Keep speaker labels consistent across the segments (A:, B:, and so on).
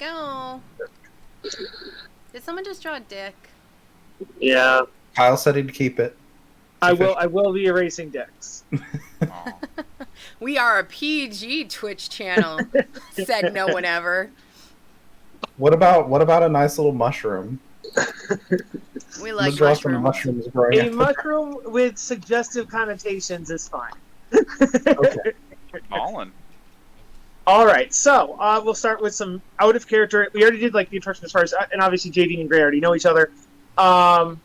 A: go. Did someone just draw a dick?
B: Yeah.
C: Kyle said he'd keep it.
B: I will be erasing dicks.
A: We are a PG Twitch channel. Said no one ever.
C: What about a nice little mushroom?
A: We like
C: draw some
A: mushrooms.
C: mushrooms growing
B: A
C: out.
B: mushroom with suggestive connotations is fine.
C: Okay.
D: Ballin'.
B: All right, so we'll start with some out of character. We already did like the introduction as far as, and obviously JD and Gray already know each other. But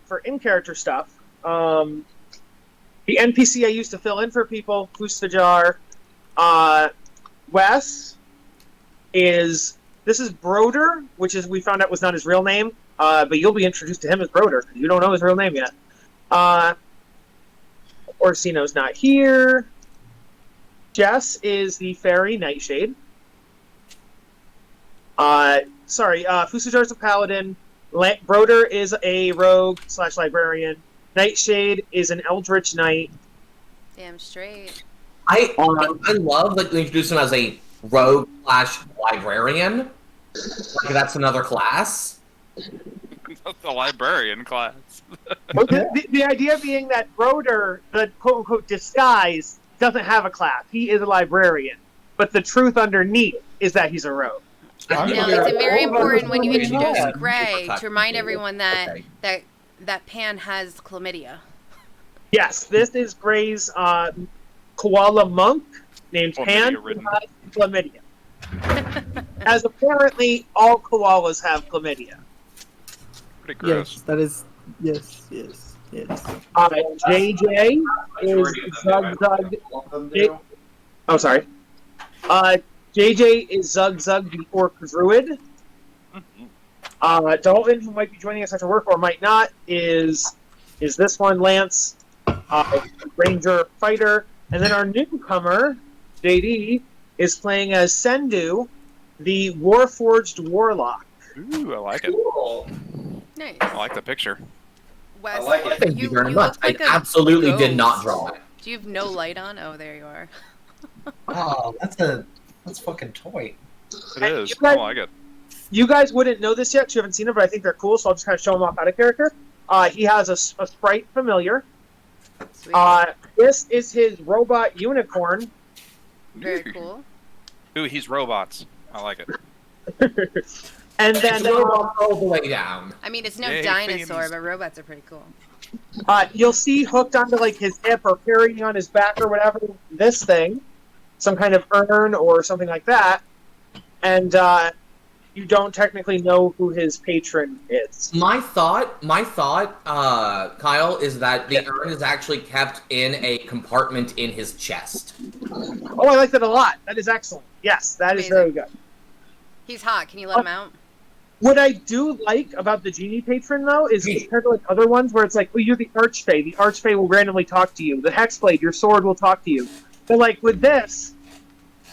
B: for in character stuff, the NPC I used to fill in for people, Fustajar, Wes is Broder, which is we found out was not his real name, but you'll be introduced to him as Broder. You don't know his real name yet. Orsino's not here. Jess is the fairy Nightshade. Fusajar's a paladin. Broder is a rogue / librarian. Nightshade is an eldritch knight.
A: Damn straight.
E: I love that they introduce him as a rogue / librarian. Like that's another class.
D: That's the librarian class.
B: The idea being that Broder, the quote-unquote disguise, doesn't have a class. He is a librarian. But the truth underneath is that he's a rogue.
A: Now, it's very important when you introduce Gray to remind everyone that Pan has chlamydia.
B: Yes, this is Gray's koala monk named Pan, who has chlamydia. As apparently all koalas have chlamydia.
D: Pretty gross.
F: Yes, that is. Yes.
B: JJ is Zug Zug. Oh, sorry. JJ is Zug Zug, the Orc Druid. Dalton, who might be joining us after work or might not, is this one, Lance, Ranger Fighter. And then our newcomer, JD, is playing as Sendu, the Warforged Warlock.
D: Ooh, I like it.
A: Nice.
D: I like the picture.
A: Wes,
E: Thank you very
A: you
E: much.
A: look like
E: I
A: a
E: absolutely did
A: ghost.
E: not draw it.
A: Do you have no light on? Oh, there you are.
C: Oh, that's fucking toy.
D: It is.
B: You guys-
D: I like it.
B: You guys wouldn't know this yet, you haven't seen them, but I think they're cool, so I'll just kind of show them off out of character. He has a sprite familiar.
A: Sweet.
B: This is his robot unicorn.
A: Very cool.
D: Ooh, he's robots. I like it.
B: And then
E: all the way down.
A: I mean, it's no
D: Yay,
A: dinosaur,
D: babies.
A: but robots are pretty cool.
B: you'll see hooked onto like his hip or carrying on his back or whatever, this thing, some kind of urn or something like that. And you don't technically know who his patron is.
E: My thought, Kyle, is that the urn is actually kept in a compartment in his chest.
B: Oh, I like that a lot. That is excellent. Yes, that is very good.
A: He's hot. Can you let him out?
B: What I do like about the genie patron, though, is compared to like other ones where it's like, well, you're the Archfey. The Archfey will randomly talk to you. The Hexblade, your sword, will talk to you. But like with this,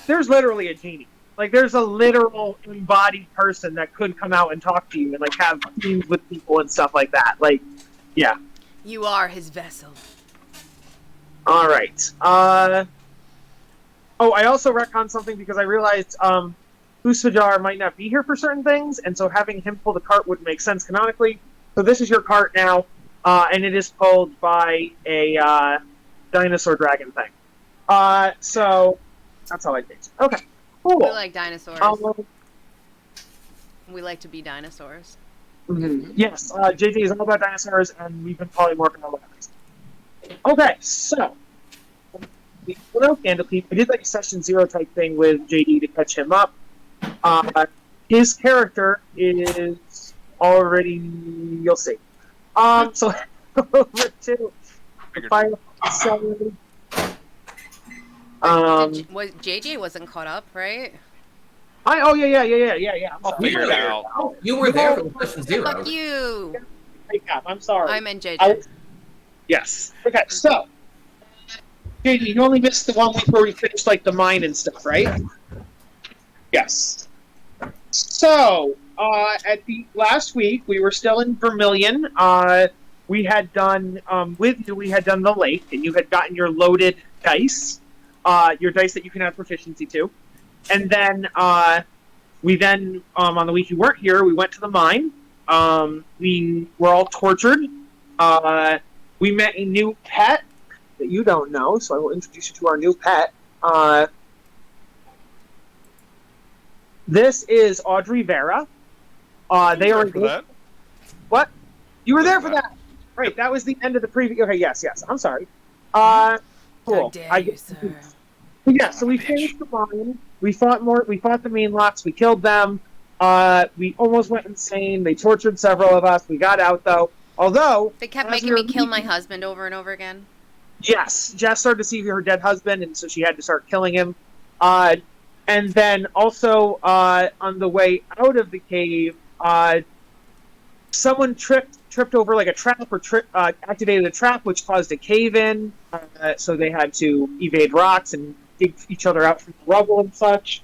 B: there's literally a genie. Like there's a literal embodied person that could come out and talk to you and like have teams with people and stuff like that. Like, yeah.
A: You are his vessel.
B: All right. I also retconned something because I realized Usfajar might not be here for certain things, and so having him pull the cart would make sense canonically. So this is your cart now, and it is pulled by a dinosaur dragon thing. So that's how I think. Okay, cool.
A: We like dinosaurs. We like to be dinosaurs.
B: Yes, JJ is all about dinosaurs, and we've been polymorphing all that. Okay, so the Candle Keep, I did like a session 0 type thing with JD to catch him up. His character is already, you'll see. So over to Fire Celery.
A: JJ wasn't caught up, right?
B: Yeah.
D: I'll figure it out.
E: You were there for question 0.
A: Fuck you.
B: I'm sorry.
A: I meant JJ.
B: Yes. Okay, so JD, you only missed the one where we finished like the mine and stuff, right? Yes. So, at the last week, we were still in Vermilion. We had done, with you, we had done the lake, and you had gotten your loaded dice, your dice that you can add proficiency to. And then, We then, on the week you weren't here, we went to the mine. We were all tortured. We met a new pet that you don't know, so I will introduce you to our new pet. This is Audrey Vera. They are
D: for that.
B: What? You were there for
D: that.
B: that, right? That was the end of the preview. Okay, yes. I'm sorry. Cool.
A: How dare you, sir?
B: Yeah, so we finished the mine. We fought the mean lots. We killed them. We almost went insane. They tortured several of us. We got out though. Although
A: They kept making me kill my husband over and over again.
B: Yes, Jess started to see her dead husband, and so she had to start killing him. And then also on the way out of the cave, someone tripped over like a trap or activated a trap, which caused a cave in. So they had to evade rocks and dig each other out from the rubble and such.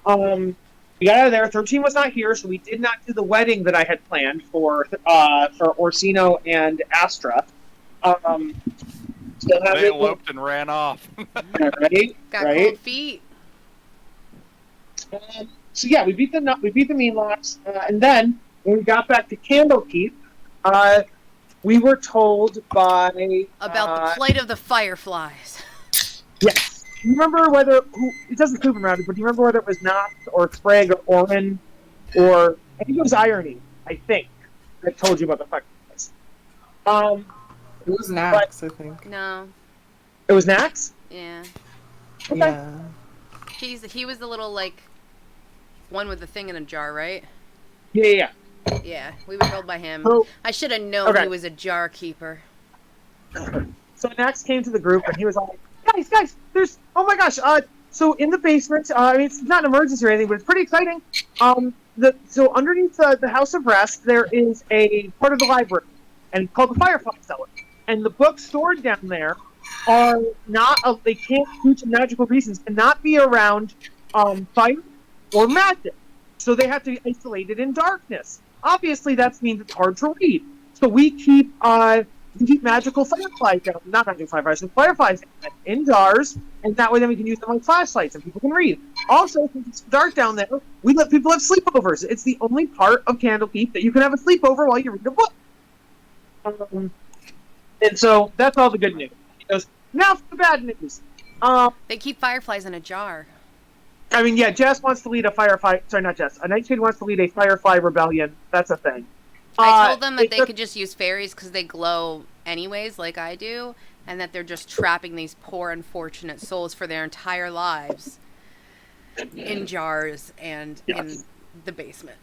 B: We got out of there. 13 was not here, so we did not do the wedding that I had planned for Orsino and Astra.
D: They eloped and ran off.
B: Right?
A: Got cold feet.
B: So yeah, we beat the mean lots, and then when we got back to Candlekeep, we were told by
A: About the plight of the fireflies.
B: Yes. Do you remember it doesn't super matter, but do you remember whether it was Nox or Sprague or Orin, or I think it was Irony, I think, that told you about the fireflies.
F: It was Nax, I think.
A: No.
B: It was Nax?
A: Yeah.
B: Okay.
F: Yeah.
A: He was the little, like, one with the thing in a jar, right?
B: Yeah.
A: Yeah, we were told by him.
B: So,
A: I should have known
B: okay.
A: he was a jar keeper.
B: So Nax came to the group and he was like, guys, there's, oh my gosh, so in the basement, I mean, it's not an emergency or anything, but it's pretty exciting. So underneath the House of Rest, there is a part of the library, and it's called the Firefly Cellar. And the books stored down there are not, they can't, due to magical reasons, cannot be around fire or magic. So they have to be isolated in darkness. Obviously, that means it's hard to read. So we keep magical fireflies down, not magical fireflies, but fireflies in jars, and that way then we can use them like flashlights and people can read. Also, since it's dark down there, we let people have sleepovers. It's the only part of Candlekeep that you can have a sleepover while you read a book. And so that's all the good news. He goes, now for the bad news.
A: They keep fireflies in a jar.
B: I mean, yeah, Jess wants to lead a firefly. Sorry, not Jess. A Nightshade wants to lead a firefly rebellion. That's a thing.
A: I told them that they could just use fairies because they glow anyways, like I do, and that they're just trapping these poor, unfortunate souls for their entire lives in jars and in the basement.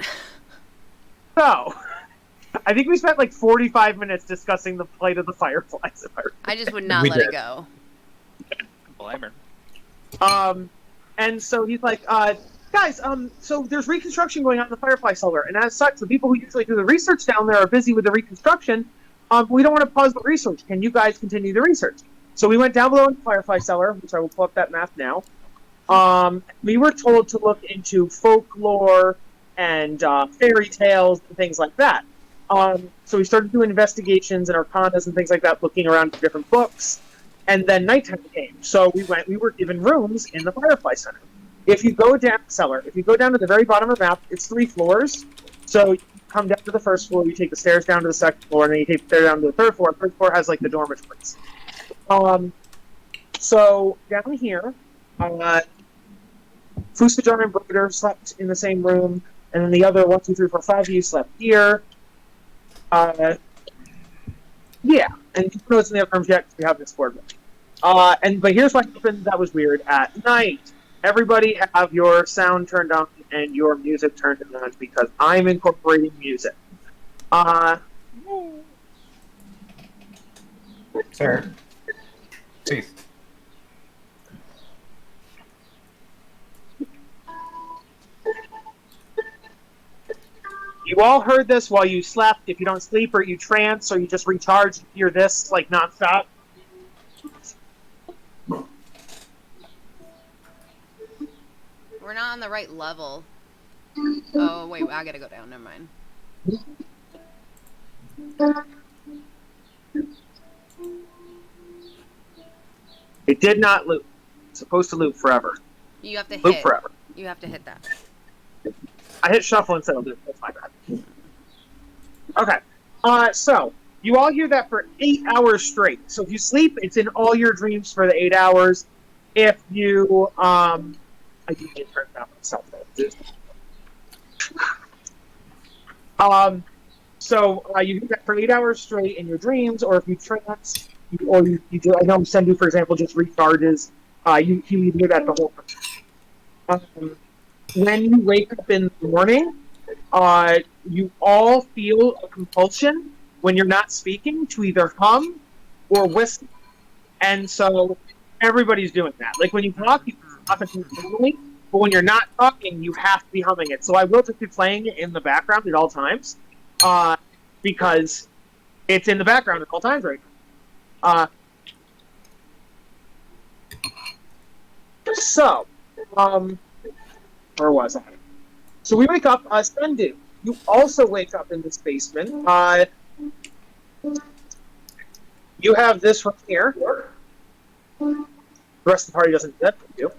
B: So, I think we spent like 45 minutes discussing the plight of the fireflies.
A: I just would not let it go.
D: Blame her.
B: And so he's like, guys, so there's reconstruction going on in the Firefly Cellar, and as such, the people who usually do the research down there are busy with the reconstruction. We don't want to pause the research. Can you guys continue the research? So we went down below in the Firefly Cellar, which I will pull up that map now. We were told to look into folklore and fairy tales and things like that. So we started doing investigations and arcanas and things like that, looking around for different books. And then nighttime came. So we were given rooms in the Firefly Center. If you go down the cellar, if you go down to the very bottom of the map, it's 3 floors. So you come down to the first floor, you take the stairs down to the second floor, and then you take the stairs down to the third floor. Third floor has like the dormitories. So down here, Fusajar and Broder slept in the same room, and then the other 1, 2, 3, 4, 5 of you slept here. Yeah, and who knows in the other rooms yet because we haven't explored them. But here's what happened that was weird. At night, everybody have your sound turned on and your music turned on because I'm incorporating music.
C: Sir. Please.
B: You all heard this while you slept. If you don't sleep or you trance or you just recharge, you hear this like nonstop.
A: We're not on the right level. Oh, wait, I gotta go down. Never mind.
B: It did not loop. It's supposed to loop forever.
A: You have to hit.
B: Loop forever.
A: You have to hit that.
B: I hit shuffle instead of loop. That's my bad. Okay. So you all hear that for 8 hours straight. So if you sleep, it's in all your dreams for the 8 hours. If you I do need to turn it down myself. So you hear that for 8 hours straight in your dreams, or if you trance, or you do. I know Sendu, for example, just recharges. You hear that the whole time. When you wake up in the morning, you all feel a compulsion when you're not speaking to either hum or whistle. And so everybody's doing that. Like when you talk, you often do normally, but when you're not talking, you have to be humming it. So I will just be playing it in the background at all times, because it's in the background at all times right now. Where was I? So we wake up, Sendu. You also wake up in this basement. You have this right here. The rest of the party doesn't do that for you.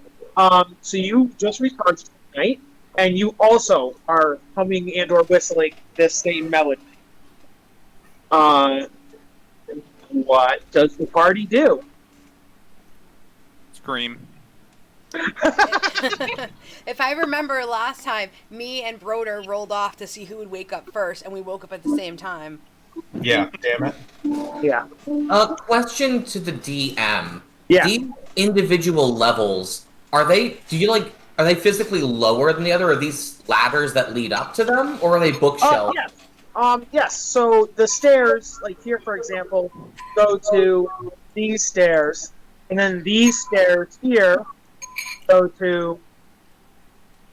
B: So you just recharged tonight, and you also are humming and or whistling this same melody. What does the party do?
D: Scream.
A: If I remember last time, me and Broder rolled off to see who would wake up first, and we woke up at the same time.
C: Yeah, damn it.
B: Yeah.
E: Question to the DM.
B: Yeah.
E: These individual levels, are they physically lower than the other? Are these ladders that lead up to them, or are they bookshelves?
B: Yes. Yes. So the stairs, like here, for example, go to these stairs, and then these stairs here go to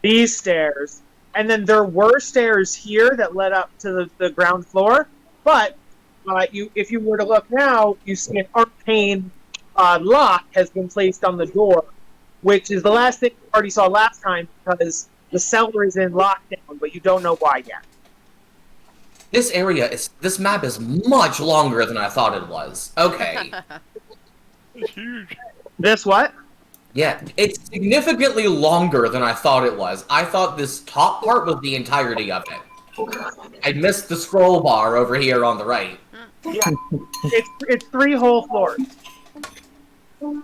B: these stairs, and then there were stairs here that led up to the ground floor. But if you were to look now, you see an arcane lock has been placed on the door, which is the last thing you already saw last time because the cellar is in lockdown, but you don't know why yet.
E: This map is much longer than I thought it was. Okay.
D: It's huge.
B: This what?
E: Yeah, it's significantly longer than I thought it was. I thought this top part was the entirety of it. I missed the scroll bar over here on the right.
B: Yeah. It's 3 whole floors. Oh,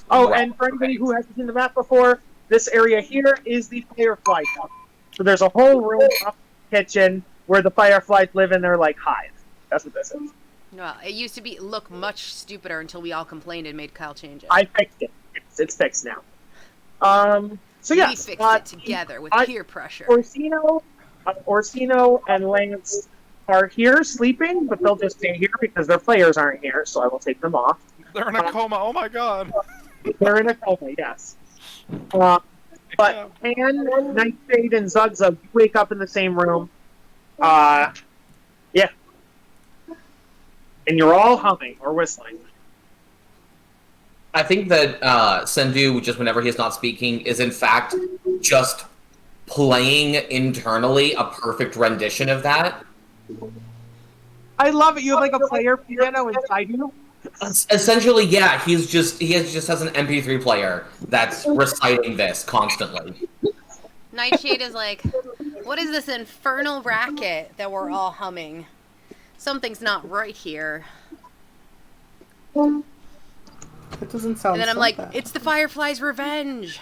E: Wow.
B: and for anybody who hasn't seen the map before, this area here is the Firefly Tower. So there's a whole room up the kitchen where the fireflies live in their like hive. That's what this is.
A: Well, it used to look much stupider until we all complained and made Kyle change it.
B: I fixed it. It's fixed now. So yeah,
A: we fixed it together with peer pressure.
B: Orsino and Lance are here sleeping, but they'll just stay here because their players aren't here, so I will take them off.
D: They're in a coma. Oh my god.
B: They're in a coma, yes. But Pan, Nightshade, and Zugzug, you wake up in the same room. Yeah. And you're all humming or whistling.
E: I think that Sendu, just whenever he's not speaking, is in fact just playing internally a perfect rendition of that.
B: I love it. You have like a player piano inside you.
E: Essentially, yeah, he just has an MP3 player that's reciting this constantly.
A: Nightshade is like, what is this infernal racket that we're all humming? Something's not right here.
F: It doesn't sound.
A: And then I'm
F: so
A: like,
F: bad.
A: it's the Firefly's revenge.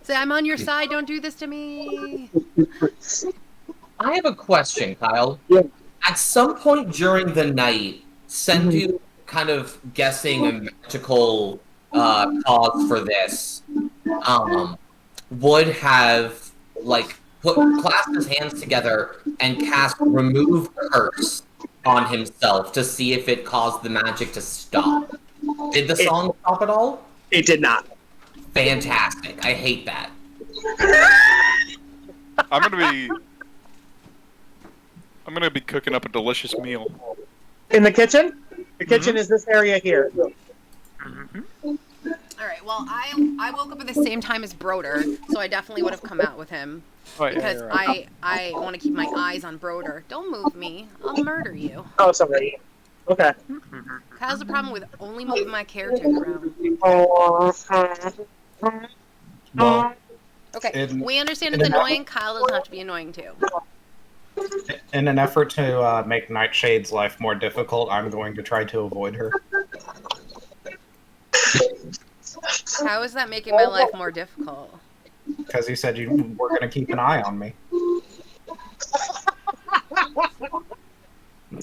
A: Say, I'm on your side. Don't do this to me.
E: I have a question, Kyle.
B: Yeah.
E: At some point during the night, Sendu kind of guessing a magical cause for this, would have clasped his hands together and cast Remove Curse on himself to see if it caused the magic to stop. Did the song stop at all?
B: It did not.
E: Fantastic. I hate that.
D: I'm gonna be cooking up a delicious meal.
B: In the kitchen? The kitchen is this area here.
A: All right. Well, I woke up at the same time as Broder, so I definitely would have come out with him
D: Oh, yeah,
A: because
D: you're right.
A: I want to keep my eyes on Broder. Don't move me. I'll murder you.
B: Oh, somebody. Okay.
A: Kyle's the problem with only moving my characters around.
C: Well,
A: Okay, Okay,
C: In-
A: we understand
C: in
A: it's
C: an
A: annoying. Kyle doesn't have to be annoying too.
C: In an effort to make Nightshade's life more difficult, I'm going to try to avoid her.
A: How is that making my life more difficult?
C: Because you said you were going to keep an eye on me.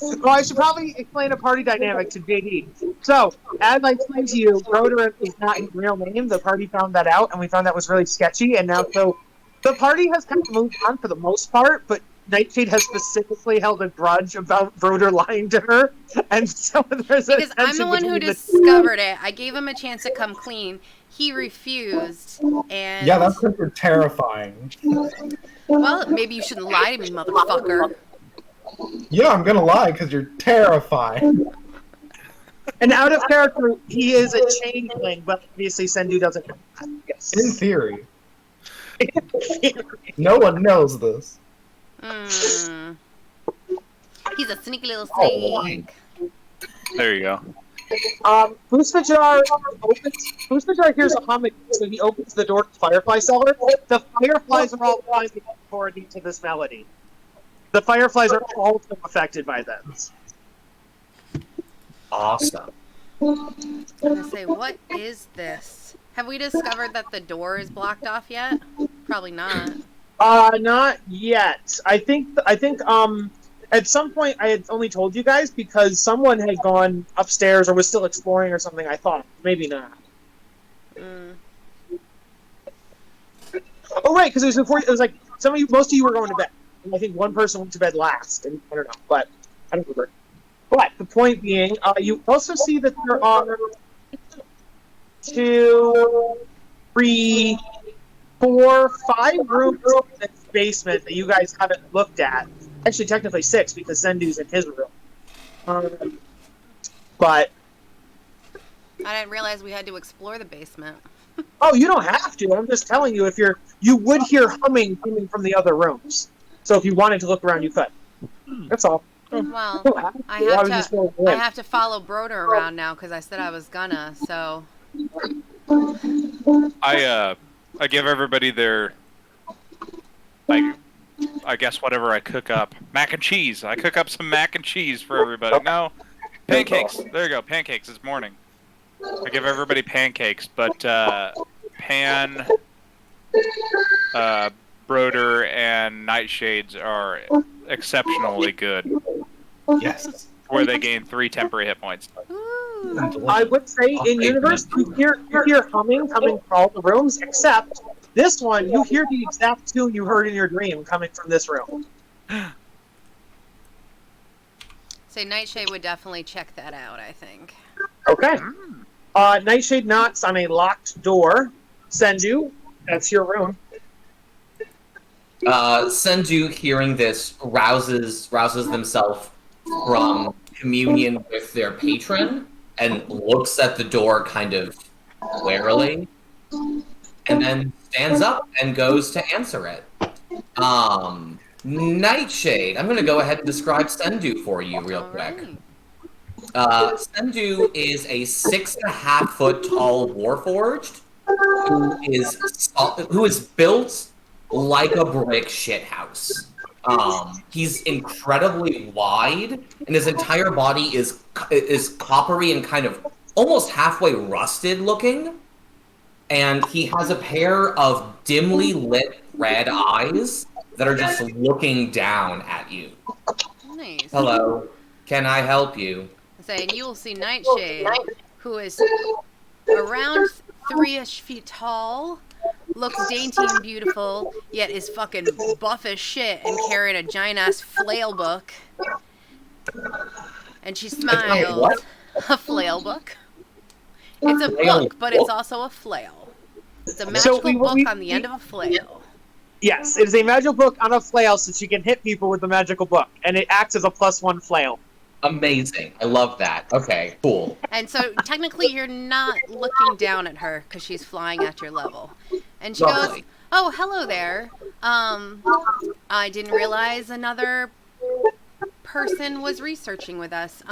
B: Well, I should probably explain a party dynamic to JD. So, as I explained to you, Broder is not his real name. The party found that out, and we found that was really sketchy. And now, so the party has kind of moved on for the most part, but Nightshade has specifically held a grudge about Broder lying to her, and so there's a
A: Because I'm the
B: tension
A: one who
B: between the
A: discovered it. I gave him a chance to come clean. He refused, and
C: Yeah, that's because you're terrifying.
A: well, maybe you shouldn't lie to me, motherfucker.
C: Yeah, I'm going to lie because you're terrifying.
B: And out of character, he is a changeling, but obviously Sendu doesn't know that. Yes.
C: In theory. No one knows this.
A: Hmm. He's a sneaky little
C: Oh,
A: snake.
D: There you go.
B: Fusfajar hears a humming, so he opens the door to the firefly cellar. The fireflies are all flying according to this melody. The fireflies are also affected by this.
E: Awesome.
A: I'm gonna say, what is this? Have we discovered that the door is blocked off yet? Probably not.
B: Not yet. I think at some point I had only told you guys because someone had gone upstairs or was still exploring or something. I thought maybe not.
A: Mm.
B: Oh right, because it was before. It was like most of you were going to bed. And I think one person went to bed last, and I don't know, but I don't remember. But the point being, you also see that there are 2, 3, 4, 5 rooms in this basement that you guys haven't looked at. Actually, technically 6 because Sendu's in his room. But
A: I didn't realize we had to explore the basement.
B: oh, you don't have to. I'm just telling you, you would hear humming coming from the other rooms. So if you wanted to look around, you could. That's all.
A: Well, I
B: was just going in.
A: have to follow Broder around now because I said I was gonna. So
D: I give everybody their, I guess whatever I cook up. Mac and cheese. I cook up some mac and cheese for everybody. No, pancakes. There you go. Pancakes this morning. I give everybody pancakes, but Pan, Broder, and Nightshades are exceptionally good.
C: Yes.
D: Where they gain 3 temporary hit points.
A: ooh.
B: I would say in universe, you hear humming coming from all the rooms, except this one, you hear the exact tune you heard in your dream coming from this room.
A: So Nightshade would definitely check that out, I think.
B: Okay. Nightshade knocks on a locked door. Sendu, that's your room.
E: Senju, hearing this, rouses themselves from communion with their patron and looks at the door kind of warily, and then stands up and goes to answer it. Nightshade, I'm going to go ahead and describe Sendu for you real quick.
A: Alright.
E: Sendu is a 6.5 foot tall warforged who is built like a brick shithouse. He's incredibly wide, and his entire body is coppery and kind of almost halfway rusted looking. And he has a pair of dimly lit red eyes that are just looking down at you.
A: Nice.
E: Hello, can I help you?
A: And you will see Nightshade, who is around 3-ish feet tall, looks dainty and beautiful, yet is fucking buff as shit and carrying a giant-ass flail book. And she smiles.
E: What?
A: A flail book. It's a book, but it's also a flail. It's a magical book on the end of a flail.
B: Yes, it is a magical book on a flail, so she can hit people with the magical book, and it acts as a +1 flail.
E: Amazing. I love that. Okay, cool.
A: And so technically you're not looking down at her because she's flying at your level. And she
E: Lovely.
A: goes, "Oh, hello there. I didn't realize another person was researching with us.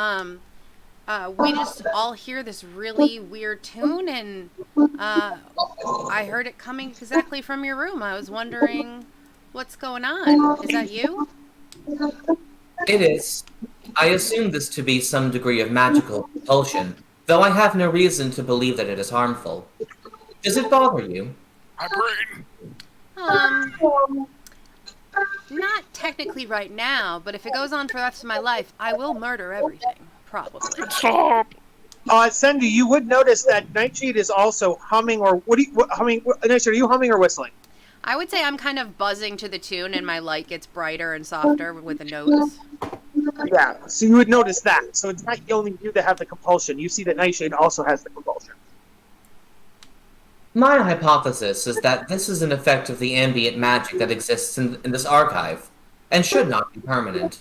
A: We just all hear this really weird tune, and I I heard it coming exactly from your room. I was wondering what's going on. Is that you?
E: It is. I assume this to be some degree of magical compulsion, though I have no reason to believe that it is harmful. Does it bother you?
D: My brain.
A: Not technically right now, but if it goes on for the rest of my life, I will murder everything. Probably.
D: Stop.
B: Sendu, you would notice that Nightshade is also humming, or humming? Nightshade, are you humming or whistling?
A: I would say I'm kind of buzzing to the tune and my light gets brighter and softer with the notes.
B: Yeah, so you would notice that. So it's not only you that have the compulsion. You see that Nightshade also has the compulsion.
E: My hypothesis is that this is an effect of the ambient magic that exists in this archive, and should not be permanent.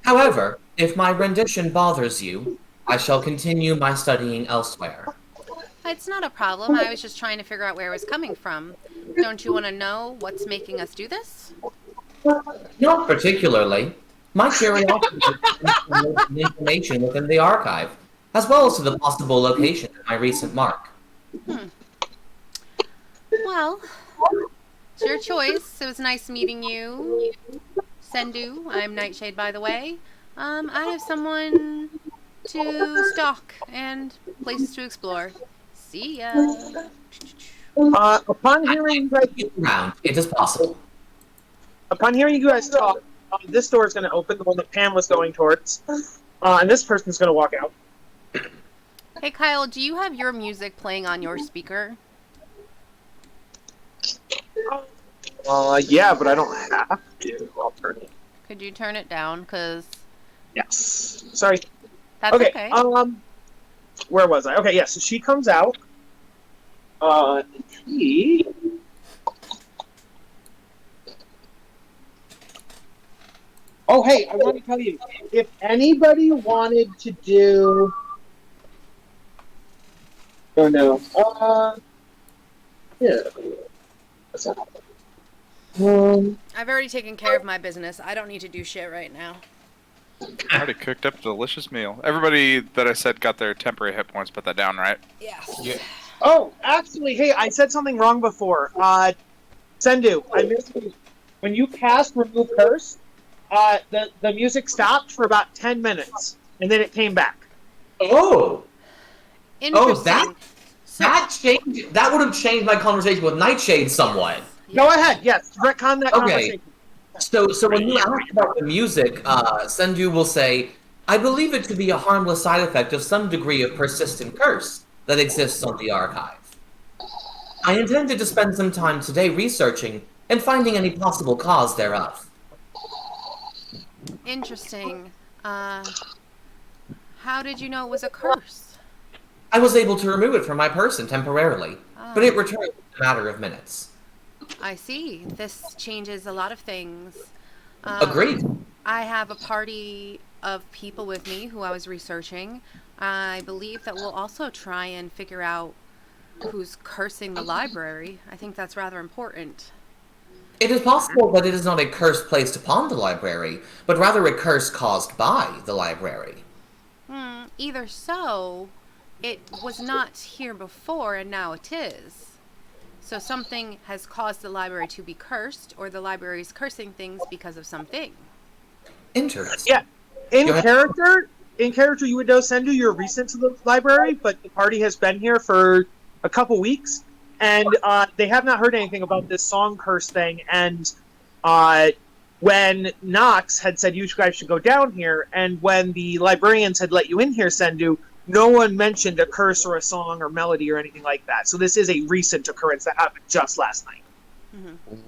E: However, if my rendition bothers you, I shall continue my studying elsewhere.
A: It's not a problem. I was just trying to figure out where it was coming from. Don't you want to know what's making us do this?
E: Not particularly. My curiosity is the information within the archive, as well as to the possible location of my recent mark.
A: Well, it's your choice. It was nice meeting you, Sendu. I'm Nightshade, by the way. I have someone to stalk and places to explore. See ya.
B: Upon hearing you guys,
E: Around, it is possible.
B: talk, this door is going to open, the one that Pam was going towards, and this person's going to walk out.
A: Hey, Kyle, do you have your music playing on your speaker?
B: Yeah, but I don't have to. I'll turn it.
A: Could you turn it down? Because
B: Yes. Sorry.
A: that's okay.
B: Where was I? Okay, yeah, so she comes out. He... Oh, hey, I want to tell you, if anybody wanted to do... Oh, no. Yeah. What's that?
A: I've already taken care of my business. I don't need to do shit right now.
D: I already cooked up a delicious meal. Everybody that I said got their temporary hit points. Put that down, right?
A: Yes.
C: Yeah.
B: Oh, actually, hey, I said something wrong before. Sendu, I missed you. When you cast Remove Curse, the music stopped for about 10 minutes, and then it came back.
E: Oh!
A: Interesting.
E: That would have changed my conversation with Nightshade somewhat.
B: Go ahead, yes, retcon that
E: Okay.
B: conversation.
E: So when you ask about the music, Sendu will say, I believe it to be a harmless side effect of some degree of persistent curse that exists on the archive. I intended to spend some time today researching and finding any possible cause thereof.
A: Interesting. How did you know it was a curse?
E: I was able to remove it from my person temporarily, but it returned in a matter of minutes.
A: I see. This changes a lot of things.
E: Agreed.
A: I have a party of people with me who I was researching. I believe that we'll also try and figure out who's cursing the library. I think that's rather important.
E: It is possible that it is not a curse placed upon the library, but rather a curse caused by the library.
A: Either so, it was not here before and now it is. So something has caused the library to be cursed, or the library is cursing things because of something.
E: Interesting.
B: Yeah, in character, you would know, Sendu, you're recent to the library, but the party has been here for a couple weeks, and they have not heard anything about this song curse thing, and when Nox had said you guys should go down here, and when the librarians had let you in here, Sendu, no one mentioned a curse or a song or melody or anything like that. So this is a recent occurrence that happened just last night.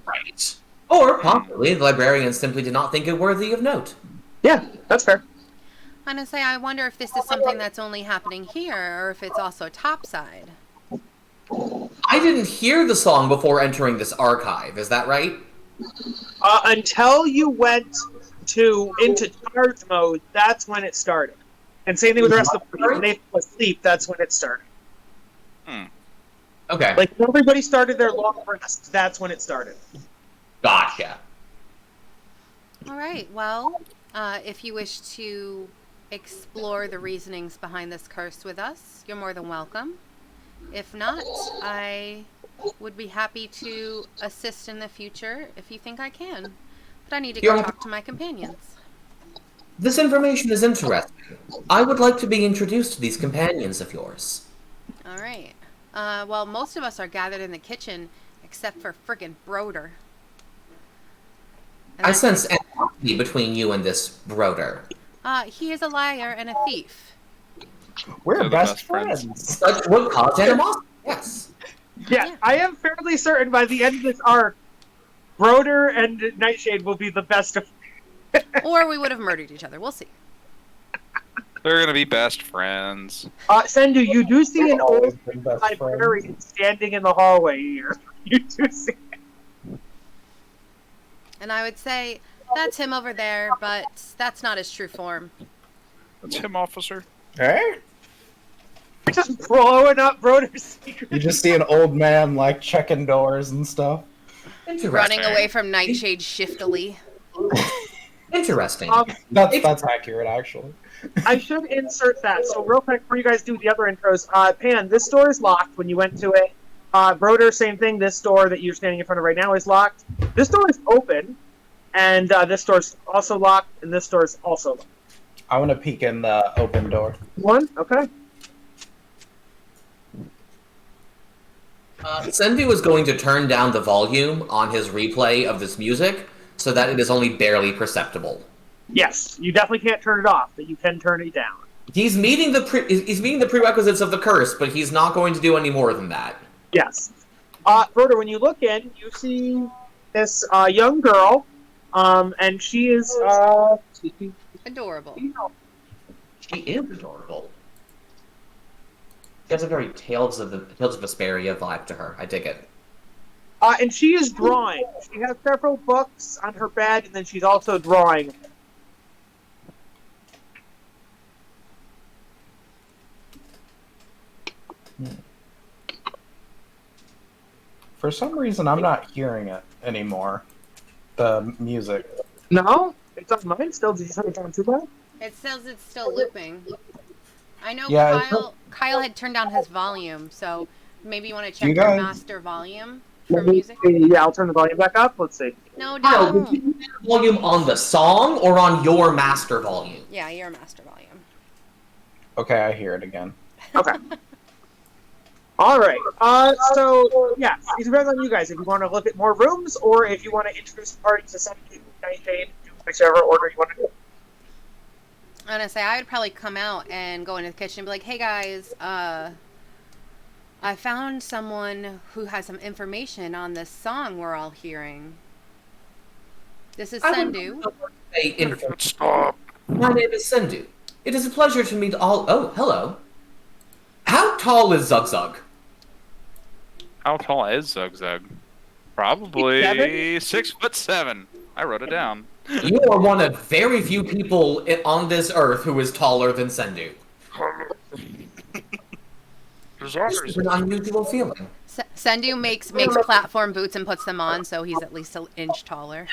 E: Right. Or possibly the librarians simply did not think it worthy of note.
B: Yeah, that's fair.
A: I'm gonna say, I wonder if this is something that's only happening here, or if it's also topside.
E: I didn't hear the song before entering this archive, is that right?
B: Until you went into charge mode, that's when it started. And same thing with the rest of the party. When they fell asleep, that's when it started.
E: Okay.
B: Like, when everybody started their long rest, that's when it started.
E: Gotcha.
A: All right, well, if you wish to explore the reasonings behind this curse with us, you're more than welcome. If not, I would be happy to assist in the future if you think I can. But I need to go
E: You're-
A: talk to my companions.
E: This information is interesting. I would like to be introduced to these companions of yours.
A: All right. Well, most of us are gathered in the kitchen, except for friggin' Broder. And
E: I
A: that's-
E: sense animosity between you and this Broder.
A: he is a liar and a thief.
C: We're
D: They're the
C: best
D: best friends.
C: friends.
E: Such would cause animosity, yes.
B: Yes,
A: Yeah.
B: I am fairly certain by the end of this arc, Broder and Nightshade will be the best of.
A: Or we would have murdered each other. We'll see.
D: They're gonna be best friends.
B: Sendu, you do see an
C: Always
B: old
C: been best
B: librarian
C: friends.
B: standing in the hallway here. You do see.
A: And I would say, that's him over there, but that's not his true form.
D: That's him, officer.
C: Hey?
B: You're just blowing up Broder's secret.
C: You just see an old man like checking doors and stuff.
E: Interesting.
A: Running away from Nightshade shiftily.
E: Interesting.
C: That's accurate, actually.
B: I should insert that. So real quick, before you guys do the other intros, Pan, this door is locked when you went to it. Broder, same thing. This door that you're standing in front of right now is locked. This door is open, and this door is also locked, and this door is also locked.
C: I want to peek in the open door.
B: One, okay.
E: Sendu is going to turn down the volume on his replay of this music so that it is only barely perceptible.
B: Yes, you definitely can't turn it off, but you can turn it down.
E: He's meeting the prerequisites of the curse, but he's not going to do any more than that.
B: Yes. Broder, when you look in, you see this young girl, and she is
A: Adorable.
E: She is adorable. She has a very Tales of Vesperia vibe to her. I dig it.
B: and she is drawing. She has several books on her bed, and then she's also drawing.
C: For some reason, I'm not hearing it anymore. The music.
B: No, it's on mine still. Did you turn it down too loud?
A: It says it's still looping. I know
C: Yeah, it's
A: Kyle had turned down his volume, so maybe you want to check
C: You
A: your
C: guys-
A: master volume for
B: Let me
A: music.
B: see. Yeah, I'll turn the volume back up. Let's see.
A: No,
E: Kyle,
A: don't.
E: did you turn the volume on the song or on your master volume?
A: Yeah, your master volume.
C: Okay, I hear it again.
B: Okay. All right. So yeah, it depends on you guys if you want to look at more rooms or if you want to introduce the party to something Nightshade, whichever order you want to do.
A: I'm gonna say I would probably come out and go into the kitchen and be like, "Hey guys, I found someone who has some information on this song we're all hearing. This is Sendu."
D: Stop.
E: My name is Sendu. It is a pleasure to meet all. Oh, hello. How tall is Zug Zug?
D: How tall is Zug Zug? Probably 6'7". I wrote it down.
E: You are one of very few people on this earth who is taller than Sendu. This is an unusual feeling.
A: Sendu makes platform boots and puts them on, so he's at least an inch taller.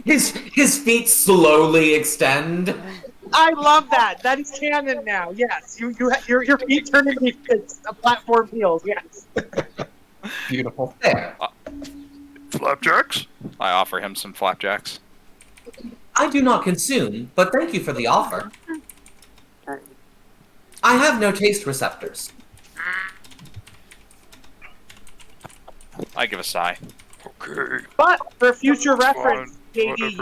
E: His feet slowly extend.
B: I love that. That is canon now. Yes, your feet turn into platform heels. Yes.
C: Beautiful.
E: There.
D: Flapjacks? I offer him some flapjacks.
E: I do not consume, but thank you for the offer. I have no taste receptors.
D: I give a sigh. Okay.
B: But for future reference, JD,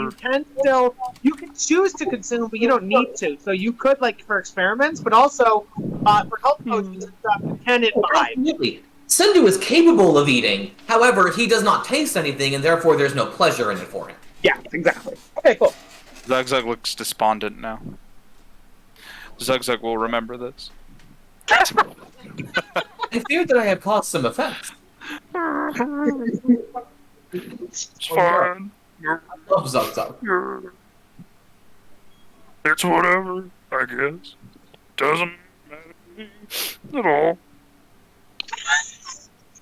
B: you can choose to consume, but you don't need to. So you could, like, for experiments, but also for health potions and stuff, you can imbibe.
E: Absolutely. Sendu is capable of eating. However, he does not taste anything, and therefore there's no pleasure in it for him.
B: Yeah, exactly. Okay, cool.
D: Zug Zug looks despondent now. Zug Zug will remember this.
E: I fear that I have caused some offense.
D: It's fine.
E: I love Zug Zug.
D: It's whatever, I guess. Doesn't matter to me at all.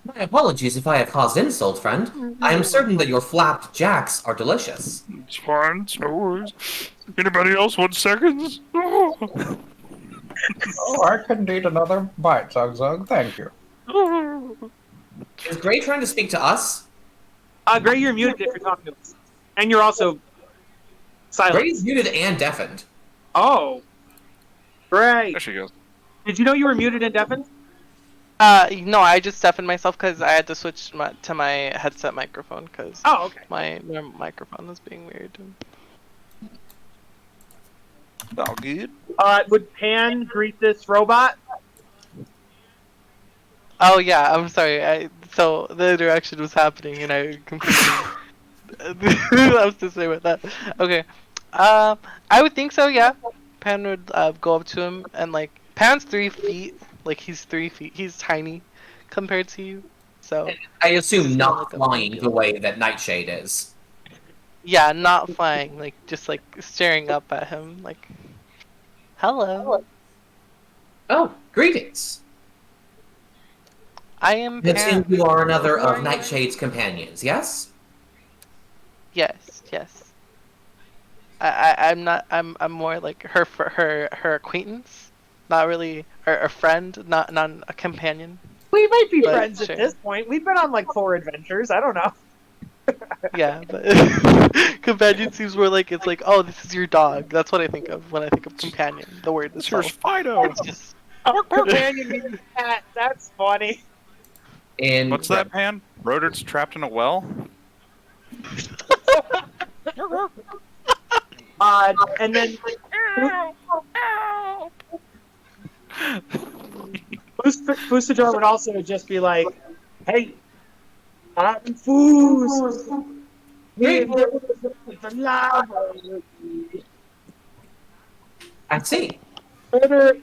E: My apologies if I have caused insult, friend. I am certain that your flapped jacks are delicious.
D: It's fine, it's no worries. Anybody else want seconds?
C: Oh, I couldn't eat another bite, Zug Zug. Thank you.
E: Is Gray trying to speak to us?
B: Gray, you're muted if you're talking to us. And you're also silent.
E: Gray's muted and deafened.
B: Oh. Gray.
D: There she goes.
B: Did you know you were muted and deafened?
G: No, I just deafened myself because I had to switch to my headset microphone because
B: Oh, okay.
G: my microphone was being weird.
D: All good.
B: Would Pan greet this robot?
G: Oh yeah, I'm sorry. So the interaction was happening and I completely I was to say with that. Okay. I would think so, yeah. Pan would go up to him and like Pan's 3 feet. Like he's 3 feet. He's tiny compared to you. So
E: I assume not
G: like a
E: flying
G: baby.
E: the way that Nightshade is.
G: yeah, not flying, like just like staring up at him like hello.
E: Oh, greetings.
G: I am
E: It seems
G: Pan.
E: you are another
G: Who are
E: of
G: you?
E: Nightshade's companions, yes?
G: Yes, yes. I'm not. I'm more like her acquaintance, not really a friend, not a companion.
B: We might be
G: But,
B: friends
G: sure.
B: at this point. We've been on like 4 adventures. I don't know.
G: Yeah, but companion seems more like it's like, oh, this is your dog. That's what I think of when I think of companion. The word
D: It's your
G: itself.
D: Fido.
G: It's just
B: Oh, companion means cat. That's funny.
E: And
D: What's that, Pan? Roder's trapped in a well?
B: And then Fusador would also just be like, "Hey, I'm Foos. We're the library."
E: I see.
B: Brother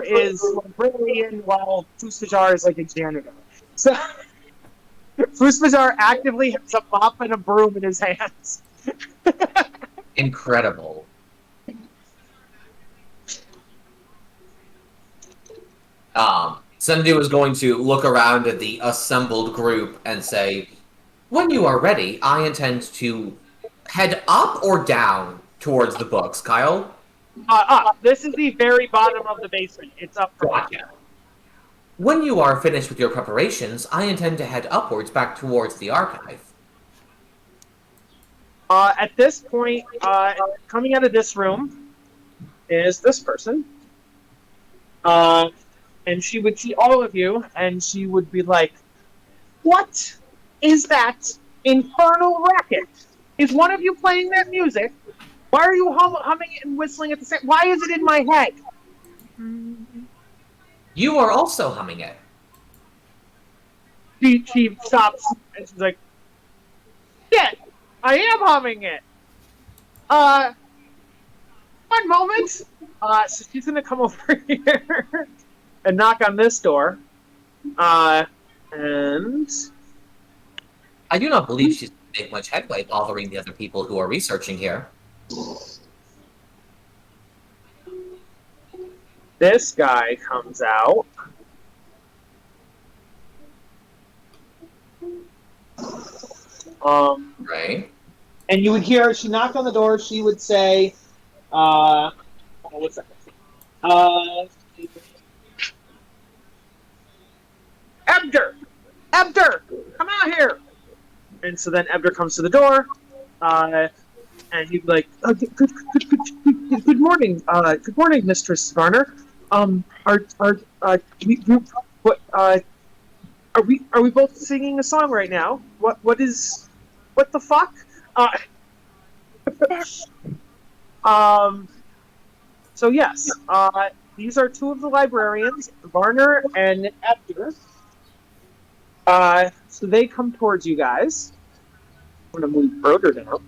B: is librarian while Fusador is like a janitor. So Fusador actively has a mop and a broom in his hands.
E: Incredible. Sendu is going to look around at the assembled group and say, when you are ready, I intend to head up or down towards the books, Kyle.
B: Up. This is the very bottom of the basement. It's up from up.
E: Gotcha. When you are finished with your preparations, I intend to head upwards back towards the archive.
B: At this point, coming out of this room is this person. And she would see all of you, and she would be like, "What is that infernal racket? Is one of you playing that music? Why are you humming it and whistling at the same? Why is it in my head?"
E: You are also humming it.
B: She stops, and she's like, "Yeah, I am humming it. One moment." So she's gonna come over here and knock on this door. And
E: I do not believe she's going to make much headway bothering the other people who are researching here.
B: this guy comes out.
E: Right.
B: And you would hear, she knocked on the door, she would say, what's that? Ebder, come out here. And so then Ebder comes to the door, and he'd be like, good morning, Mistress Garner. Are we both singing a song right now? What the fuck? So yes, these are two of the librarians, Garner and Ebder. So they come towards you guys. I'm gonna move Broder down.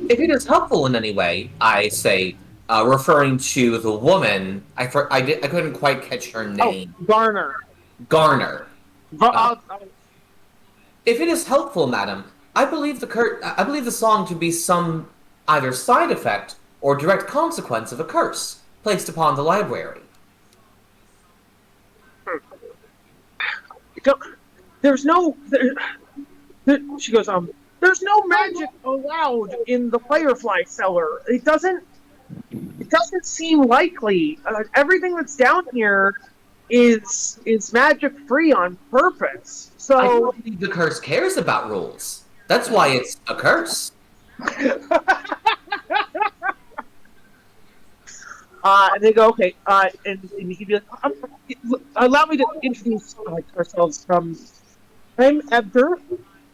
E: If it is helpful in any way, I say, referring to the woman, I couldn't quite catch her name.
B: Oh, Garner.
E: Garner. If it is helpful, madam, I believe the song to be some either side effect or direct consequence of a curse placed upon the library.
B: There's no. She goes, there's no magic allowed in the Firefly cellar. It doesn't seem likely. Everything that's down here is magic free on purpose.
E: I
B: So
E: don't think the curse cares about rules. That's why it's a curse.
B: and they go, okay, and he'd be like, allow me to introduce ourselves. I'm Ebder.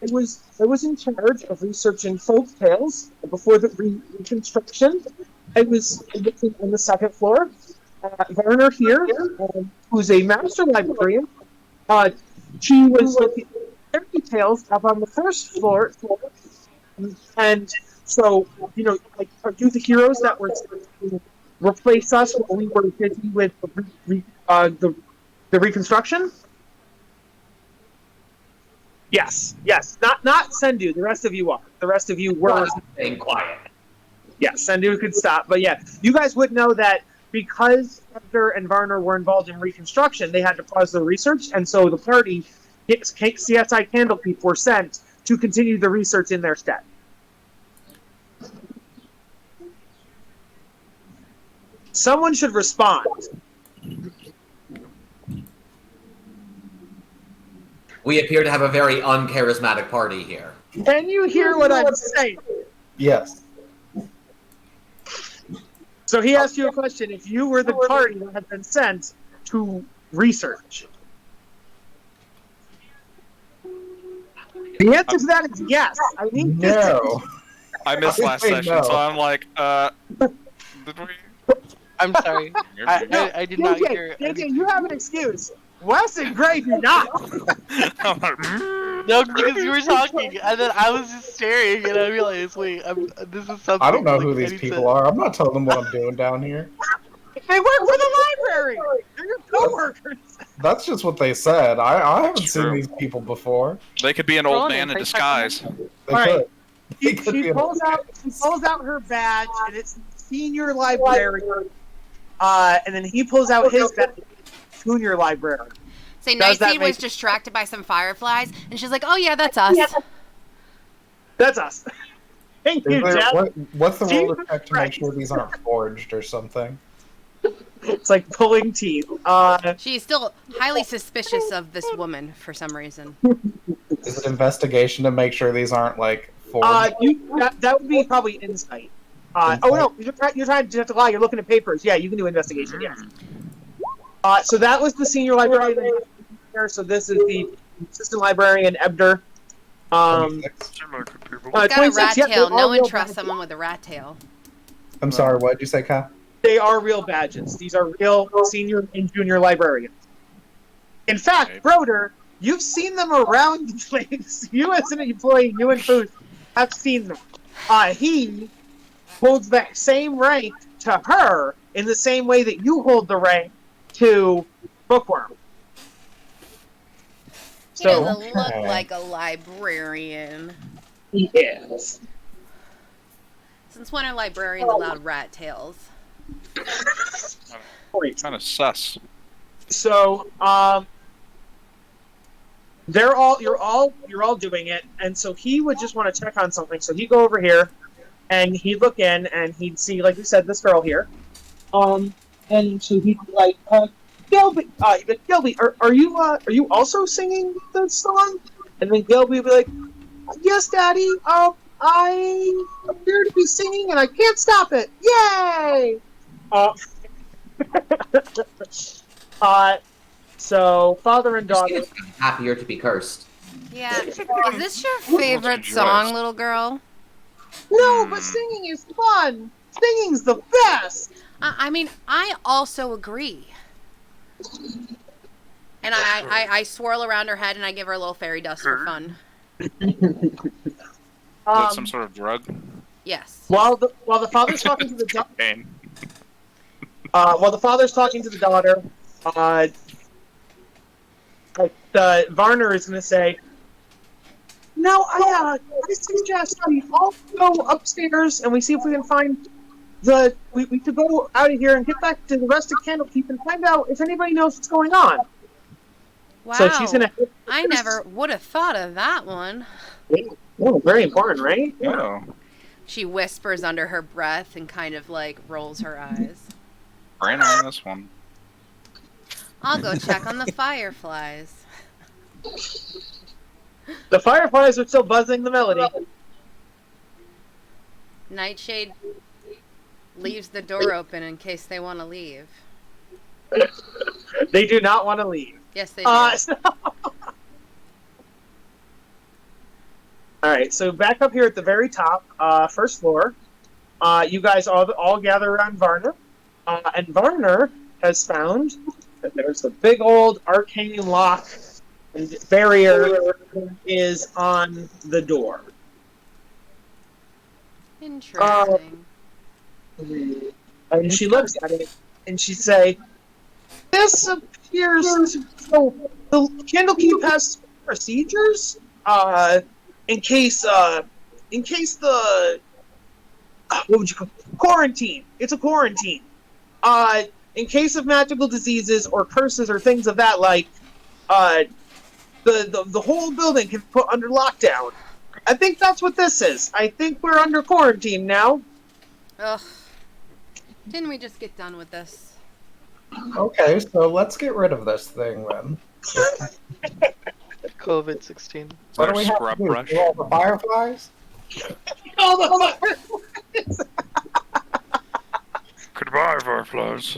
B: I was in charge of researching folk tales before the Reconstruction. I was living on the second floor. Werner here, who's a master librarian. She was looking at fairy tales up on the first floor. And so, like, are you the heroes that were to replace us while we were busy with the Reconstruction? Yes. Not Sendu. The rest of you are. The rest of you were
E: Staying quiet.
B: Yeah, Sendu could stop. But yeah, you guys would know that because Hector and Varner were involved in Reconstruction, they had to pause their research, and so the party, CSI Candle people, were sent to continue the research in their stead. Someone should respond.
E: We appear to have a very uncharismatic party here.
B: Can you hear what I'm saying?
C: Yes.
B: So he asked you a question. If you were the party that had been sent to research, the answer to that is yes. I need
C: No.
D: I missed last
C: Wait,
D: session,
C: no.
D: so I'm like, did we?
G: I'm sorry. I did not hear.
B: JJ, you have an excuse. Wes and Gray do not.
D: I'm like,
G: No, because you were talking, and then I was just staring, and I realized, wait, this is something.
C: I don't know who
G: like, I
C: these
G: need
C: people
G: to-
C: are. I'm not telling them what I'm doing down here.
B: They work for the library. They're your coworkers.
C: That's just what they said. I haven't
D: It's
C: seen
D: true.
C: these people before.
D: they could be an old man in disguise.
C: They
B: All right.
C: could. They could
B: She
C: be
B: pulls out her badge, and it's senior librarian. And then he pulls out his badge, junior librarian.
A: Say,
B: Does that
A: Nicey was
B: make-
A: distracted by some fireflies, and she's like, "Oh yeah, that's us."
B: That's us. Thank
C: Is
B: you,
C: there-
B: Jeff.
C: what's the rule
B: Jesus
C: to check to make sure these aren't forged or something?
B: It's like pulling teeth.
A: She's still highly suspicious of this woman for some reason.
C: Is it investigation to make sure these aren't like forged?
B: That would be probably insight. Oh no, you're trying to lie. You're looking at papers. Yeah, you can do investigation. Yes. So that was the senior librarian. So this is the assistant librarian, Ebder.
A: Got a
B: 26,
A: rat
B: yeah,
A: tail.
B: they're
A: No
B: all
A: one
B: real
A: trusts
B: badges.
A: someone with a rat tail.
C: I'm sorry, what did you say, Kyle?
B: They are real badges. These are real senior and junior librarians. In fact, Broder, you've seen them around the place. You as an employee, you and Booth have seen them. He holds that same rank to her in the same way that you hold the rank to Bookworm.
A: He
B: So
A: doesn't look like a librarian.
B: he is.
A: Since when are librarians allowed rat tails?
D: Kind of sus.
B: So, you're all doing it, and so he would just want to check on something. So he'd go over here, and he'd look in, and he'd see, like we said, this girl here. And so he'd be like, Gilby, are you also singing the song? And then Gilby would be like, yes, Daddy. I appear to be singing, and I can't stop it. Yay! So father and daughter.
E: Happier to be cursed.
A: Yeah. Is this your favorite song, little girl?
B: No, but singing is fun. Singing's the best.
A: I mean, I also agree. And I swirl around her head and I give her a little fairy dust for fun.
D: Is that some sort of drug?
A: Yes.
B: While the father's talking to the daughter,
D: Pain.
B: Varner is going to say, "No, I suggest we all go upstairs and we see if we can find we could go out of here and get back to the rest of Candlekeep and find out if anybody knows what's going on."
A: Wow.
B: So she's gonna.
A: I never would have thought of that one.
B: Oh, very important, right?
D: Oh.
A: She whispers under her breath and kind of like rolls her eyes.
D: Brain on this one.
A: I'll go check on the fireflies.
B: The fireflies are still buzzing the melody.
A: Nightshade leaves the door open in case they want to leave.
B: They do not want to leave.
A: Yes, they do.
B: All right, so back up here at the very top, first floor, you guys all gather around Varner, and Varner has found that there's a big old arcane lock and barrier is on the door.
A: Interesting.
B: And she looks at it and she say, "This appears to the Candlekeep has procedures, in case the what would you call it? Quarantine? It's a quarantine. In case of magical diseases or curses or things of that like, the whole building can be put under lockdown. I think that's what this is. I think we're under quarantine now."
A: Ugh. Didn't we just get done with this?
C: Okay, so let's get rid of this thing then.
G: COVID-19.
D: Is
C: What
D: there
C: do
D: a
C: we have
D: scrub
C: to do?
D: brush?
C: Kill all the fireflies?
B: All the fireflies.
D: Goodbye, fireflies.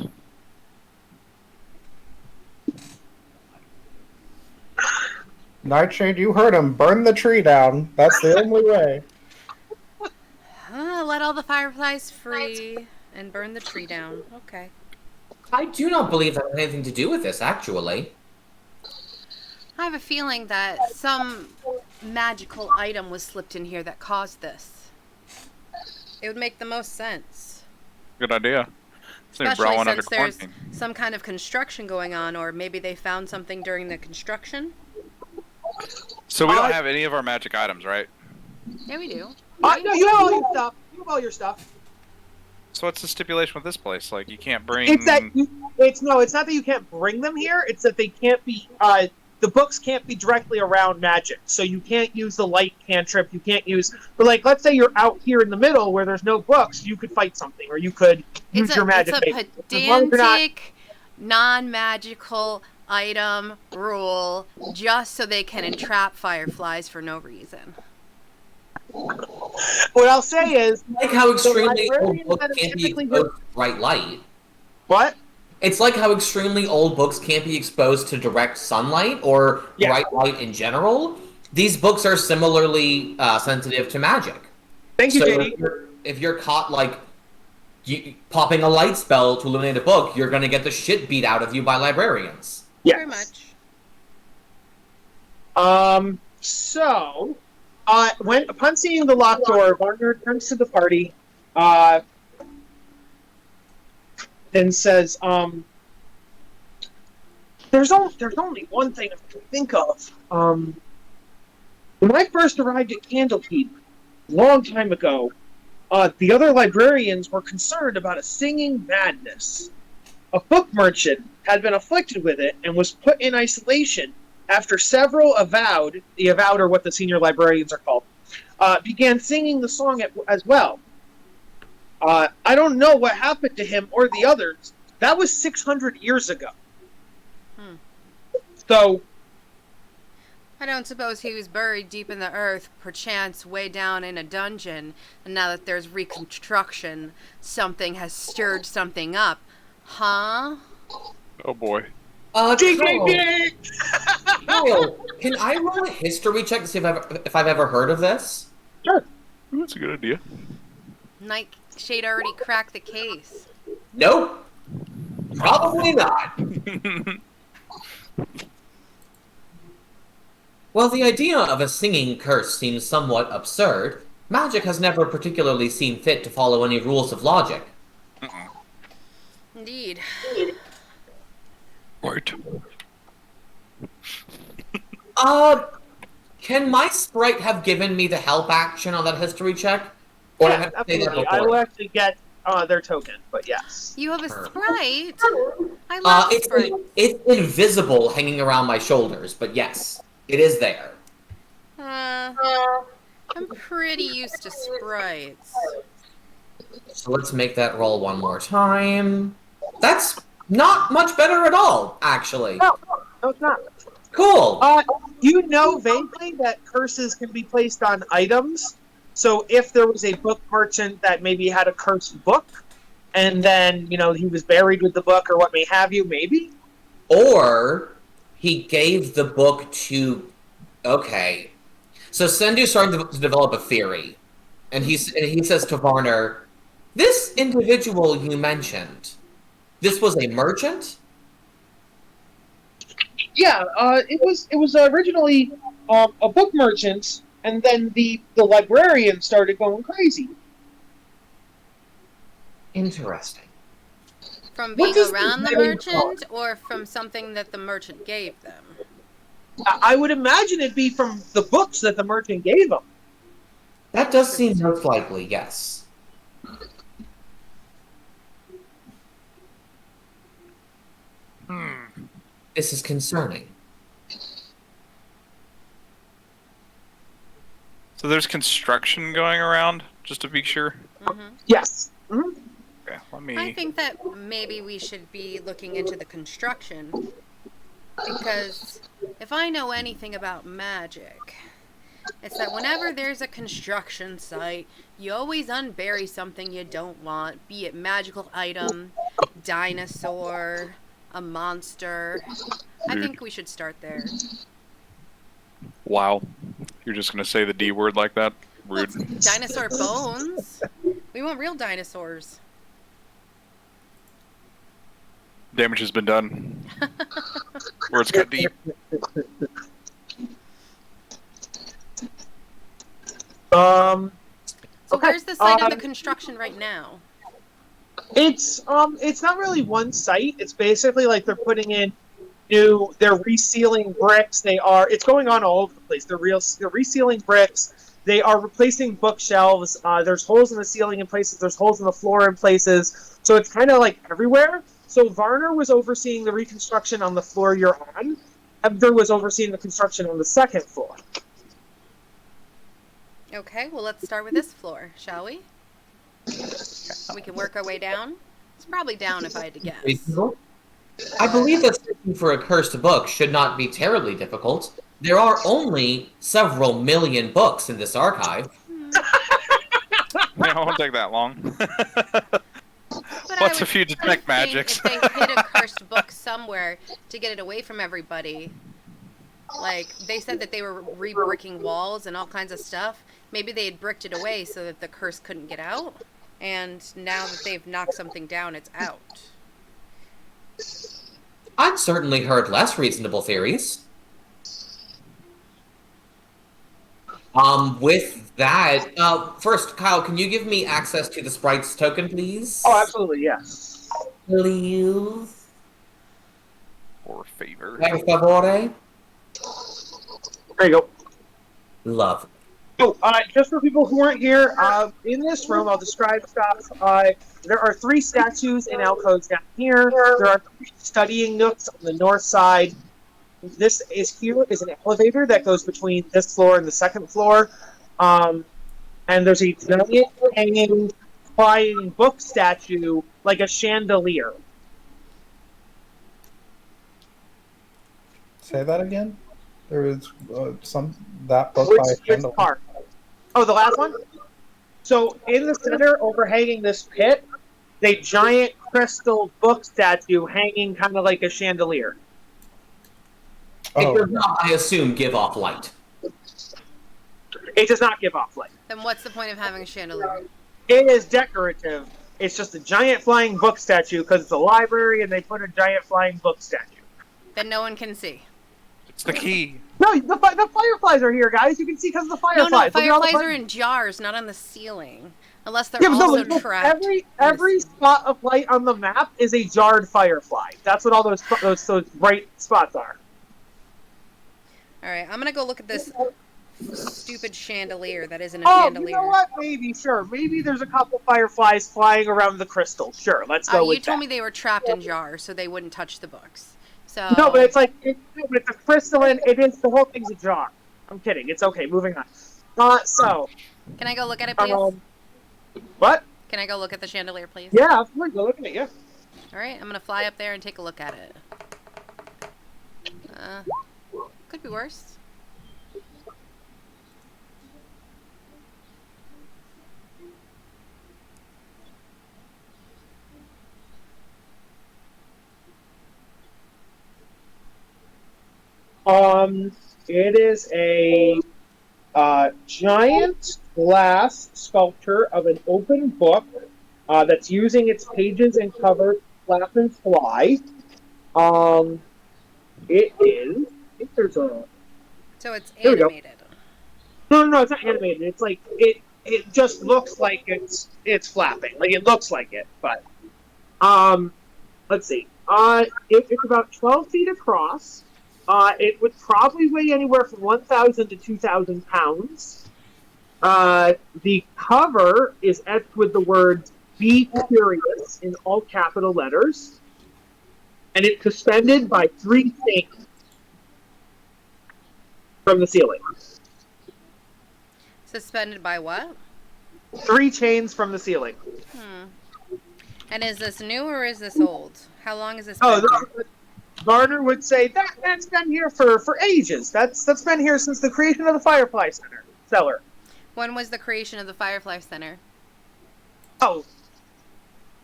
C: Nightshade, you heard him. Burn the tree down. That's the only way.
A: Let all the fireflies free and burn the tree down. Okay.
E: I do not believe that had anything to do with this, actually.
A: I have a feeling that some magical item was slipped in here that caused this. It would make the most sense.
D: Good idea. So we brought
A: Especially
D: one under
A: since there's
D: quarantine.
A: some kind of construction going on, or maybe they found something during the construction.
D: So we don't have any of our magic items, right?
A: Yeah, we do.
B: No, you have all your stuff. You have all your stuff.
D: So what's the stipulation with this place? Like, you can't bring...
B: It's that it's not that you can't bring them here. It's that they can't be. The books can't be directly around magic, so you can't use the light cantrip. You can't use. But like, let's say you're out here in the middle where there's no books, you could fight something, or you could use your magic.
A: It's a
B: base. As long as you're not-
A: pedantic, non-magical item rule, just so they can entrap fireflies for no reason.
B: What I'll say is,
E: Like how extremely old
B: librarians
E: books
B: that
E: can't be
B: typically
E: exposed to bright light.
B: what?
E: It's like how extremely old books can't be exposed to direct sunlight or
B: Yeah.
E: bright light in general. These books are similarly sensitive to magic.
B: Thank you,
E: So
B: JD.
E: if you're caught popping a light spell to illuminate a book, you're gonna get the shit beat out of you by librarians.
B: Yes.
A: Very much.
B: So, upon seeing the locked door, Varner turns to the party, and says, there's only one thing I can think of. When I first arrived at Candlekeep, a long time ago, the other librarians were concerned about a singing madness. A book merchant had been afflicted with it and was put in isolation after several the avowed are what the senior librarians are called, began singing the song as well. I don't know what happened to him or the others. That was 600 years ago. So,
A: I don't suppose he was buried deep in the earth, perchance way down in a dungeon, and now that there's reconstruction, something has stirred something up. Huh?
D: Oh boy.
B: ding,
E: Kyle,
B: ding, ding!
E: Kyle, can I roll a history check to see if I've ever heard of this?
B: Sure.
D: Ooh, that's a good idea.
A: Nightshade already cracked the case.
E: Nope. Probably not. While the idea of a singing curse seems somewhat absurd, magic has never particularly seen fit to follow any rules of logic.
A: Indeed.
D: Right.
E: Can my sprite have given me the help action on that history check? Or I
B: Yes,
E: have to say that
B: absolutely. I
E: before?
B: will actually get their token, but yes.
A: You have a sprite? I love
E: It's
A: sprites.
E: invisible hanging around my shoulders, but yes, it is there.
A: I'm pretty used to sprites.
E: So let's make that roll one more time. That's Not much better at all, actually.
B: No, it's not.
E: Cool.
B: You know vaguely that curses can be placed on items. So if there was a book merchant that maybe had a cursed book, and then, he was buried with the book or what may have you, maybe?
E: Or he gave the book to... Okay. So Sendu's starting to develop a theory. And he says to Varner, this individual you mentioned, this was a merchant?
B: Yeah, it was originally a book merchant, and then the librarian started going crazy.
E: Interesting.
A: From
B: What
A: being
B: does
A: around the
B: the
A: merchant, or from something that the merchant gave them?
B: I would imagine it'd be from the books that the merchant gave him.
E: That does seem most likely, yes. This is concerning.
D: So there's construction going around, just to be sure.
B: Yes. Mm-hmm.
D: Okay, let me.
A: I think that maybe we should be looking into the construction, because if I know anything about magic, it's that whenever there's a construction site, you always unbury something you don't want, be it magical item, dinosaur, a monster. I think we should start there.
D: Wow, you're just gonna say the D word like that? Rude.
A: Dinosaur bones. We want real dinosaurs.
D: Damage has been done. Words cut deep.
A: So
B: Okay,
A: where's the site of the construction right now?
B: It's not really one site. It's basically like they're putting in they're resealing bricks. It's going on all over the place. They're resealing bricks. They are replacing bookshelves. There's holes in the ceiling in places. There's holes in the floor in places. So it's kind of like everywhere. So Varner was overseeing the reconstruction on the floor you're on. Hebder was overseeing the construction on the second floor.
A: Okay, well, let's start with this floor, shall we? We can work our way down. It's probably down if I had to guess.
E: Reasonable. I believe that searching for a cursed book should not be terribly difficult. There are only several million books in this archive.
D: Yeah, it won't take that long.
A: But
D: What's a few detect
A: think
D: magics?
A: If they hid a cursed book somewhere to get it away from everybody, like they said that they were re-bricking walls and all kinds of stuff. Maybe they had bricked it away so that the curse couldn't get out. And now that they've knocked something down, it's out.
E: I've certainly heard less reasonable theories. With that, first, Kyle, can you give me access to the Sprite's token, please?
B: Oh, absolutely, yes.
E: Please.
D: Or favor.
E: Per favore.
B: There you go.
E: Love.
B: Oh, just for people who aren't here, in this room, I'll describe stuff. There are 3 statues in alcoves down here. There are 3 studying nooks on the north side. This is an elevator that goes between this floor and the second floor. And there's a giant hanging, flying book statue, like a chandelier.
C: Say that again? There is that book by
B: Which
C: Candle.
B: part? Oh, the last one? So, in the center, overhanging this pit, a giant crystal book statue hanging kind of like a chandelier.
E: It does not, I assume, give off light.
B: It does not give off light.
A: Then what's the point of having a chandelier?
B: It is decorative. It's just a giant flying book statue because it's a library and they put a giant flying book statue.
A: Then no one can see.
D: It's the key.
B: No, the fireflies are here, guys. You can see because of the fireflies.
A: No,
B: Look at all the
A: fireflies are in jars, not on the ceiling. Unless they're
B: Yeah, but
A: also
B: no,
A: trapped.
B: every spot of light on the map is a jarred firefly. That's what all those bright spots are.
A: Alright, I'm gonna go look at this stupid chandelier that isn't a
B: Oh,
A: chandelier.
B: you know what? Maybe, sure. Maybe there's a couple fireflies flying around the crystal. Sure, let's go with
A: You told
B: that.
A: me they were trapped in jars, so they wouldn't touch the books. So
B: No, but it's like it's a crystalline. The whole thing's a jar. I'm kidding. It's okay. Moving on. So.
A: Can I go look at it, please?
B: What?
A: Can I go look at the chandelier, please?
B: Yeah, of course. Go look at it. Yeah.
A: Alright, I'm gonna fly up there and take a look at it. Could be worse.
B: It is a giant glass sculpture of an open book that's using its pages and cover to flap and fly. It is. I think there's a.
A: So it's
B: Here we go.
A: animated.
B: No, it's not animated. It's like it. It just looks like it's flapping. Like it looks like it, but let's see. It's about 12 feet across. It would probably weigh anywhere from 1,000 to 2,000 pounds. The cover is etched with the words "Be Curious" in all capital letters, and it's suspended by 3 chains from the ceiling.
A: Suspended by what?
B: 3 chains from the ceiling.
A: And is this new or is this old? How long has this
B: Oh,
A: been here?
B: Garner would say that's been here for ages. That's been here since the creation of the Firefly Cellar.
A: When was the creation of the Firefly Center?
B: Oh,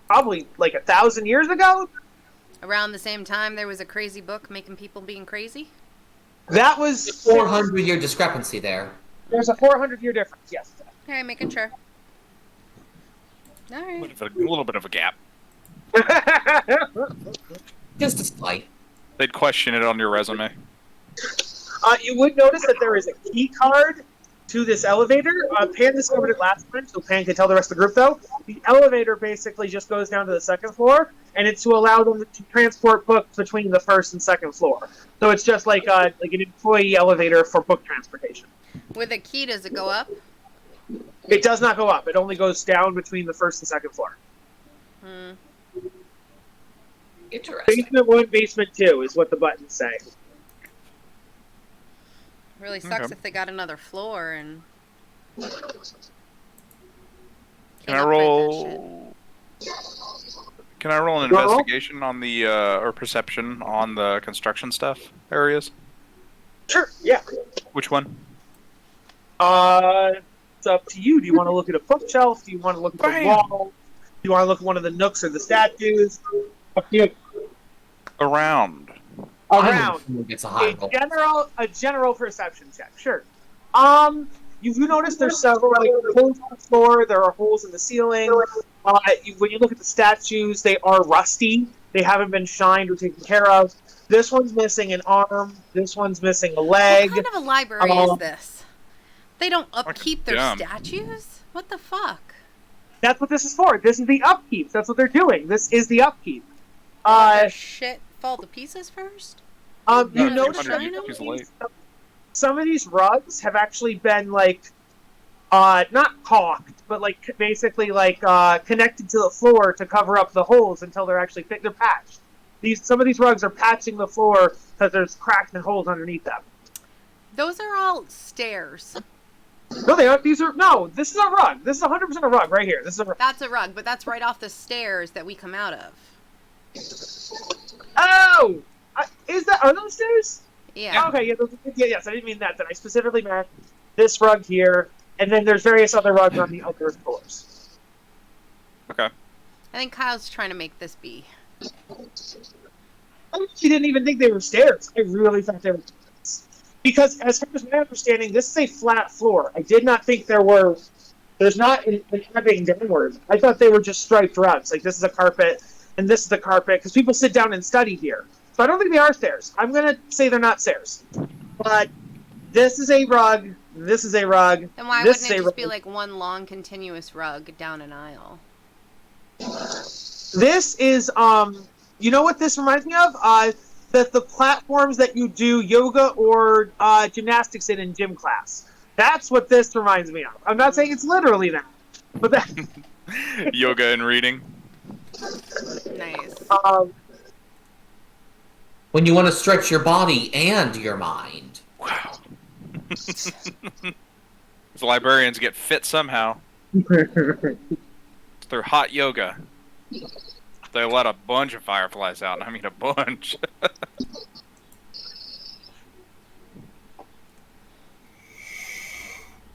B: probably like 1,000 years ago.
A: Around the same time there was a crazy book making people being crazy?
B: That was
E: 400-year discrepancy there.
B: There's a 400-year difference. Yes.
A: Okay, making sure. Alright.
D: A little bit of a gap.
E: Just a slight.
D: They'd question it on your resume.
B: You would notice that there is a key card to this elevator. Pan discovered it last time, so Pan can tell the rest of the group, though. The elevator basically just goes down to the 2nd floor, and it's to allow them to transport books between the 1st and 2nd floor. So it's just like an employee elevator for book transportation.
A: With a key, does it go up?
B: It does not go up. It only goes down between the 1st and 2nd floor.
E: Interesting.
B: Basement 1, basement 2 is what the buttons say.
A: Really sucks
D: Okay.
A: if they got another floor and...
D: Can
A: Can't
D: I
A: upgrade that
D: roll? Can I roll an
B: Roll?
D: investigation on the or perception on the construction stuff areas?
B: Sure, yeah.
D: Which one?
B: It's up to you. Do you want to look at a bookshelf? Do you want to look at the
D: Bam!
B: wall? Do you want to look at one of the nooks or the statues? Up to you.
D: Around.
B: Around.
E: It's a high roll.
B: A general perception check. Sure. You notice there's several holes on the floor. There are holes in the ceiling. When you look at the statues, they are rusty. They haven't been shined or taken care of. This one's missing an arm. This one's missing a leg.
A: What kind of a library is this? They don't upkeep their
D: dumb.
A: statues? What the fuck?
B: That's what this is for. This is the upkeep. That's what they're doing. This is the upkeep.
A: Their shit fall to pieces first?
B: You
A: No,
B: notice
A: China?
B: that some of these rugs have actually been not caulked, but basically connected to the floor to cover up the holes until they're actually they're patched. Some of these rugs are patching the floor because there's cracks and holes underneath them.
A: Those are all stairs.
B: No, they aren't. This is a rug. This is 100% a rug right here. This is a rug.
A: That's a rug, but that's right off the stairs that we come out of.
B: Oh! Are those stairs?
A: Yeah.
B: Okay, yes, I didn't mean that. Then I specifically meant this rug here, and then there's various other rugs on the other floors.
D: Okay.
A: I think Kyle's trying to make this be.
B: She didn't even think they were stairs. I really thought they were stairs. Because, as far as my understanding, this is a flat floor. I did not think there's not an ebbing downward. I thought they were just striped rugs. Like, this is a carpet, and this is the carpet, because people sit down and study here. So I don't think they are stairs. I'm going to say they're not stairs. But this is a rug, this is a rug,
A: Then why
B: this
A: wouldn't
B: is
A: it
B: a
A: just
B: rug.
A: be like one long continuous rug down an aisle?
B: This is, you know what this reminds me of? The platforms that you do yoga or gymnastics in gym class. That's what this reminds me of. I'm not saying it's literally that, but that.
D: Yoga and reading.
A: Nice.
E: When you want to stretch your body and your mind.
D: Wow. These librarians get fit somehow. It's their hot yoga. they let a bunch of fireflies out. I mean, a bunch.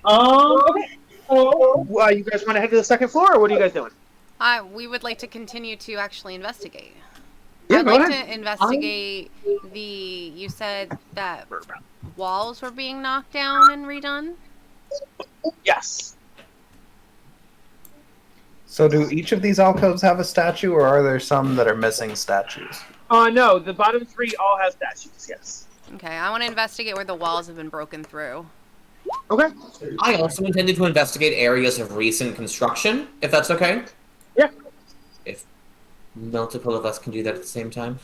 B: Okay. So, you guys want to head to the second floor, or what are you guys doing?
A: We would like to continue to actually investigate.
B: Yeah,
A: I'd
B: go
A: like
B: ahead.
A: to investigate you said that walls were being knocked down and redone?
B: Yes.
C: So do each of these alcoves have a statue, or are there some that are missing statues?
B: No, the bottom three all have statues, yes.
A: Okay, I want to investigate where the walls have been broken through.
B: Okay.
E: I also intended to investigate areas of recent construction, if that's okay.
B: Yeah.
E: If multiple of us can do that at the same time.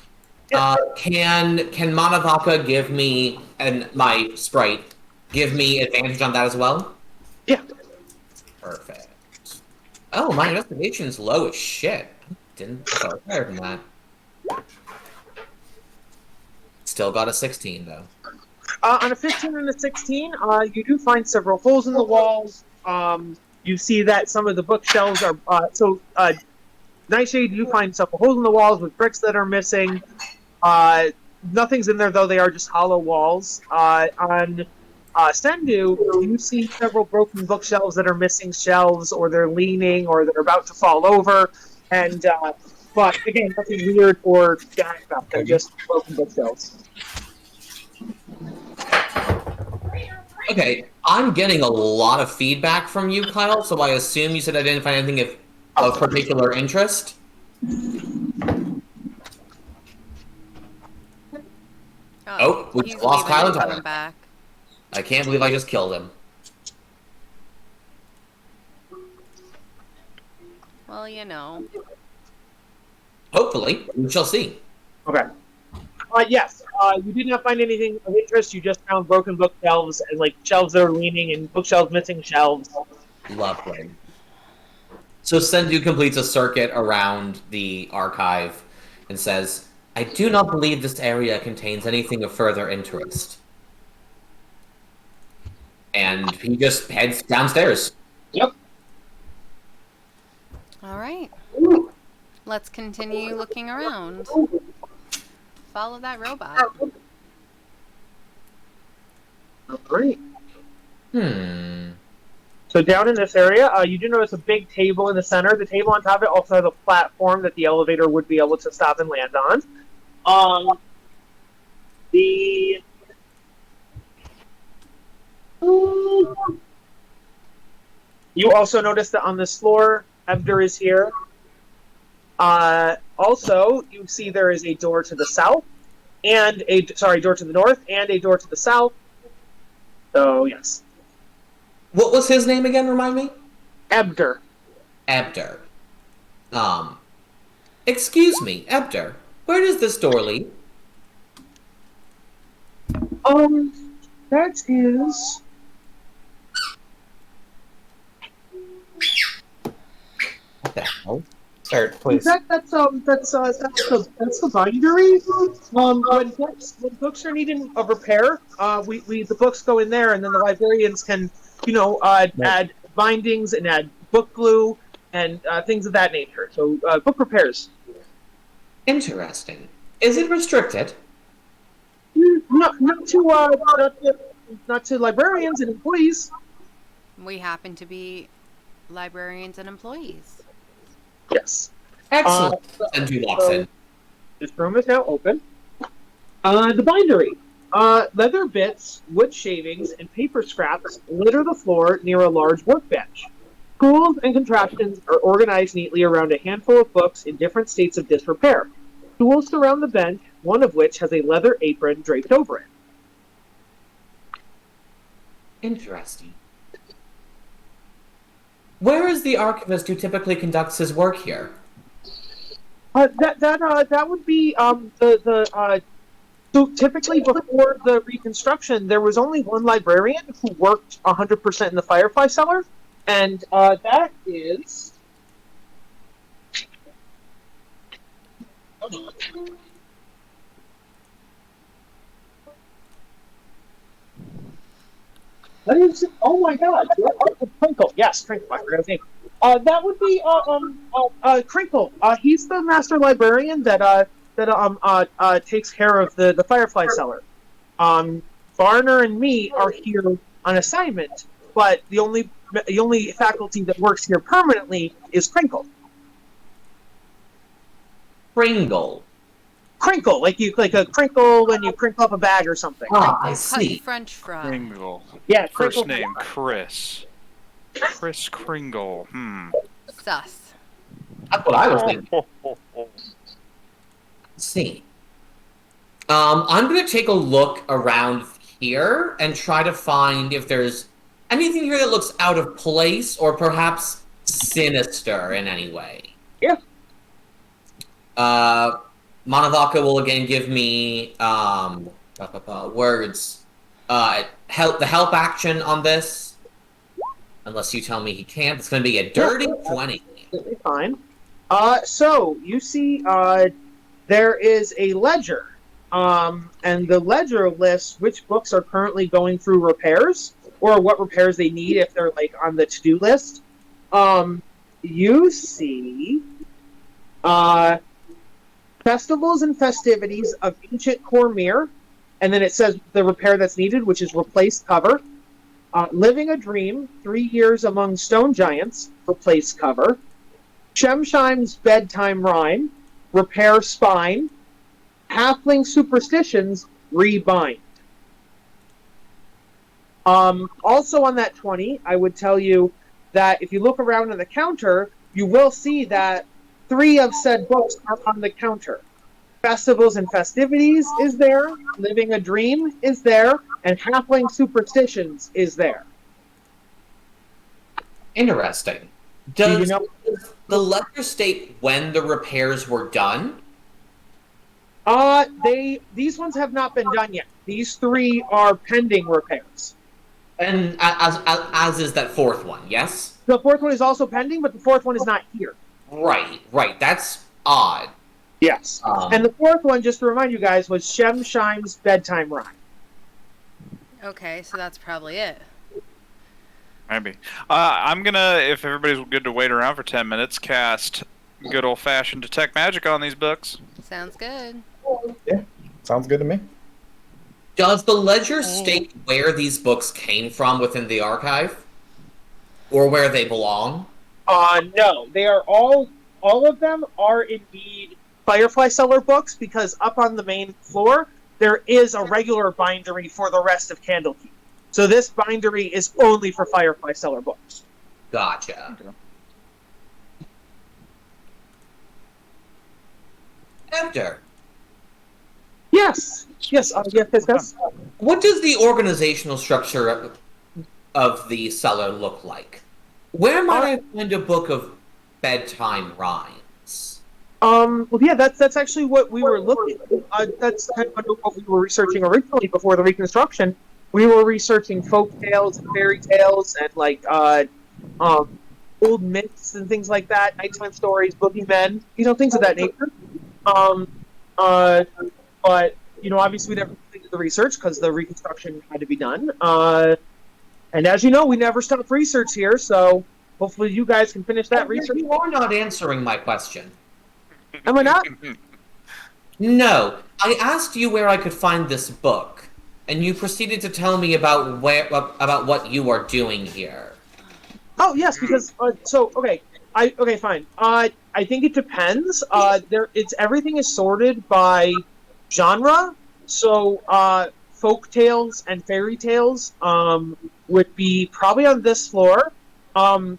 B: Yeah.
E: Can Manavaka give me, and my sprite, give me advantage on that as well?
B: Yeah.
E: Perfect. Oh, my investigation's low as shit. Didn't start higher than that. Still got a 16 though.
B: On a 15 and a 16, you do find several holes in the walls. You see that some of the bookshelves are Nightshade, you find several holes in the walls with bricks that are missing. Nothing's in there though; they are just hollow walls. On Sendu, you see several broken bookshelves that are missing shelves, or they're leaning, or they're about to fall over. And but again, nothing weird or bad about them; just broken bookshelves.
E: Okay, I'm getting a lot of feedback from you, Kyle, so I assume you said I didn't find anything of particular interest? Oh, we
A: he's
E: lost
A: leaving
E: Kyle
A: and coming
E: entirely.
A: back.
E: I can't believe I just killed him.
A: Well, you know.
E: Hopefully, we shall see.
B: Okay. Yes, you did not find anything of interest. You just found broken bookshelves and like shelves that are leaning and bookshelves missing shelves.
E: Lovely. So Sendu completes a circuit around the archive and says, I do not believe this area contains anything of further interest. And he just heads downstairs.
B: Yep.
A: All right. Let's continue looking around. Follow that robot.
B: Great.
E: Hmm.
B: So down in this area, you do notice a big table in the center. The table on top of it also has a platform that the elevator would be able to stop and land on. You also notice that on this floor, Ebder is here. Also, you see there is a door to the south, and door to the north, and a door to the south. So yes,
E: What was his name again, remind me?
B: Ebder.
E: Ebder. Excuse me, Ebder. Where does this door lead?
B: That is.
E: What the hell?
C: Start, please.
B: That's the bindery. When books are needing a repair, the books go in there, and then the librarians can, add bindings and add book glue and things of that nature. So book repairs.
E: Interesting. Is it restricted?
B: Not to librarians and employees.
A: We happen to be librarians and employees.
B: Yes.
E: Excellent. Sendu walks in.
B: This room is now open. The bindery. Leather bits, wood shavings, and paper scraps litter the floor near a large workbench. Tools and contraptions are organized neatly around a handful of books in different states of disrepair. Tools surround the bench, one of which has a leather apron draped over it.
E: Interesting. Where is the archivist who typically conducts his work here?
B: That would be so typically before the reconstruction, there was only one librarian who worked 100% in the Firefly Cellar, and that is. That is, oh my god, Twinkle. Yes, Twinkle. I forgot his name. That would be Crinkle. He's the master librarian that takes care of the Firefly Cellar. Varner and me are here on assignment, but the only faculty that works here permanently is Crinkle.
E: Pringle.
B: Crinkle, like a crinkle when you crinkle up a bag or something.
E: Ah, I
A: Cut
E: see.
A: French fry.
D: Kringle.
B: Yeah,
D: First
B: Crinkle.
D: name Chris. Chris Kringle.
A: Sus.
E: That's what I was thinking. See. I'm going to take a look around here and try to find if there's anything here that looks out of place or perhaps sinister in any way.
B: Yeah.
E: Manavaka will again give me words. The help action on this. Unless you tell me he can't, it's going to be a dirty 20.
B: Fine. So you see, there is a ledger, and the ledger lists which books are currently going through repairs or what repairs they need if they're like on the to-do list. You see, festivals and festivities of ancient Cormyr, and then it says the repair that's needed, which is replace cover. Living a Dream, 3 years among stone giants, replace cover. Shemsheim's bedtime rhyme, repair spine. Halfling superstitions, rebind. Also on that 20, I would tell you that if you look around on the counter, you will see that 3 of said books are on the counter. Festivals and Festivities is there, Living a Dream is there, and Halfling Superstitions is there.
E: Interesting.
B: Do
E: Does the ledger state when the repairs were done?
B: These ones have not been done yet. These 3 are pending repairs.
E: And as is that 4th one, yes?
B: The 4th one is also pending, but the 4th one is not here.
E: Right. That's odd.
B: Yes. And the 4th one, just to remind you guys, was Shemsheim's bedtime rhyme.
A: Okay, so that's probably it.
D: Maybe. I'm gonna, if everybody's good to wait around for 10 minutes, cast good old-fashioned detect magic on these books.
A: Sounds good.
C: Yeah, sounds good to me.
E: Does the ledger state where these books came from within the archive? Or where they belong?
B: No. They are all of them are indeed Firefly Cellar books, because up on the main floor, there is a regular bindery for the rest of Candlekeep. So this bindery is only for Firefly Cellar books.
E: Gotcha. After.
B: Yes. Yes. Yes.
E: What does the organizational structure of the cellar look like? Where might I find a book of bedtime rhymes?
B: Well, yeah, that's actually what we were looking at. That's kind of what we were researching originally before the reconstruction. We were researching folk tales and fairy tales and like old myths and things like that, nighttime stories, boogeymen, things of that nature. But obviously we never completed the research because the reconstruction had to be done. And as you know, we never stop research here, so hopefully you guys can finish that research.
E: You are not answering my question.
B: Am I not?
E: No. I asked you where I could find this book, and you proceeded to tell me about what you are doing here.
B: Oh yes, because okay, fine. I think it depends. Everything is sorted by genre. So folk tales and fairy tales would be probably on this floor.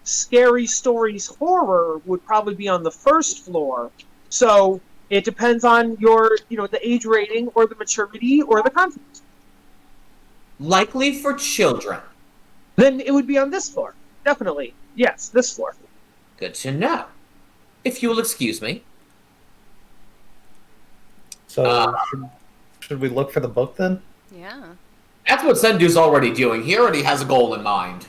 B: Scary stories, horror would probably be on the first floor. So it depends on your, the age rating or the maturity or the content.
E: Likely for children.
B: Then it would be on this floor. Definitely. Yes, this floor.
E: Good to know. If you will excuse me.
C: So, should we look for the book then?
A: Yeah.
E: That's what Sendu's already doing. He already has a goal in mind.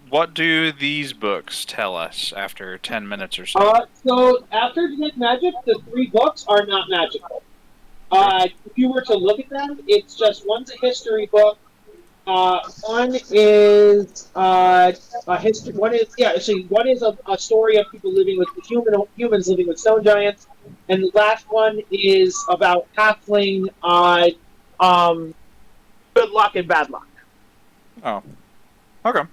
D: What do these books tell us after 10 minutes or so?
B: So after Detect Magic, the 3 books are not magical. If you were to look at them, it's just one's a history book, One is a history. One is actually one is a story of people living with humans living with stone giants, and the last one is about halfling good luck and bad luck.
D: Oh. Okay.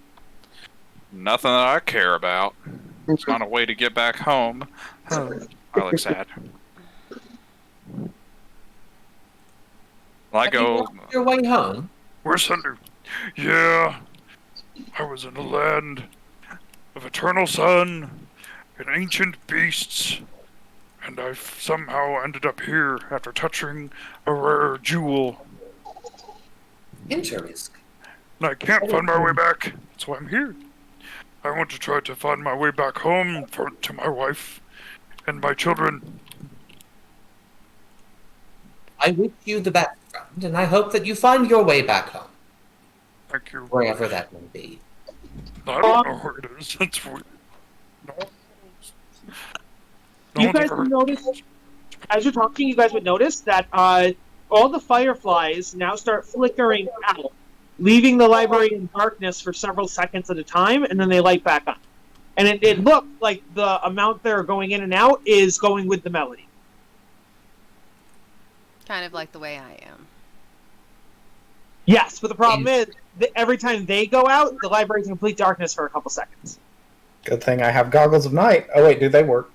D: Nothing that I care about. It's not a way to get back home. I look sad. Well, I
E: Have you
D: go.
E: lost your way home?
D: We're Sunday. Yeah. I was in a land of eternal sun and ancient beasts, and I somehow ended up here after touching a rare jewel.
E: Interesting.
D: And I can't find my way back. That's why I'm here. I want to try to find my way back home to my wife and my children.
E: I wish you the best, friend, and I hope that you find your way back home,
D: Thank you.
E: wherever that may be.
D: I don't know where it is. It's weird. No. No
B: You
D: one's
B: guys
D: ever-
B: would notice, as you're talking, you guys would notice that all the fireflies now start flickering out, leaving the library in darkness for several seconds at a time, and then they light back up. And it looked like the amount they're going in and out is going with the melody.
A: Kind of like the way I am.
B: Yes, but the problem is that every time they go out, the library's in complete darkness for a couple seconds.
C: Good thing I have goggles of night. Oh wait, do they work?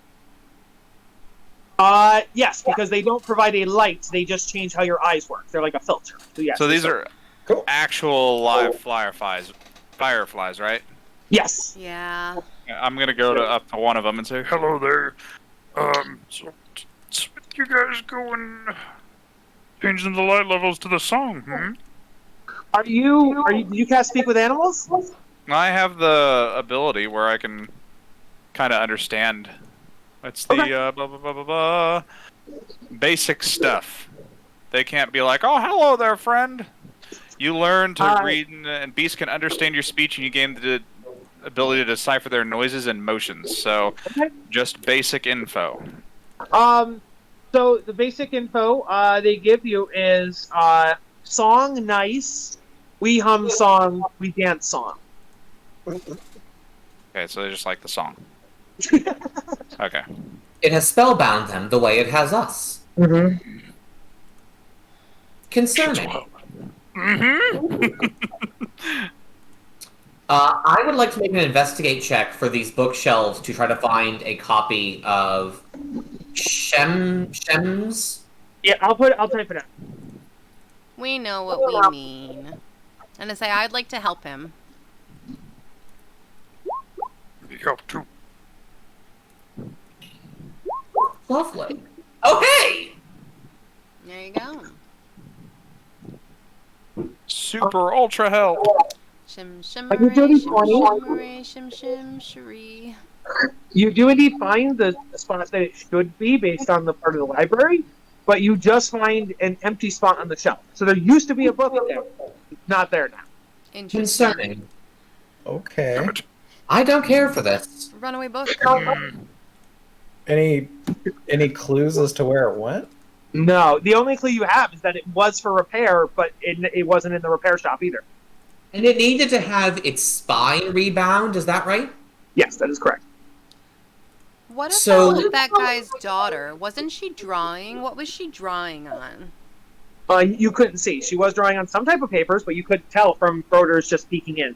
B: Yes, because they don't provide a light; they just change how your eyes work. They're like a filter. So yes.
D: So these are
C: Cool.
D: actual live fireflies, right?
B: Yes.
A: Yeah.
D: I'm gonna go up to one of them and say, "Hello there. So you guys going changing the light levels to the song? Hmm?
B: Are you? Do you cast Speak with Animals?
D: I have the ability where I can kind of understand. It's the
B: Okay.
D: blah blah blah blah blah basic stuff. They can't be like, "Oh, hello there, friend." You learn to read, and beasts can understand your speech, and you gain the ability to decipher their noises and motions. So,
B: Okay.
D: just basic info.
B: So the basic info they give you is song nice, we hum song, we dance song.
D: Okay, so they just like the song. Okay.
E: It has spellbound them the way it has us.
B: Mm-hmm.
E: Concerning.
D: Mm-hmm.
E: I would like to make an investigate check for these bookshelves to try to find a copy of Shem's.
B: Yeah, I'll type it out.
A: We know what we mean. And I say, I'd like to help him.
D: Help too.
E: Lovely. Oh, hey!
A: There you go.
D: Super ultra help.
A: Shim
B: Are you doing
A: shimmery, shim shim shimmery.
B: You do indeed find the spot that it should be based on the part of the library, but you just find an empty spot on the shelf. So there used to be a book there. It's not there now.
A: Interesting.
E: Concerning.
C: Okay.
E: I don't care for this.
A: Runaway book.
C: Any clues as to where it went?
B: No, the only clue you have is that it was for repair, but it wasn't in the repair shop either.
E: And it needed to have its spine rebound, is that right?
B: Yes, that is correct.
A: What about
E: So-
A: that guy's daughter? Wasn't she drawing? What was she drawing on?
B: You couldn't see. She was drawing on some type of papers, but you couldn't tell from Broder's just peeking in.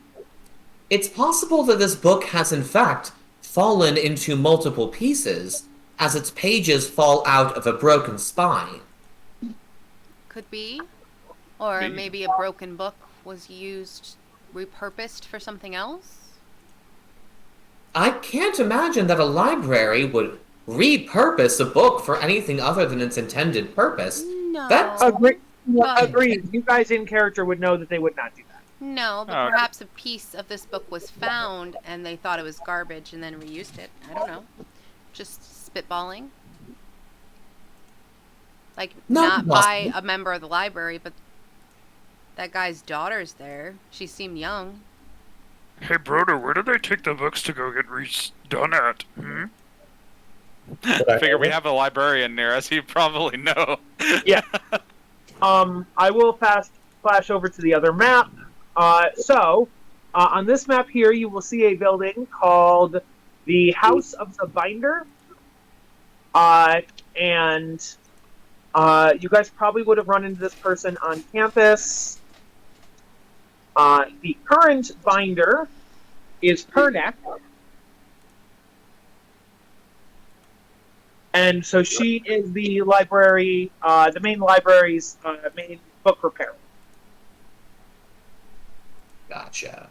E: It's possible that this book has in fact fallen into multiple pieces as its pages fall out of a broken spine.
A: Could be. Or
D: Maybe.
A: maybe a broken book was used, repurposed for something else?
E: I can't imagine that a library would repurpose a book for anything other than its intended purpose.
A: No.
E: That's
B: Agreed. You guys in character would know that they would not do that.
A: No, but
D: Oh, okay.
A: perhaps a piece of this book was found and they thought it was garbage and then reused it. I don't know. Just spitballing. Like,
E: Not
A: not by
E: possible.
A: a member of the library, but that guy's daughter's there. She seemed young.
D: Hey, Broder, where did they take the books to go get redone at? Hmm? I figure we have a librarian near us. You probably know.
B: Yeah. I will flash over to the other map. On this map here, you will see a building called the House of the Binder. And you guys probably would have run into this person on campus. The current binder is Pernek. And so she is the library, the main library's main book repairer.
E: Gotcha.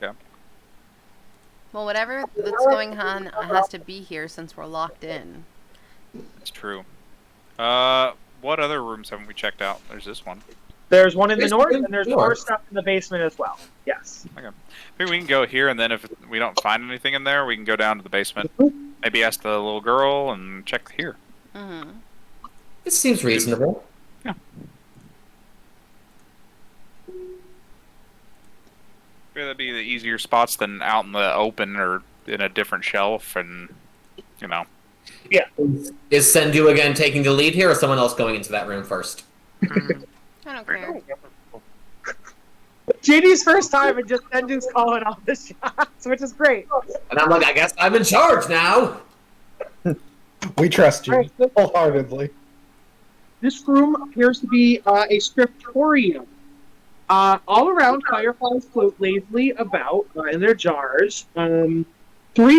D: Yeah.
A: Well, whatever that's going on has to be here since we're locked in.
D: That's true. What other rooms haven't we checked out? There's this one.
B: There's one in the
E: There's
B: north,
E: one in
B: and there's
E: the
B: more
E: north.
B: stuff in the basement as well. Yes.
D: Maybe we can go here, and then if we don't find anything in there, we can go down to the basement. Maybe ask the little girl and check here.
A: Mm-hmm.
E: It seems reasonable.
D: Maybe that'd be the easier spots than out in the open or in a different shelf, and you know.
E: Is Sendu again taking the lead here, or someone else going into that room first?
A: I don't care.
B: JD's first time, and just Sendu's calling off the shots, which is great.
E: And I'm like, I guess I'm in charge now.
C: We trust you
B: Alright, so
C: wholeheartedly.
B: this room appears to be a scriptorium. All around, fireflies float lazily about in their jars. 3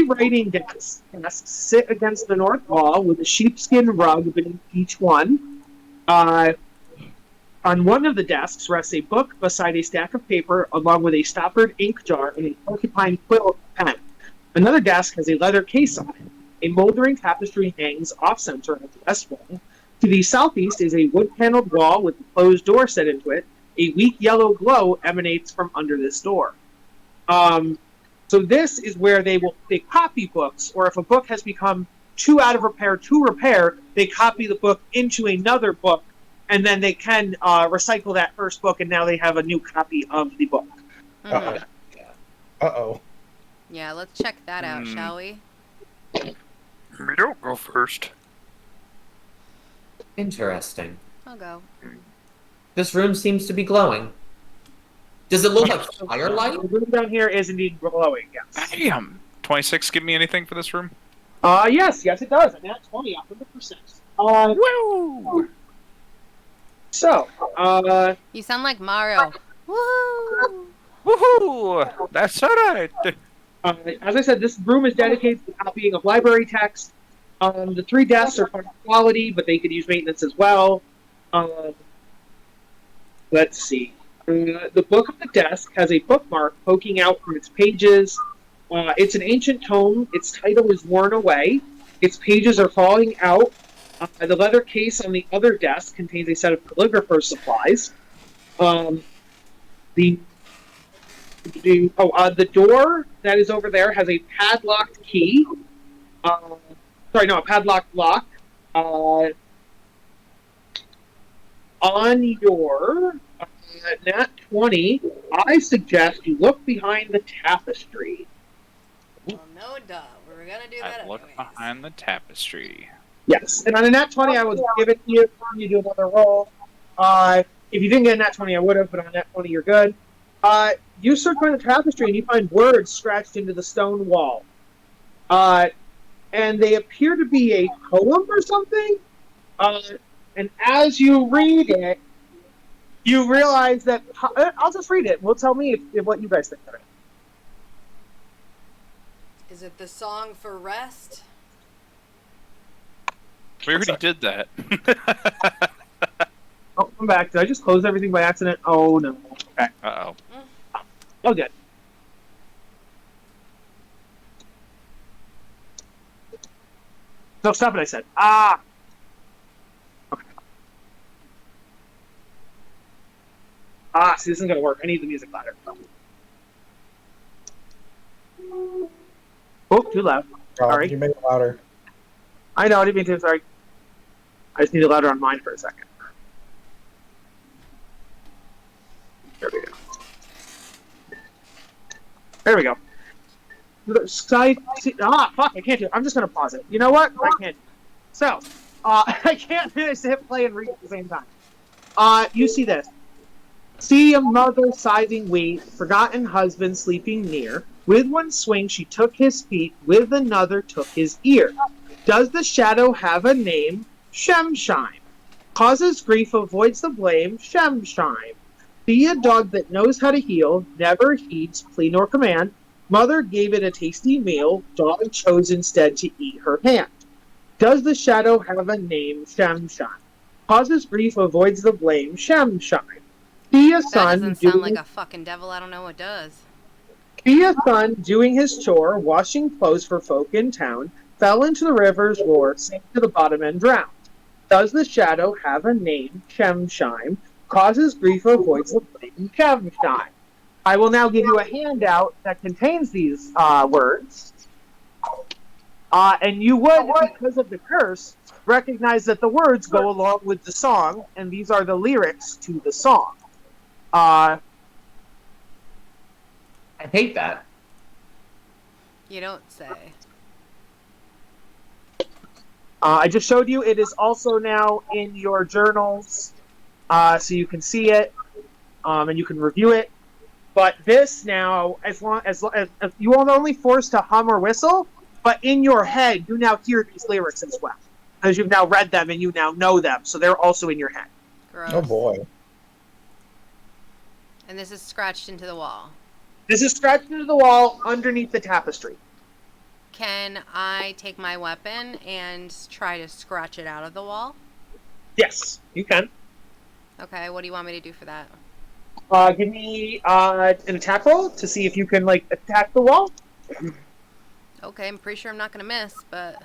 B: writing desks sit against the north wall with a sheepskin rug beneath each one. On one of the desks rests a book beside a stack of paper, along with a stoppered ink jar and a porcupine quill pen. Another desk has a leather case on it. A moldering tapestry hangs off-center at the west wall. To the southeast is a wood-paneled wall with a closed door set into it. A weak yellow glow emanates from under this door. So this is where they copy books, or if a book has become too out of repair to repair, they copy the book into another book, and then they can recycle that first book, and now they have a new copy of the book.
A: Mhm.
C: Uh-oh.
A: Yeah, let's check that out, shall we?
D: We don't go first.
E: Interesting.
A: I'll go.
E: This room seems to be glowing. Does it look like firelight?
B: The room down here is indeed glowing, yes.
D: Damn. 26 give me anything for this room?
B: Yes, it does. And that's 20, 100%.
D: Woo!
B: So,
A: You sound like Mario. Woo!
D: Woohoo! That's alright.
B: as I said, this room is dedicated to the copying of library text. The 3 desks are part of quality, but they could use maintenance as well. Let's see. The book on the desk has a bookmark poking out from its pages. It's an ancient tome. Its title is worn away. Its pages are falling out. The leather case on the other desk contains a set of calligrapher's supplies. The door that is over there has a padlocked key. A padlocked lock. On your nat 20, I suggest you look behind the tapestry.
A: Well, no duh. We're gonna do that
D: I look
A: anyways.
D: behind the tapestry.
B: Yes, and on a nat 20, I would give it to you. You do another roll. If you didn't get a nat 20, I would have, but on a nat 20, you're good. You search by the tapestry and you find words scratched into the stone wall. And they appear to be a poem or something. And as you read it, you realize that... I'll just read it. Well, tell me if what you guys think of it.
A: Is it the song for rest?
D: We already did that.
B: Oh, I'm back. Did I just close everything by accident? Oh, no. Okay.
D: Uh-oh.
B: Oh, good. No, stop it, I said. Ah! Okay. See, this isn't going to work. I need the music louder. Oh, too loud.
C: Rob,
B: Sorry.
C: you made it louder.
B: I know, I didn't mean to. Sorry. I just need it louder on mine for a second. There we go. There we go. Fuck, I can't do it. I'm just going to pause it. You know what? I can't. So, I can't finish to hit play and read at the same time. You see this. See a mother sizing weight, forgotten husband sleeping near. With one swing she took his feet, with another took his ear. Does the shadow have a name? Shemshine. Causes grief, avoids the blame. Shemshine. Be a dog that knows how to heal, never heeds plea nor command. Mother gave it a tasty meal, dog chose instead to eat her hand. Does the shadow have a name? Shemshine. Causes grief, avoids the blame. Shemshine. Be a
A: That
B: son
A: doesn't
B: doing
A: sound like a fucking devil. I don't know what does.
B: Be a son doing his chore, washing clothes for folk in town, fell into the river's roar, sank to the bottom and drowned. Does the shadow have a name? Shemshine. Causes grief, avoids the blame. Shemshine. I will now give you a handout that contains these words. And you would, because of the curse, recognize that the words go along with the song, and these are the lyrics to the song.
E: I hate that.
A: You don't say.
B: I just showed you. It is also now in your journals, so you can see it, and you can review it. But this now, as you are only forced to hum or whistle, but in your head, you now hear these lyrics as well, because you've now read them and you now know them, so they're also in your head.
A: Gross.
C: Oh boy.
A: And this is scratched into the wall.
B: This is scratched into the wall underneath the tapestry.
A: Can I take my weapon and try to scratch it out of the wall?
B: Yes, you can.
A: Okay, what do you want me to do for that?
B: Give me an attack roll to see if you can attack the wall.
A: Okay, I'm pretty sure I'm not gonna miss, but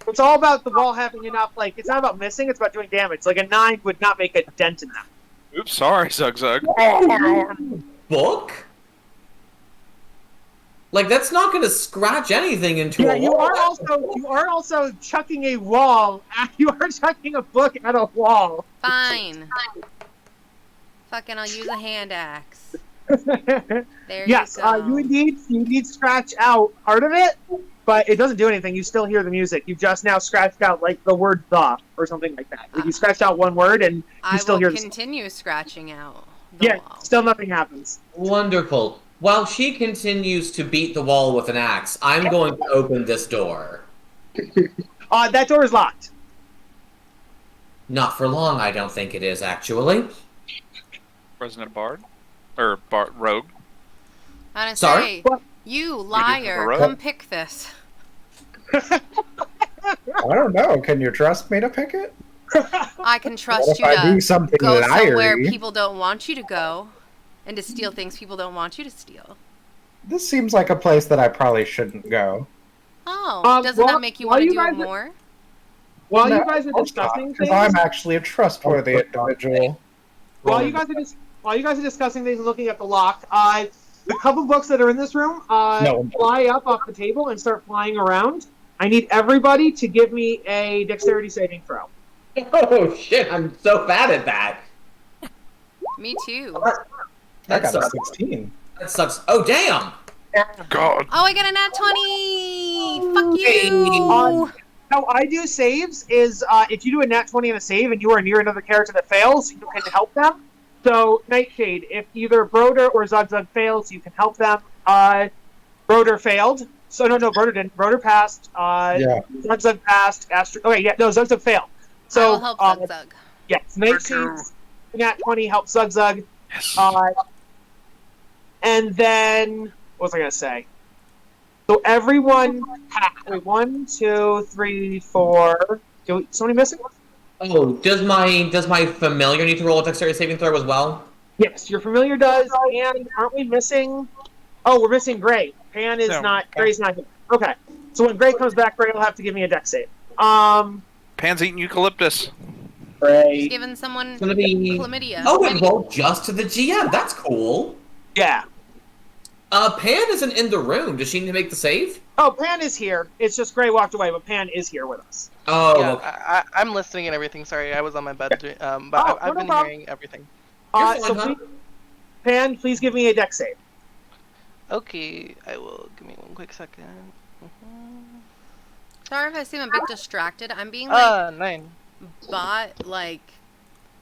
B: It's all about the wall having enough. It's not about missing; it's about doing damage. Like a 9 would not make a dent in that.
D: Oops, sorry, Zug Zug.
E: Book? That's not going to scratch anything into
B: Yeah,
E: a
B: you
E: wall.
B: are also chucking a wall. You are chucking a book at a wall.
A: fine. Fucking, I'll use a hand axe. There
B: Yes,
A: you go.
B: you indeed scratch out part of it, but it doesn't do anything. You still hear the music. You just now scratched out the word "the" or something like that. You scratched out one word and you still hear
A: I will
B: the
A: continue scratching out the
B: Yeah,
A: wall.
B: still nothing happens.
E: Wonderful. While she continues to beat the wall with an axe, I'm going to open this door.
B: That door is locked.
E: Not for long, I don't think it is, actually.
D: Resident Bard? Or Rogue?
A: I'm gonna
E: Sorry?
A: say, you
D: have a
A: liar,
D: rope?
A: come pick this.
C: I don't know. Can you trust me to pick it?
A: I can
C: What
A: trust
C: if
A: you
C: I do
A: to
C: something
A: go somewhere
C: liary?
A: people don't want you to go, and to steal things people don't want you to steal.
C: This seems like a place that I probably shouldn't go.
A: Oh, doesn't
B: while-
A: that make you
B: while
A: want to
B: you
A: do it
B: guys are-
A: more?
B: While
C: No,
B: you guys are discussing
C: because
B: things,
C: I'm actually a trustworthy individual.
B: while you guys are discussing things and looking at the lock, the couple books that are in this room
C: No.
B: fly up off the table and start flying around. I need everybody to give me a dexterity saving throw.
E: Oh, shit, I'm so bad at that.
A: Me too.
C: I
E: That
C: got a
E: sucks.
C: 16.
E: That sucks. Oh, damn!
D: God.
A: Oh, I got a nat 20! Fuck you!
B: How I do saves is if you do a nat 20 on a save and you are near another character that fails, you can help them. So, Nightshade, if either Broder or Zugzug fails, you can help them. Broder failed. So, no, Broder didn't. Broder passed.
C: Yeah.
B: Zugzug passed. Okay, yeah, no, Zugzug failed.
A: I
B: So,
A: will help Zug-Zug.
B: yes, Nightshade's nat 20 helps Zugzug.
D: Yes.
B: And then, what was I going to say? So everyone, wait, 1, 2, 3, 4. Somebody missing?
E: Oh, does my familiar need to roll a dexterity saving throw as well?
B: Yes, your familiar does. And aren't we missing? Oh, we're missing Gray. Pan is
D: No.
B: not. Gray's not here. Okay. So when Gray comes back, Gray will have to give me a dex save.
D: Pan's eating eucalyptus.
B: Gray.
A: Just giving someone
E: It's gonna be.
A: chlamydia.
E: Oh, it rolled just to the GM. That's cool.
B: Yeah.
E: Pan isn't in the room. Does she need to make the save?
B: Oh, Pan is here. It's just Gray walked away, but Pan is here with us.
E: Oh,
G: Yeah,
E: okay.
G: I'm listening and everything. Sorry, I was on my bed. But
B: Oh,
G: I've
B: no
G: been
B: problem.
G: hearing everything.
E: You're
B: So
E: fine, huh?
B: Pan, please give me a dex save.
G: Okay, I will. Give me one quick second. Mhm.
A: Sorry if I seem a bit distracted. I'm being
G: 9.
A: bought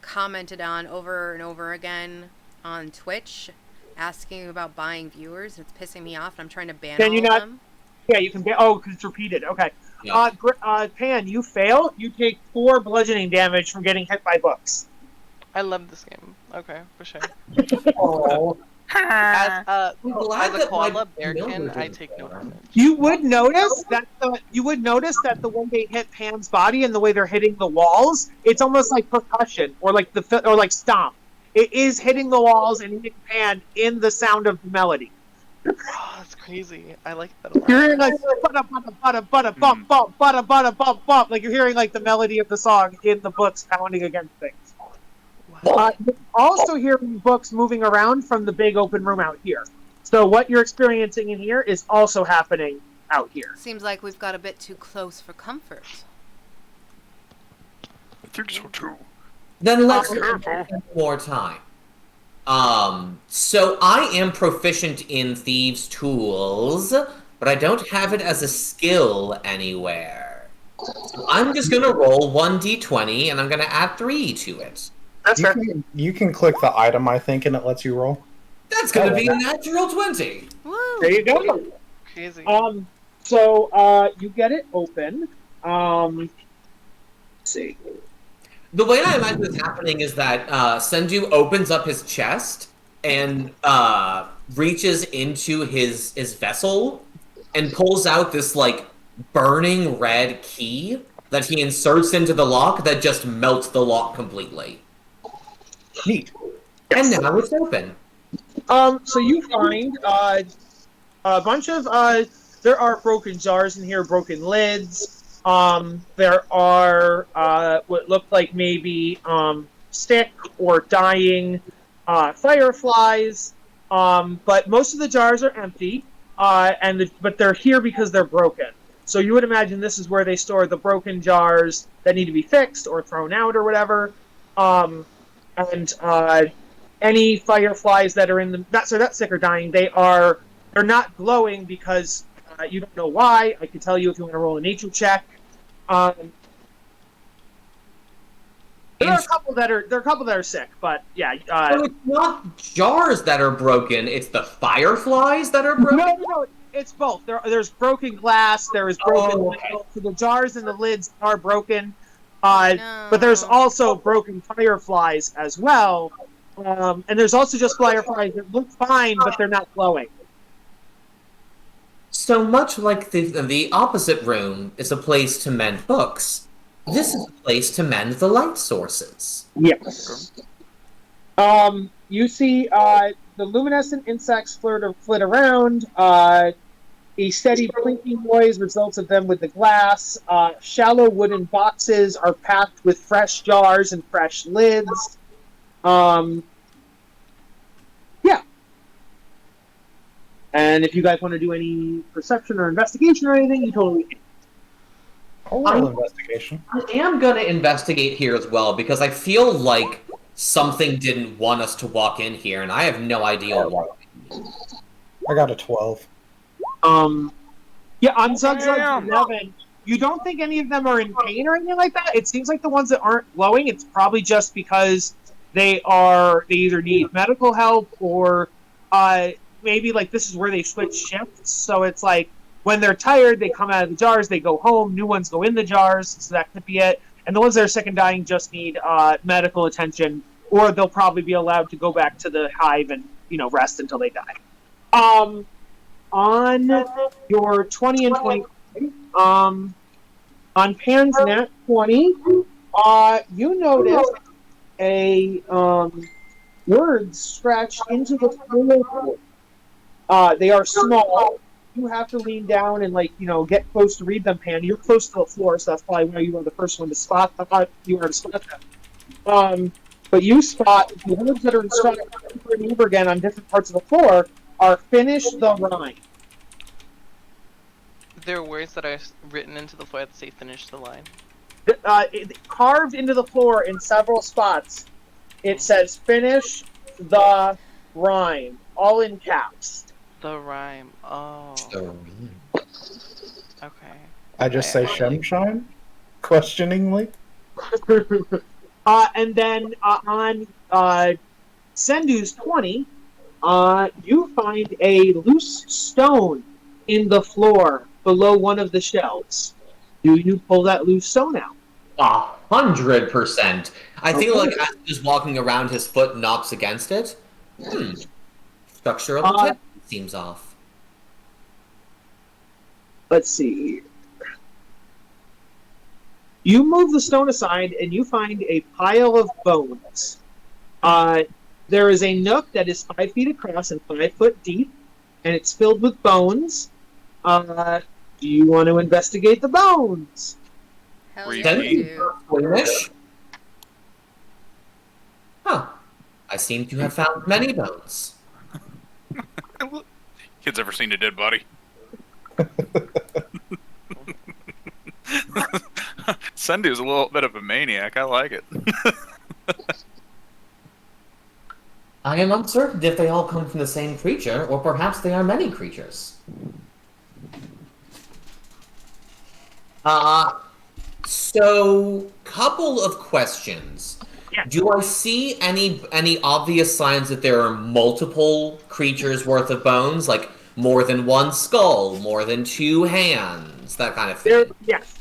A: commented on over and over again on Twitch, asking about buying viewers. It's pissing me off, and I'm trying to ban
B: Can
A: all
B: you
A: of
B: not?
A: them.
B: Yeah, you can. Oh, because it's repeated. Okay.
E: Yeah.
B: Pan, you fail. You take 4 bludgeoning damage from getting hit by books.
G: I love this game. Okay, for sure.
E: Oh,
G: As a
E: glad
G: as a
E: that my
G: koala bearkin,
E: number
G: I
E: didn't
G: take no
E: fail.
G: damage.
B: You would notice that the way they hit Pan's body and the way they're hitting the walls, it's almost like percussion or like stomp. It is hitting the walls and hitting Pan in the sound of the melody.
G: Oh, that's crazy. I like that a lot.
B: You're hearing like butta butta butta bump bump butta butta bump bump, like you're hearing like the melody of the song in the books pounding against things.
G: Wow.
B: You're also hearing books moving around from the big open room out here. So what you're experiencing in here is also happening out here.
A: Seems like we've got a bit too close for comfort.
D: I think so too.
E: Then let's
D: Careful.
E: one more time. So I am proficient in thieves' tools, but I don't have it as a skill anywhere. So I'm just gonna roll 1d20 and I'm gonna add 3 to it.
B: That's fair.
C: You can click the item, I think, and it lets you roll.
E: That's gonna be a natural 20.
A: Woo!
B: There you go.
G: Crazy.
B: So you get it open. Let's see.
E: The way I imagine this happening is that Sendu opens up his chest and reaches into his vessel and pulls out this like burning red key that he inserts into the lock that just melts the lock completely.
C: Neat.
E: And now it's open.
B: So you find a bunch of there are broken jars in here, broken lids. There are what look like maybe stick or dying fireflies. But most of the jars are empty, but they're here because they're broken. So you would imagine this is where they store the broken jars that need to be fixed or thrown out or whatever. And any fireflies that are in the that sick or dying, they're not glowing because you don't know why. I can tell you if you want to roll a nature check. There are a couple that are sick, but yeah.
E: So it's not jars that are broken; it's the fireflies that are broken.
B: No, it's both. There's broken glass. There is broken.
E: okay.
B: So the jars and the lids are broken. But there's also broken fireflies as well. And there's also just fireflies that look fine, but they're not glowing.
E: So much like the opposite room is a place to mend books, this is a place to mend the light sources.
B: Yes. You see the luminescent insects flit around. A steady clinking noise results of them with the glass. Shallow wooden boxes are packed with fresh jars and fresh lids. Yeah. And if you guys want to do any perception or investigation or anything, you totally can.
C: I'll roll investigation.
E: I am going to investigate here as well because I feel like something didn't want us to walk in here, and I have no idea why.
C: I got a 12.
B: Yeah, on Zugzug's 11, you don't think any of them are in pain or anything like that? It seems like the ones that aren't glowing, it's probably just because they either need medical help or maybe like this is where they switch shifts. So it's like when they're tired, they come out of the jars, they go home, new ones go in the jars, so that could be it. And the ones that are sick and dying just need medical attention, or they'll probably be allowed to go back to the hive and rest until they die. On your 20 and 20, on Pan's nat 20, you notice a word scratched into the floor. They are small. You have to lean down and get close to read them, Pan. You're close to the floor, so that's probably why you are the first one to spot. I thought you were to spot them. But you spot the words that are inscribed over and over again on different parts of the floor are "finish the rhyme."
G: There are words that are written into the floor that say "finish the line."
B: Carved into the floor in several spots, it says "finish the rhyme," all in caps.
G: The rhyme. Oh. Okay.
C: I just say Shemshine? Questioningly?
B: And then on Sendu's 20, you find a loose stone in the floor below one of the shelves. Do you pull that loose stone out?
E: 100%. I feel
B: Okay.
E: like as he's walking around, his foot knocks against it. Structural integrity seems off.
B: Let's see. You move the stone aside, and you find a pile of bones. There is a nook that is 5 feet across and 5 foot deep, and it's filled with bones. Do you want to investigate the bones?
A: Hell
D: Were you
A: yeah, I
D: deep?
A: do.
E: Squeamish? Huh. I seem to have found many bones.
D: Kids ever seen a dead body? Sundu's a little bit of a maniac. I like it.
E: I am uncertain if they all come from the same creature, or perhaps they are many creatures. So, couple of questions.
B: Yeah.
E: Do I see any obvious signs that there are multiple creatures worth of bones, like more than one skull, more than 2 hands, that kind of thing?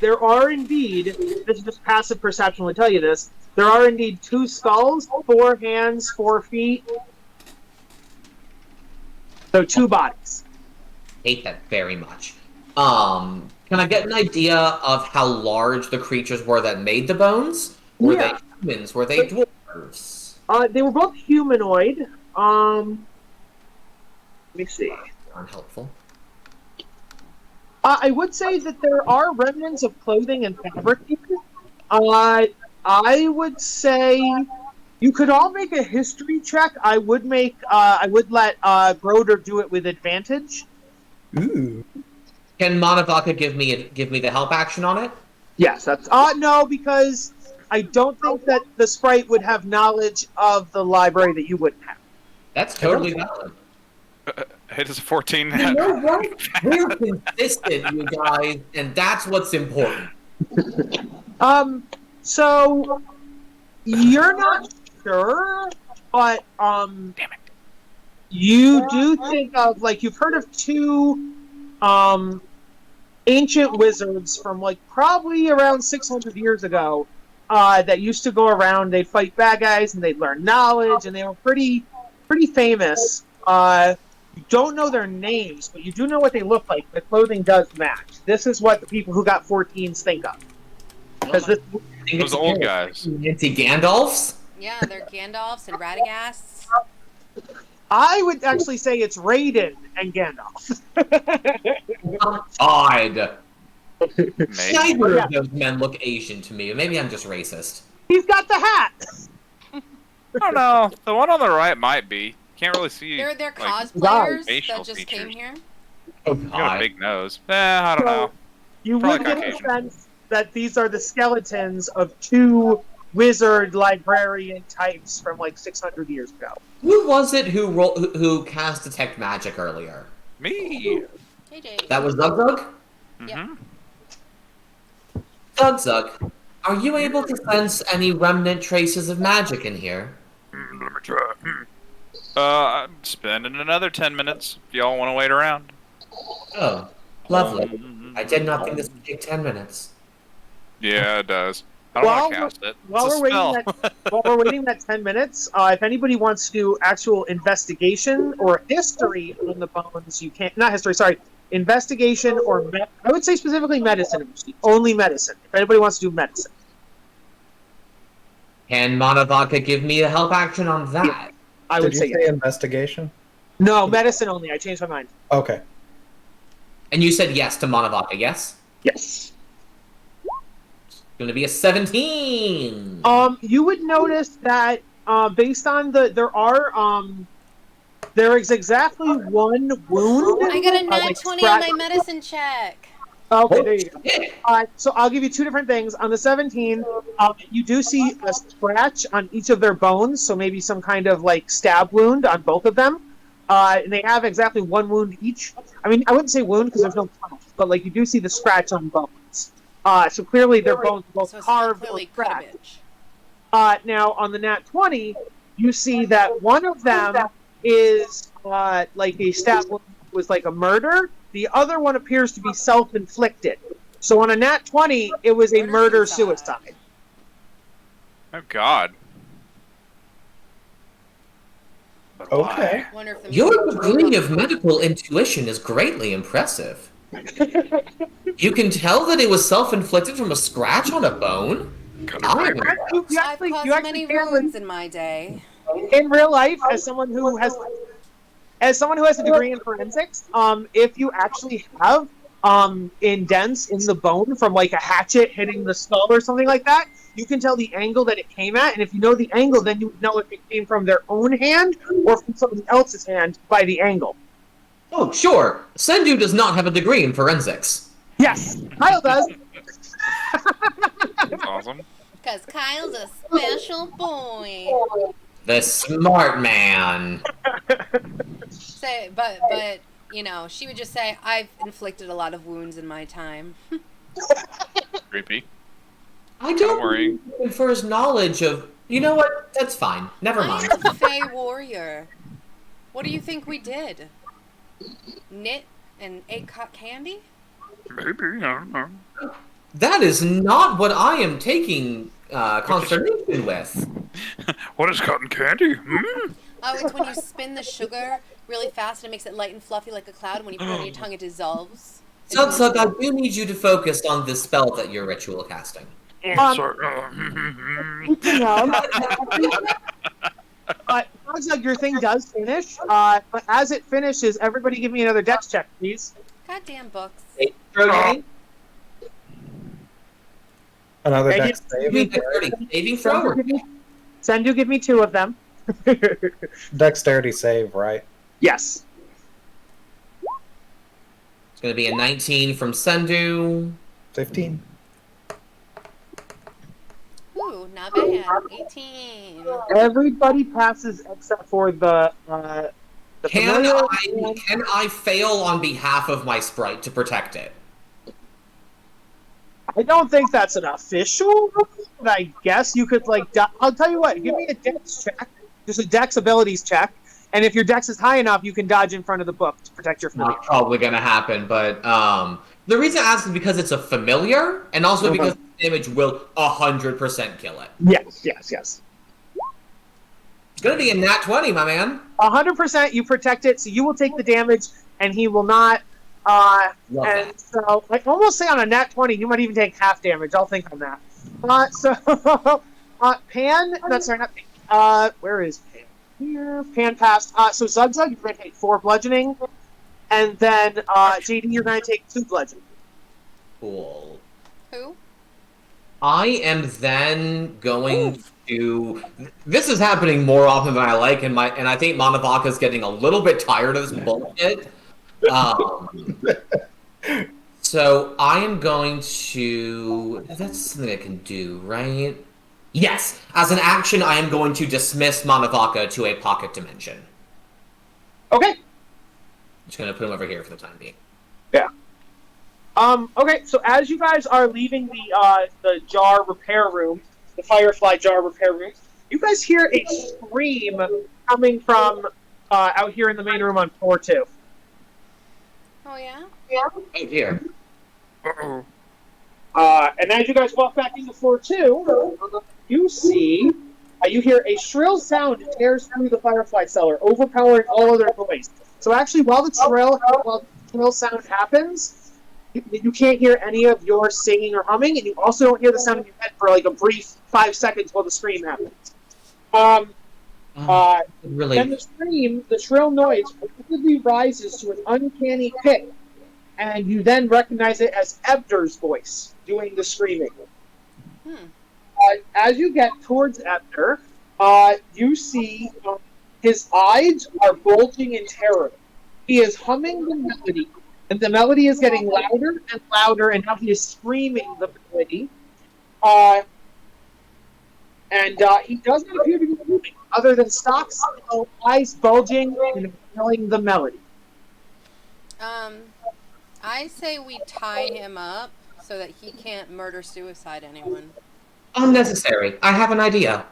B: There are indeed. This is just passive perception will tell you this. There are indeed 2 skulls, 4 hands, 4 feet. So 2 bodies.
E: Hate that very much. Can I get an idea of how large the creatures were that made the bones? Were they humans? Were they dwarves?
B: They were both humanoid. Let me see.
E: Unhelpful.
B: I would say that there are remnants of clothing and fabric here. I would say you could all make a history check. I would let Broder do it with advantage.
C: Ooh.
E: Can Manavaka give me the help action on it?
B: Yes, that's no, because I don't think that the sprite would have knowledge of the library that you wouldn't have.
E: That's totally valid.
D: It is 14.
E: You know what? We're consistent, you guys, and that's what's important.
B: So you're not sure, but
D: Damn it.
B: you do think of, like, you've heard of 2 ancient wizards from, like, probably around 600 years ago that used to go around. They'd fight bad guys and they'd learn knowledge, and they were pretty famous. You don't know their names, but you do know what they look like. The clothing does match. This is what the people who got 14s think of. Because this,
D: Those old guys.
E: Nancy Gandalfs?
A: Yeah, they're Gandalfs and Radagast.
B: I would actually say it's Raiden and Gandalf.
E: God.
D: Maybe.
E: Neither of those men look Asian to me. Maybe I'm just racist.
B: He's got the hat.
D: I don't know. The one on the right might be. Can't really see.
A: They're
D: like,
A: cosplayers
D: facial
A: that just
D: features.
A: came here.
E: Oh,
D: got a
E: God.
D: big nose. I don't know.
B: You
D: Probably
B: would get a
D: Caucasian.
B: sense that these are the skeletons of 2 wizard librarian types from like 600 years ago.
E: Who was it who cast Detect Magic earlier?
D: Me.
A: Hey, Dave.
E: That was Zug Zug?
D: Mm-hmm.
E: Zug Zug, are you able to sense any remnant traces of magic in here?
D: Let me try. I'm spending another 10 minutes if y'all want to wait around.
E: Oh, lovely. I did not think this would take 10 minutes.
D: Yeah, it does. I don't want to cast it.
B: While
D: It's a
B: we're
D: spell.
B: waiting that 10 minutes, if anybody wants to do actual investigation or history on the bones, you can't. Not history, sorry. Investigation or I would say specifically medicine. Only medicine. If anybody wants to do medicine.
E: Can Manavaka give me a help action on that?
B: I would
C: Did
B: say
C: you say
B: yes.
C: investigation?
B: No, medicine only. I changed my mind.
C: Okay.
E: And you said yes to Manavaka, yes?
B: Yes.
E: Going to be a 17.
B: You would notice that based on there is exactly 1 wound.
A: I got a nat
B: like
A: 20 on my
B: scratch-
A: medicine check.
B: Okay, there you go.
E: Yeah.
B: So I'll give you 2 different things. On the 17, you do see a scratch on each of their bones, so maybe some kind of like stab wound on both of them. And they have exactly 1 wound each. I mean, I wouldn't say wound because there's no punch, but like you do see the scratch on bones. So clearly their bones are both
A: So it's
B: carved or
A: clearly
B: scratched.
A: cribbage.
B: Now, on the nat 20, you see that one of them is like a stat was like a murder. The other one appears to be self-inflicted. So on a nat 20, it was a murder-suicide.
D: Oh, God. But
C: Okay.
A: Wonder if the
E: Your
A: music-
E: degree of medical intuition is greatly impressive. You can tell that it was self-inflicted from a scratch on a bone? I am impressed.
A: I've caused many wounds in my day.
B: In real life, as someone who has a degree in forensics, if you actually have indents in the bone from like a hatchet hitting the skull or something like that, you can tell the angle that it came at, and if you know the angle, then you would know if it came from their own hand or from somebody else's hand by the angle.
E: Oh, sure. Sendu does not have a degree in forensics.
B: Yes, Kyle does.
D: That's awesome.
A: Because Kyle's a special boy.
E: The smart man.
A: Say, but you know, she would just say, "I've inflicted a lot of wounds in my time."
D: Creepy.
E: I don't
D: worry.
E: for his knowledge of. You know what? That's fine. Never mind.
A: I'm a Fey warrior. What do you think we did? Knit and ate candy?
D: Maybe, I don't know.
E: That is not what I am taking consternation with.
D: What is cotton candy? Hmm?
A: Oh, it's when you spin the sugar really fast and it makes it light and fluffy like a cloud, and when you put it on your tongue, it dissolves.
E: Sub, I do need you to focus on the spell that you're ritual casting.
D: Sorry.
B: Sounds like your thing does finish, but as it finishes, everybody give me another dex check, please.
A: Goddamn books.
C: Another
B: Hey,
C: dex save.
E: Saving throw.
B: Sendu, give me 2 of them.
C: Dexterity save, right?
B: Yes.
E: It's going to be a 19 from Sendu.
C: 15.
A: Ooh, not bad. 18.
B: Everybody passes except for the
E: Can
B: familiar.
E: I fail on behalf of my sprite to protect it?
B: I don't think that's an official rule, but I guess you could, like, I'll tell you what, give me a dex check, just a dex abilities check, and if your dex is high enough, you can dodge in front of the book to protect your familiar.
E: Not probably going to happen, but the reason I ask is because it's a familiar, and also because the damage will 100% kill it.
B: Yes.
E: It's going to be a nat 20, my man.
B: 100% you protect it, so you will take the damage, and he will not.
E: Love
B: And
E: that.
B: so, I almost say on a nat 20, you might even take half damage. I'll think on that. Pan, that's sorry, not Pan. Where is Pan? Here, Pan passed. So Zugzug, you're going to take 4 bludgeoning, and then JD, you're going to take 2 bludgeoning.
E: Cool.
A: Who?
E: I am then going to. This is happening more often than I like, and I think Manavaka's getting a little bit tired of this bullshit. So I am going to. That's something I can do, right? Yes. As an action, I am going to dismiss Manavaka to a pocket dimension.
B: Okay.
E: Just gonna put him over here for the time being.
B: Yeah. Okay, so as you guys are leaving the jar repair room, the Firefly jar repair room, you guys hear a scream coming from out here in the main room on floor 2.
A: Oh, yeah?
E: Oh dear.
D: Uh-oh.
B: And as you guys walk back into floor 2, you see, you hear a shrill sound tears through the Firefly cellar, overpowering all other noise. So actually, while the shrill sound happens, you can't hear any of your singing or humming, and you also don't hear the sound in your head for like a brief 5 seconds while the scream happens.
E: Really.
B: Then the scream, the shrill noise, rapidly rises to an uncanny pitch, and you then recognize it as Ebder's voice doing the screaming. As you get towards Ebder, you see his eyes are bulging in terror. He is humming the melody, and the melody is getting louder and louder, and now he is screaming the melody. And he does not appear to be moving, other than stock still, eyes bulging and feeling the melody.
A: I say we tie him up so that he can't murder-suicide anyone.
E: Unnecessary. I have an idea.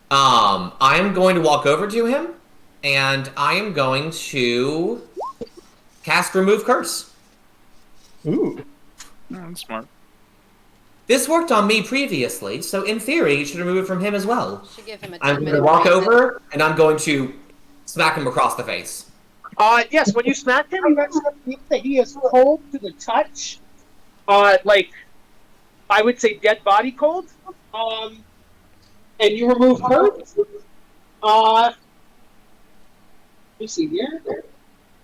E: I am going to walk over to him, and I am going to cast Remove Curse.
F: Ooh.
D: That's smart.
E: This worked on me previously, so in theory, you should remove it from him as well.
A: Should give him a
E: I'm
A: 10
E: going to
A: minute
E: walk
A: break.
E: over, and I'm going to smack him across the face.
B: Yes, when you smack him, you actually think that he is cold to the touch. Like, I would say dead body cold. And you remove hurt. Let me see here.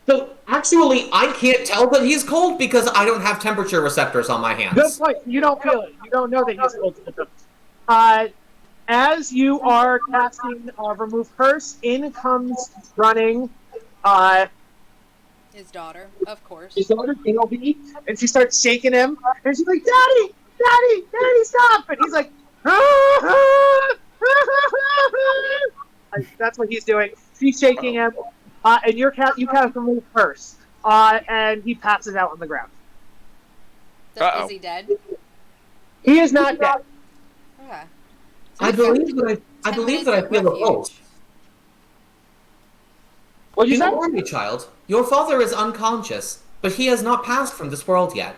E: So, actually, I can't tell that he's cold because I don't have temperature receptors on my
B: Good
E: hands.
B: point. You don't feel it. You don't know that he's cold to the touch. As you are casting remove curse, in comes running
A: His daughter, of course.
B: his daughter, KLB, and she starts shaking him, and she's like, "Daddy, Daddy, Daddy, stop!" And he's like, that's what he's doing. She's shaking him, and you cast remove curse, and he passes out on the ground.
A: Is he dead?
B: He is not dead.
A: Okay.
E: I believe that I feel a pulse.
B: What you
E: Do
B: say?
E: not worry, child. Your father is unconscious, but he has not passed from this world yet.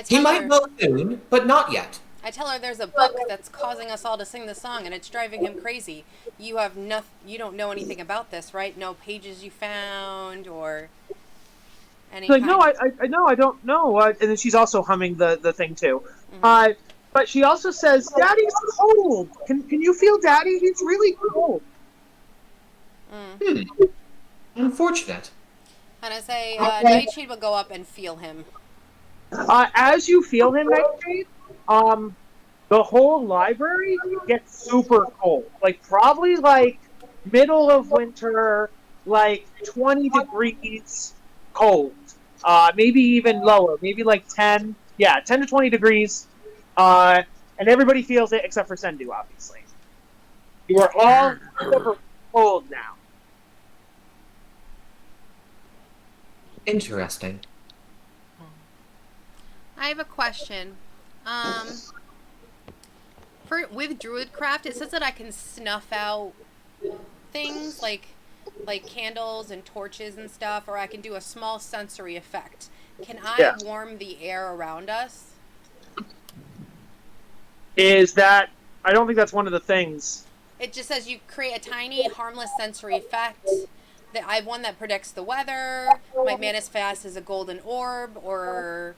E: He might well soon, but not yet.
A: I tell her there's a book that's causing us all to sing the song, and it's driving him crazy. You have You don't know anything about this, right? No pages you found or any.
B: Like, no, I know, I don't know. And then she's also humming the thing too.
A: Mhm.
B: But she also says, "Daddy's cold. Can you feel Daddy? He's really cold."
E: Unfortunate.
A: And I say, Nightshade will go up and feel him.
B: As you feel him, Nightshade, the whole library gets super cold. Like, probably like middle of winter, like 20 degrees cold. Maybe even lower. Maybe like 10. Yeah, 10 to 20 degrees. And everybody feels it except for Sendu, obviously. You are all super cold now.
E: Interesting.
A: I have a question. With Druidcraft, it says that I can snuff out things like candles and torches and stuff, or I can do a small sensory effect. Can I warm the air around us?
B: I don't think that's one of the things.
A: It just says you create a tiny, harmless sensory effect. I have one that predicts the weather. My manifest is a golden orb, or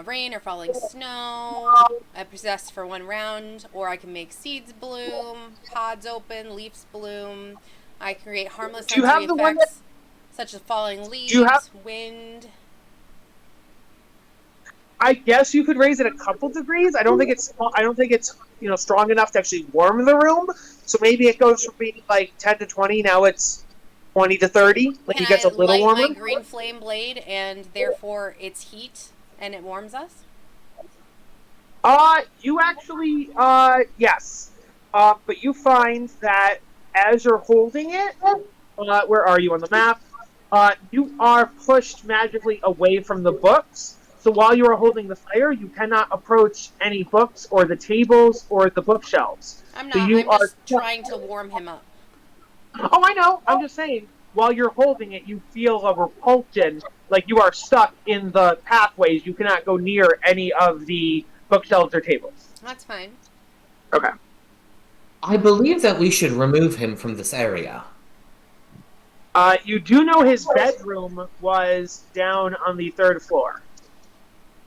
A: rain or falling snow. I possess for 1 round, or I can make seeds bloom, pods open, leaves bloom. I can create harmless sensory effects, such as falling leaves, wind.
B: I guess you could raise it a couple degrees. I don't think it's strong enough to actually warm the room. So maybe it goes from being like 10 to 20. Now it's 20 to 30. Like it gets a little warmer.
A: Can I light my green flame blade, and therefore it's heat, and it warms us?
B: You actually, yes. But you find that as you're holding it, where are you on the map? You are pushed magically away from the books. So while you are holding the fire, you cannot approach any books or the tables or the bookshelves.
A: I'm not.
B: So
A: I'm just trying to warm him up.
B: Oh, I know. I'm just saying, while you're holding it, you feel a repulsion, like you are stuck in the pathways. You cannot go near any of the bookshelves or tables.
A: That's fine.
B: Okay.
E: I believe that we should remove him from this area.
B: You do know his bedroom was down on the 3rd floor.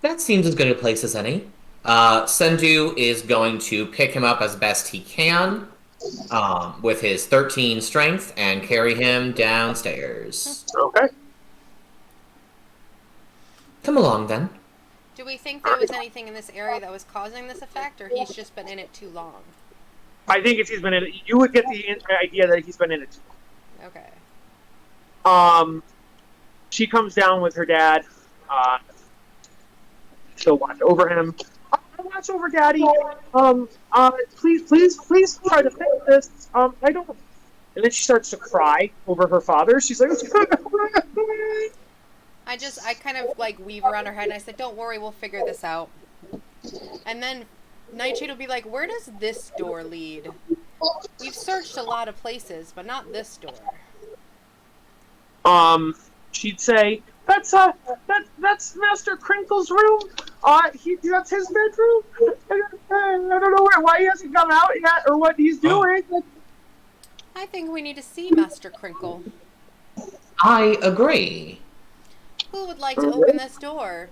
E: That seems as good a place as any. Sendu is going to pick him up as best he can with his 13 strength and carry him downstairs.
B: Okay.
E: Come along, then.
A: Do we think there was anything in this area that was causing this effect, or he's just been in it too long?
B: I think if he's been in it, you would get the idea that he's been in it too long.
A: Okay.
B: She comes down with her dad. She'll watch over him. I'll watch over Daddy. Please try to fix this. I don't. And then she starts to cry over her father. She's like,
A: I kind of like weave around her head, and I said, "Don't worry, we'll figure this out." And then Nightshade will be like, where does this door lead? We've searched a lot of places, but not this door.
B: She'd say, that's Master Crinkle's room. That's his bedroom. I don't know why he hasn't come out yet or what he's doing.
A: I think we need to see Master Crinkle.
E: I agree.
A: Who would like to open this door?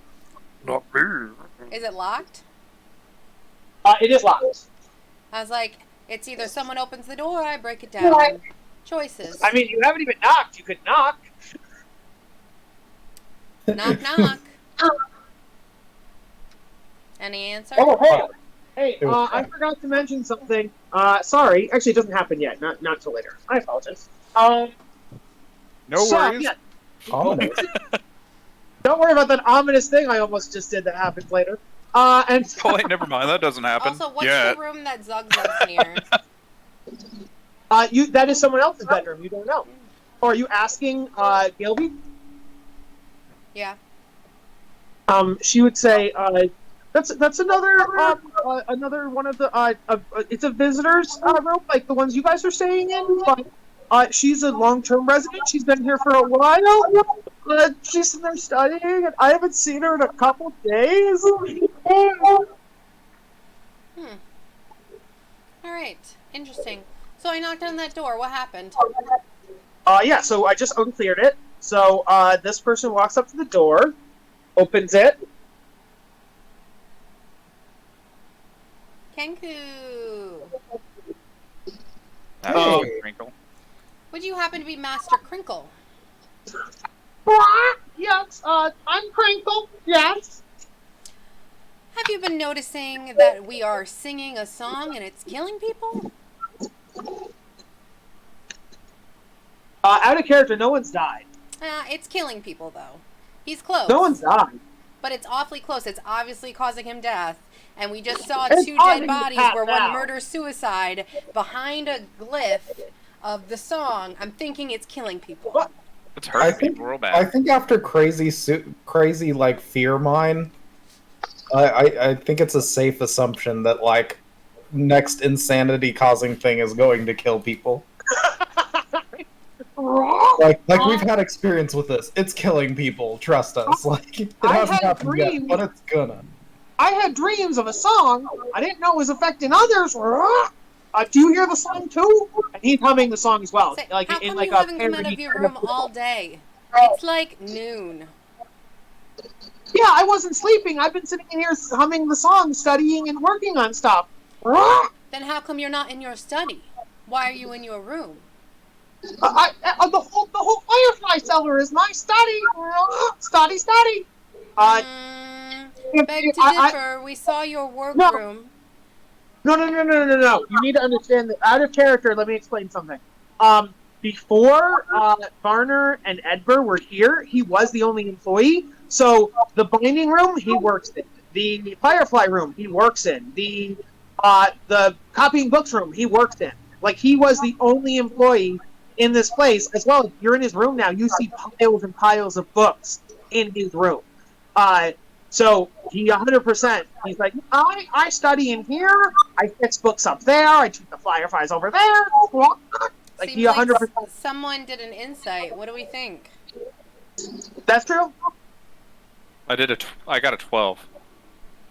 D: Not me.
A: Is it locked?
B: It is locked.
A: I was like, it's either someone opens the door or I break it down. Choices.
B: I mean, you haven't even knocked. You could knock.
A: Knock, knock. Any answer?
B: Oh, hey, I forgot to mention something. Sorry, actually, it doesn't happen yet. Not till later. I apologize.
D: No worries.
B: Yeah,
C: Ominous.
B: don't worry about that ominous thing I almost just did that happens later. And
D: Oh wait, never mind. That doesn't happen.
A: Also, what's
D: Yeah.
A: the room that Zug's near?
B: that is someone else's bedroom. You don't know. Or are you asking Gilby?
A: Yeah.
B: She would say, that's another another one of the it's a visitor's room, like the ones you guys are staying in. But she's a long-term resident. She's been here for a while. She's in there studying, and I haven't seen her in a couple days.
A: All right. Interesting. So I knocked on that door. What happened?
B: Yeah. So I just uncleared it. So this person walks up to the door, opens it.
A: Kenku.
D: Oh, Crinkle.
A: Would you happen to be Master Crinkle?
B: Yes, I'm Crinkle. Yes.
A: Have you been noticing that we are singing a song and it's killing people?
B: Out of character, no one's died.
A: It's killing people, though. He's close.
B: No one's died.
A: But it's awfully close. It's obviously causing him death. And we just saw
B: It's
A: two
B: causing
A: dead
B: him
A: bodies
B: to pass
A: where one
B: out.
A: murder-suicide behind a glyph of the song. I'm thinking it's killing people.
B: What?
D: It's
C: I
D: hurting
C: think
D: people real
C: I
D: bad.
C: think after crazy like fear mine, I think it's a safe assumption that like next insanity causing thing is going to kill people. Like we've had experience with this. It's killing people. Trust us. Like it
B: I
C: hasn't
B: had
C: happened yet,
B: dreams.
C: but it's gonna.
B: I had dreams of a song. I didn't know it was affecting others. Do you hear the song too? And he's humming the song as well.
A: Say,
B: Like
A: how
B: in
A: come
B: like
A: you
B: a
A: haven't come out
B: parody
A: of your
B: kind
A: room all day? It's like noon.
B: Yeah, I wasn't sleeping. I've been sitting in here humming the song, studying and working on stuff.
A: Then how come you're not in your study? Why are you in your room?
B: The whole Firefly cellar is my study. Study.
A: Beg to differ. We saw your workroom.
B: No. You need to understand that out of character. Let me explain something. Before Garner and Edgar were here, he was the only employee. So the binding room he works in, the Firefly room he works in, the copying books room he works in. Like he was the only employee in this place as well. If you're in his room now, you see piles and piles of books in his room. So he 100%. He's like, I study in here. I fix books up there. I treat the fireflies over there. Like
A: Seems
B: he 100%.
A: like someone did an insight. What do we think?
B: That's true.
D: I got a 12.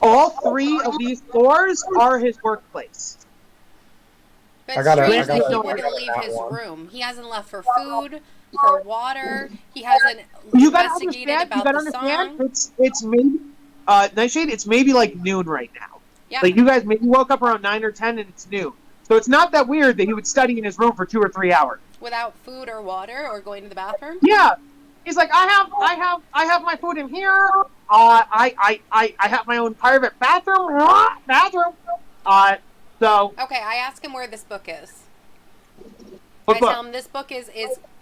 B: All three of these floors are his workplace.
A: But
C: I gotta-
A: strange
B: I
A: that
B: gotta
A: he
B: agree
A: wouldn't
C: with
A: leave
C: that
A: his
C: one.
A: room. He hasn't left for food, for water. He hasn't
B: You gotta
A: investigated
B: understand. You
A: about
B: gotta
A: the
B: understand.
A: song.
B: It's maybe Nightshade. It's maybe like noon right now.
A: Yeah.
B: Like you guys maybe woke up around 9 or 10 and it's noon. So it's not that weird that he would study in his room for 2 or 3 hours.
A: Without food or water or going to the bathroom?
B: Yeah. He's like, I have my food in here. I have my own private bathroom. So
A: Okay, I ask him where this book is.
B: what
A: I
B: book?
A: tell him this book is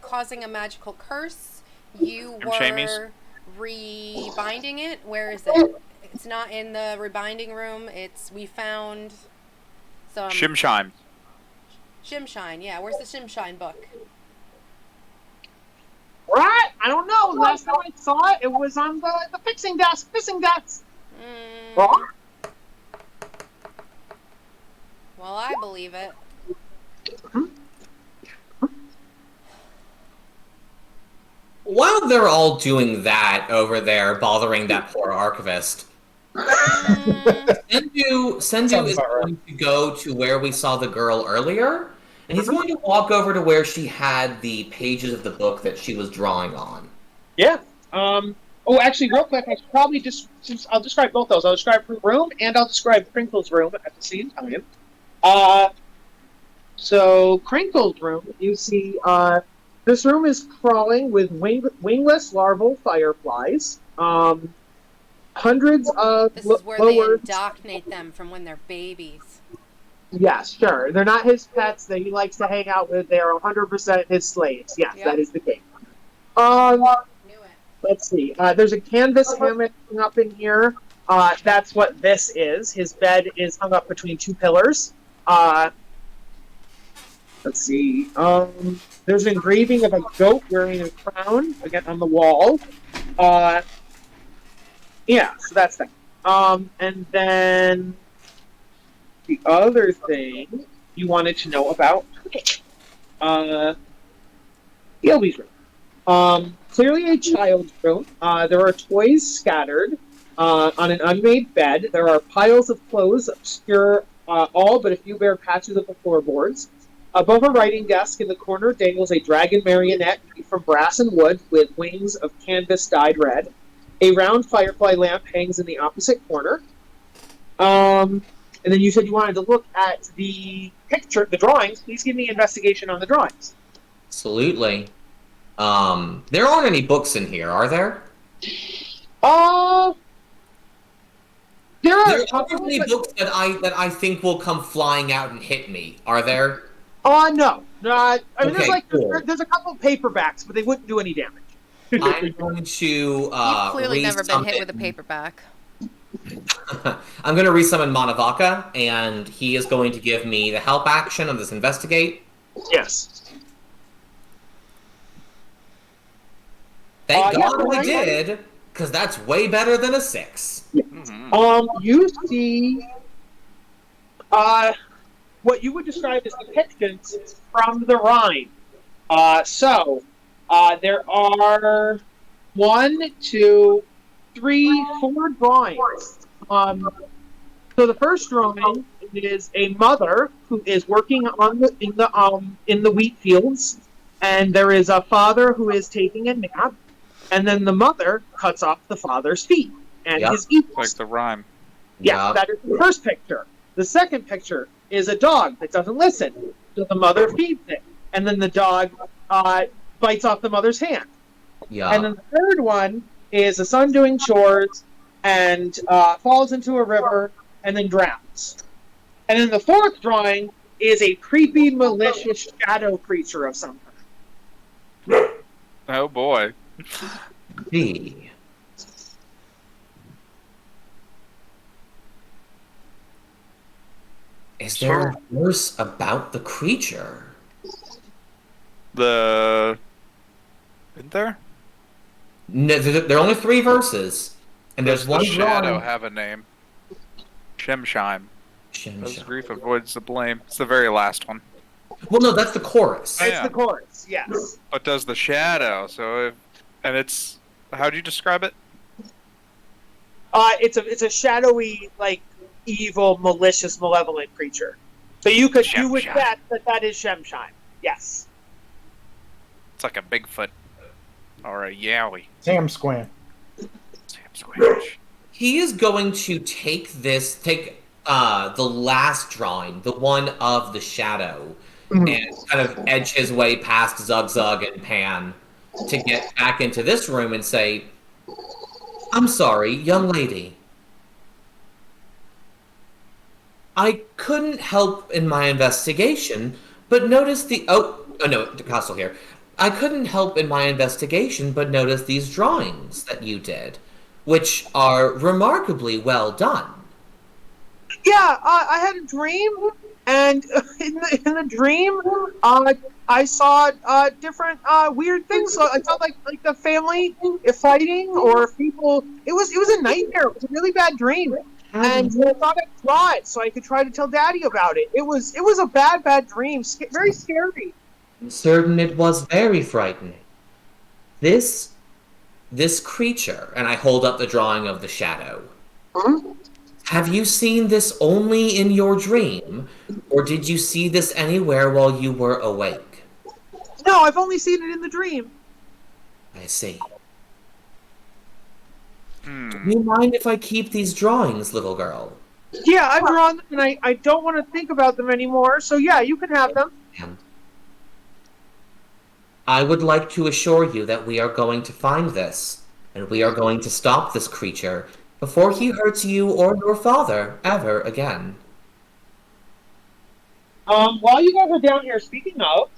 A: causing a magical curse. You
D: Jim Shamies?
A: were rebinding it. Where is it? It's not in the rebinding room. We found some
D: Shimshime.
A: Shimshine. Yeah, where's the Shimshine book?
B: Right? I don't know. Last time I saw it, it was on the fixing desk.
A: Mm, Well, I believe it.
E: While they're all doing that over there, bothering that poor archivist, Sendu
C: Sounds
E: is
C: about right.
E: going to go to where we saw the girl earlier, and he's going to walk over to where she had the pages of the book that she was drawing on.
B: Yeah. Oh, actually, real quick, I should probably just I'll describe both those. I'll describe her room and I'll describe Crinkle's room at the same time. So Crinkle's room, you see, this room is crawling with wingless larval fireflies. Hundreds of
A: This is where they indoctrinate them from when they're babies.
B: Yes, sure. They're not his pets that he likes to hang out with. They are 100% his slaves. Yes,
A: Yep.
B: that is the case.
A: Knew it.
B: Let's see. There's a canvas hammock hung up in here. That's what this is. His bed is hung up between two pillars. Let's see. There's an engraving of a goat wearing a crown again on the wall. Yeah, so that's that. And then the other thing you wanted to know about Gilby's room. Clearly a child's room. There are toys scattered on an unmade bed. There are piles of clothes obscure all but a few bare patches of the floorboards. Above a writing desk in the corner dangles a dragon marionette made from brass and wood with wings of canvas dyed red. A round firefly lamp hangs in the opposite corner. And then you said you wanted to look at the picture, the drawings. Please give me investigation on the drawings.
E: Absolutely. There aren't any books in here, are there?
B: There are
E: There aren't any books that I think will come flying out and hit me, are there?
B: No. I mean,
E: Okay,
B: there's a couple of paperbacks, but they wouldn't do any damage.
E: I'm going to
A: You've clearly never been hit with a paperback.
E: I'm going to resummon Manavaka, and he is going to give me the help action of this investigate.
B: Yes.
E: Thank
B: yeah,
E: God I did, because that's way better than a 6.
B: You see, what you would describe as depictions from the Rhine. There are 1, 2, 3, 4 drawings. So the first drawing is a mother who is working in the wheat fields, and there is a father who is taking a nap, and then the mother cuts off the father's feet and his ears.
D: Like the rhyme.
B: Yes, that is the first picture. The second picture is a dog that doesn't listen, so the mother feeds it, and then the dog bites off the mother's hand. And then the third one is a son doing chores and falls into a river and then drowns. And then the fourth drawing is a creepy, malicious shadow creature of some kind.
D: Oh boy.
E: Gee. Is there a verse about the creature?
D: Isn't there?
E: No, there are only 3 verses, and there's
D: Does
E: one
D: the shadow
E: drawing.
D: have a name? Shemshime.
E: Shim,
D: As
E: shim.
D: grief avoids the blame. It's the very last one.
E: Well, no, that's the chorus.
D: Oh,
B: It's
D: yeah.
B: the chorus, yes.
D: But does the shadow? It's how'd you describe it?
B: It's a shadowy, like, evil, malicious, malevolent creature. So you would
D: Shemshine.
B: bet that is Shemshine. Yes.
D: It's like a Bigfoot or a Yowie.
C: Sam Squam.
D: Sam Squamish.
E: He is going to take the last drawing, the one of the shadow, and kind of edge his way past Zug Zug and Pan to get back into this room and say, "I'm sorry, young lady. I couldn't help in my investigation, but noticed Castle here. I couldn't help in my investigation, but noticed these drawings that you did, which are remarkably well done."
B: Yeah, I had a dream, and in the dream, I saw different weird things. So I saw like the family fighting or people. It was a nightmare. It was a really bad dream. And I thought I'd draw it so I could try to tell Daddy about it. It was a bad dream. Very scary.
E: I'm certain it was very frightening. This creature, and I hold up the drawing of the shadow.
B: Hmm?
E: Have you seen this only in your dream, or did you see this anywhere while you were awake?
B: No, I've only seen it in the dream.
E: I see. Do you mind if I keep these drawings, little girl?
B: Yeah, I've drawn them, and I don't want to think about them anymore. So yeah, you can have them.
E: I would like to assure you that we are going to find this, and we are going to stop this creature before he hurts you or your father ever again.
B: While you guys are down here, speaking of,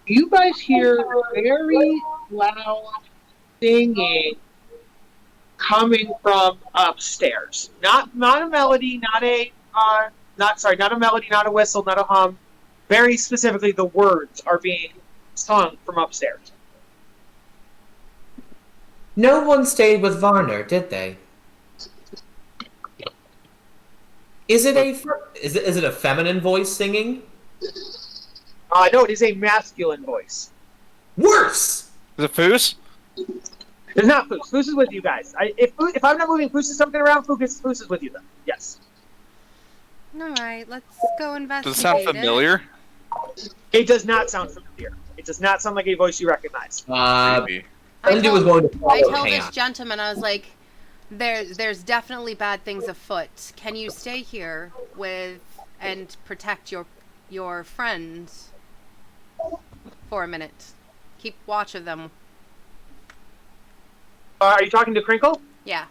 B: you guys hear very loud singing coming from upstairs. Not a melody, not a melody, not a whistle, not a hum. Very specifically, the words are being sung from upstairs.
E: No one stayed with Varner, did they? Is it a feminine voice singing?
B: No, it is a masculine voice.
E: Worse!
D: Is it Foos?
B: It's not Foos. Foos is with you guys. If I'm not moving, Foos is something around. Foos is with you, then. Yes.
A: All right, let's go investigate.
D: Does it sound familiar?
B: It does not sound familiar. It does not sound like a voice you recognize.
D: Maybe.
E: Benji was going to
A: I
E: follow
A: tell
E: Pan.
A: this gentleman, I was like, there's definitely bad things afoot. Can you stay here and protect your friends for a minute? Keep watch of them.
B: Are you talking to Crinkle?
A: Yeah.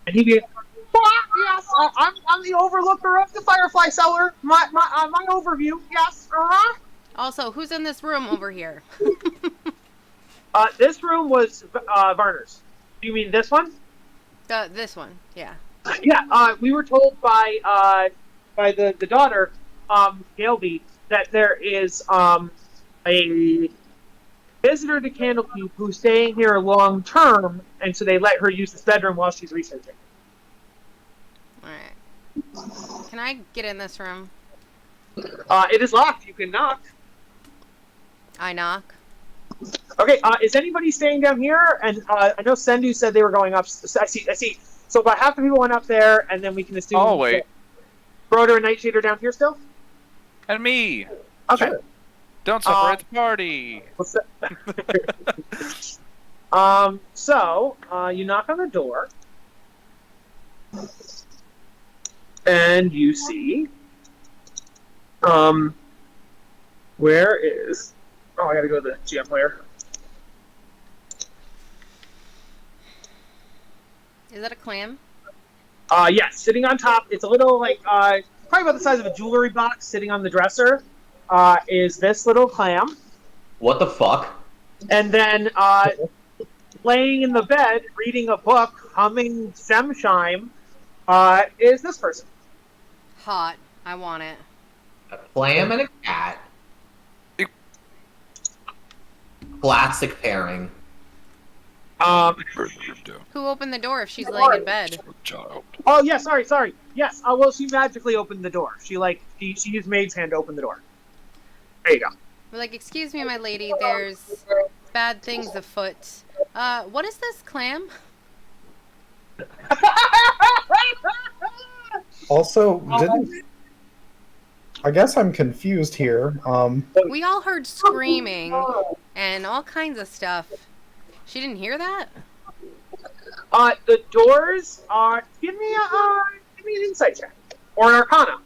B: And he'd be, yes, I'm the overlooker of the Firefly Cellar. My overview, yes.
A: Also, who's in this room over here?
B: This room was Varner's. Do you mean this one?
A: This one, yeah.
B: Yeah. We were told by the daughter, Galeby, that there is a visitor to Candlekeep who's staying here long term, and so they let her use this bedroom while she's researching.
A: Alright. Can I get in this room?
B: It is locked. You can knock.
A: I knock.
B: Okay, is anybody staying down here? And I know Sendu said they were going up. I see. So about half the people went up there, and then we can assume...
D: Oh, wait.
B: Broder and Nightshade are down here still?
D: And me!
B: Okay.
C: Sure.
D: Don't separate the party!
B: So, you knock on the door, and you see, where is... Oh, I gotta go to the GM player.
A: Is that a clam?
B: Yes, sitting on top. It's a little, like, probably about the size of a jewelry box sitting on the dresser, is this little clam.
E: What the fuck?
B: And then, laying in the bed, reading a book, humming Semshime, is this person.
A: Hot. I want it.
E: A clam and a cat. Classic pairing.
A: Who opened the door if she's laying in bed?
B: Oh, yeah, sorry. Yes, well, she magically opened the door. She used Maid's hand to open the door. There you go.
A: We're like, excuse me, my lady, there's bad things afoot. What is this, clam?
C: Also, I guess I'm confused here.
A: We all heard screaming and all kinds of stuff. She didn't hear that?
B: The doors are... Give me an insight check. Or an arcana.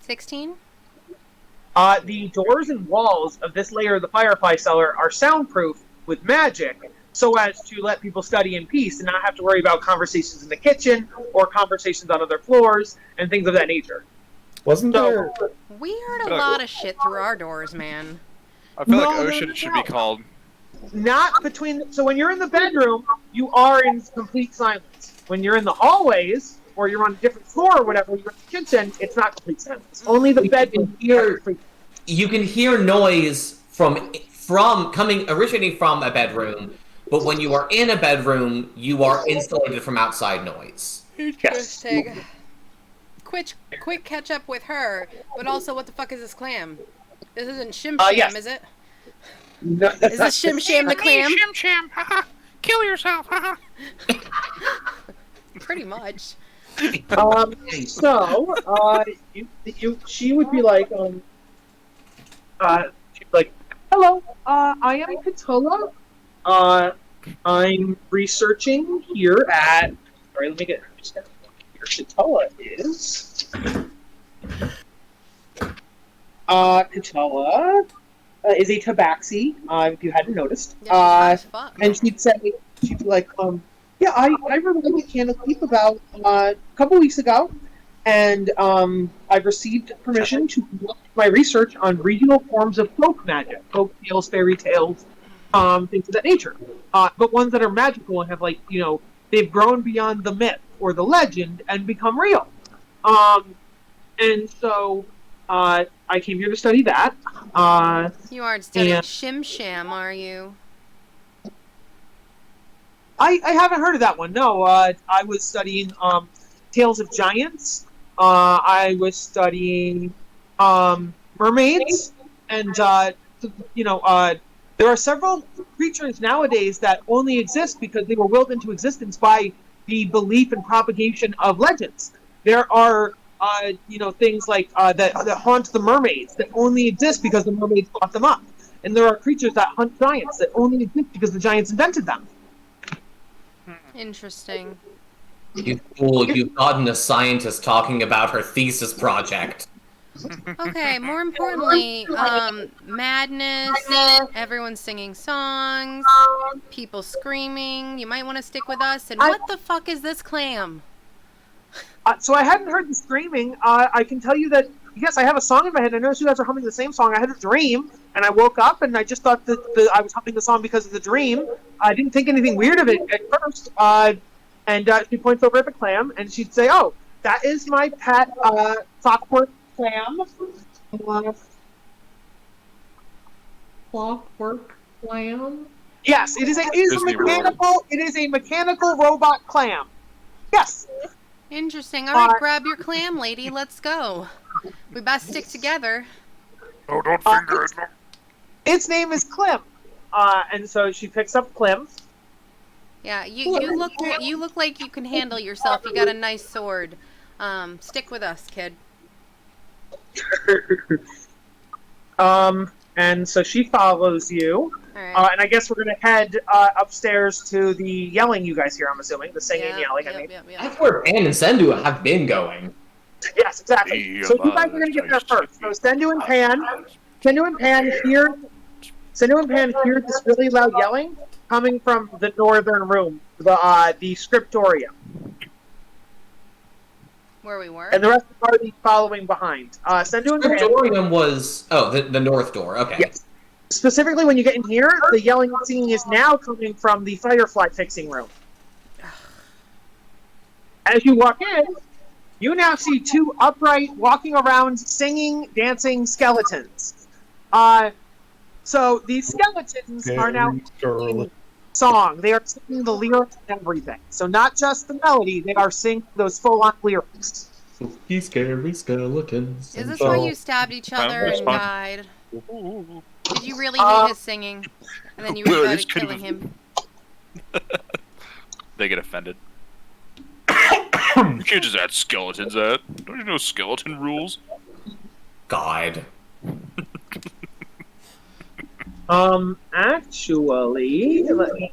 A: 16?
B: The doors and walls of this layer of the Firefly Cellar are soundproof with magic, so as to let people study in peace and not have to worry about conversations in the kitchen or conversations on other floors and things of that nature.
C: Wasn't there...
A: We heard a lot of shit through our doors, man.
D: I feel like
B: No,
D: Ocean should be called.
B: Not between... So when you're in the bedroom, you are in complete silence. When you're in the hallways, or you're on a different floor or whatever, you're in the kitchen, it's not complete silence. Only the bedroom.
E: You can hear noise from originating from a bedroom, but when you are in a bedroom, you are insulated from outside noise.
A: Interesting. Quick catch up with her, but also, what the fuck is this clam? This isn't Shim Sham,
B: yes.
A: is it?
B: No,
A: Is this Shim Sham the clam?
D: Shim Sham, haha. Kill yourself, haha.
A: Pretty much.
B: She would be like, she'd be like, hello, I am Katula. I'm researching here at. Sorry, let me get. Here, Katula is. Katula is a tabaxi. If you hadn't noticed.
A: Yeah, she's hot as fuck.
B: And she'd be like, yeah, I related Candlekeep about a couple weeks ago, and I've received permission to conduct my research on regional forms of folk magic, folk tales, fairy tales, things of that nature. But ones that are magical and have, like, they've grown beyond the myth or the legend and become real. And so I came here to study that.
A: You aren't studying Shim Sham, are you?
B: I haven't heard of that one. No, I was studying Tales of Giants. I was studying mermaids, and there are several creatures nowadays that only exist because they were willed into existence by the belief and propagation of legends. There are things like that haunt the mermaids that only exist because the mermaids brought them up, and there are creatures that hunt giants that only exist because the giants invented them.
A: Interesting.
E: You fool, you've gotten a scientist talking about her thesis project.
A: Okay, more importantly, madness, everyone's singing songs, people screaming. You might want to stick with us. And what the fuck is this clam?
B: So I hadn't heard the screaming. I can tell you that, yes, I have a song in my head. I noticed you guys are humming the same song. I had a dream, and I woke up, and I just thought that I was humming the song because of the dream. I didn't think anything weird of it at first. And she points over at the clam, and she'd say, "Oh, that is my pet clockwork clam." Clockwork clam. Yes, it is a mechanical robot clam. Yes.
A: Interesting. All right, grab your clam, lady. Let's go. We best stick together.
D: Oh, don't finger it.
B: Its name is Clem. And so she picks up Clem.
A: Yeah, you look like you can handle yourself. You got a nice sword. Stick with us, kid.
B: And so she follows you.
A: All right.
B: And I guess we're going to head upstairs to the yelling you guys hear, I'm assuming. The singing and yelling, I mean.
E: That's where Pan and Sendu have been going.
B: Yes, exactly. So you guys are going to get there first. So Sendu and Pan hear this really loud yelling coming from the northern room, the scriptorium.
A: Where we were?
B: And the rest of the party following behind. Sendu and Pan.
E: Scriptorium was the north door. Okay.
B: Yes. Specifically, when you get in here, the yelling and singing is now coming from the firefly fixing room. As you walk in, you now see two upright, walking around, singing, dancing skeletons. So these skeletons are now singing song. They are singing the lyrics and everything. So not just the melody, they are singing those full-on lyrics.
E: Spooky, scary skeletons.
A: Is this why you stabbed each other and died? Did you really hate his singing? And then you regretted killing him?
D: They get offended. You can't just add skeletons at. Don't you know skeleton rules?
E: God.
B: Actually, let me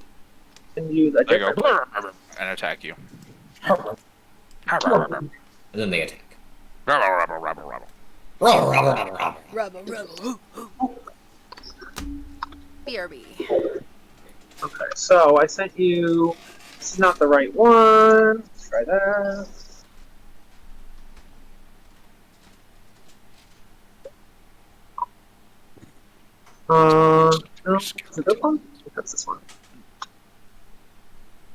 B: use a
D: They go
B: different...
D: and attack you.
E: And then they attack.
A: BRB.
B: Okay, so I sent you... This is not the right one. Let's try that. No, is it this one? I think that's this one.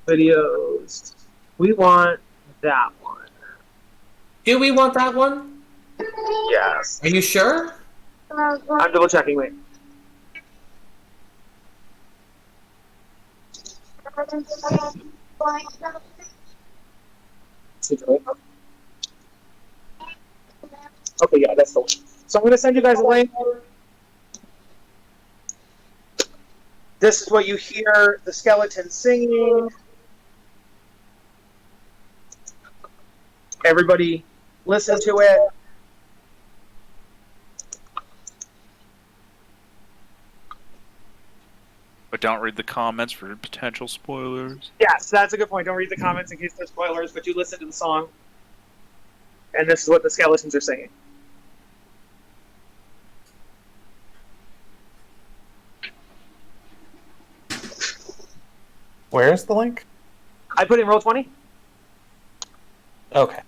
B: Videos. We want that one.
E: Do we want that one?
B: Yes.
E: Are you sure?
B: I'm double checking. Wait. Okay, yeah, that's the one. So I'm going to send you guys a link. This is what you hear the skeleton singing. Everybody listen to it.
D: But don't read the comments for potential spoilers.
B: Yes, that's a good point. Don't read the comments in case there's spoilers, but you listen to the song. And this is what the skeletons are singing.
C: Where's the link?
B: I put in Roll20.
C: Okay.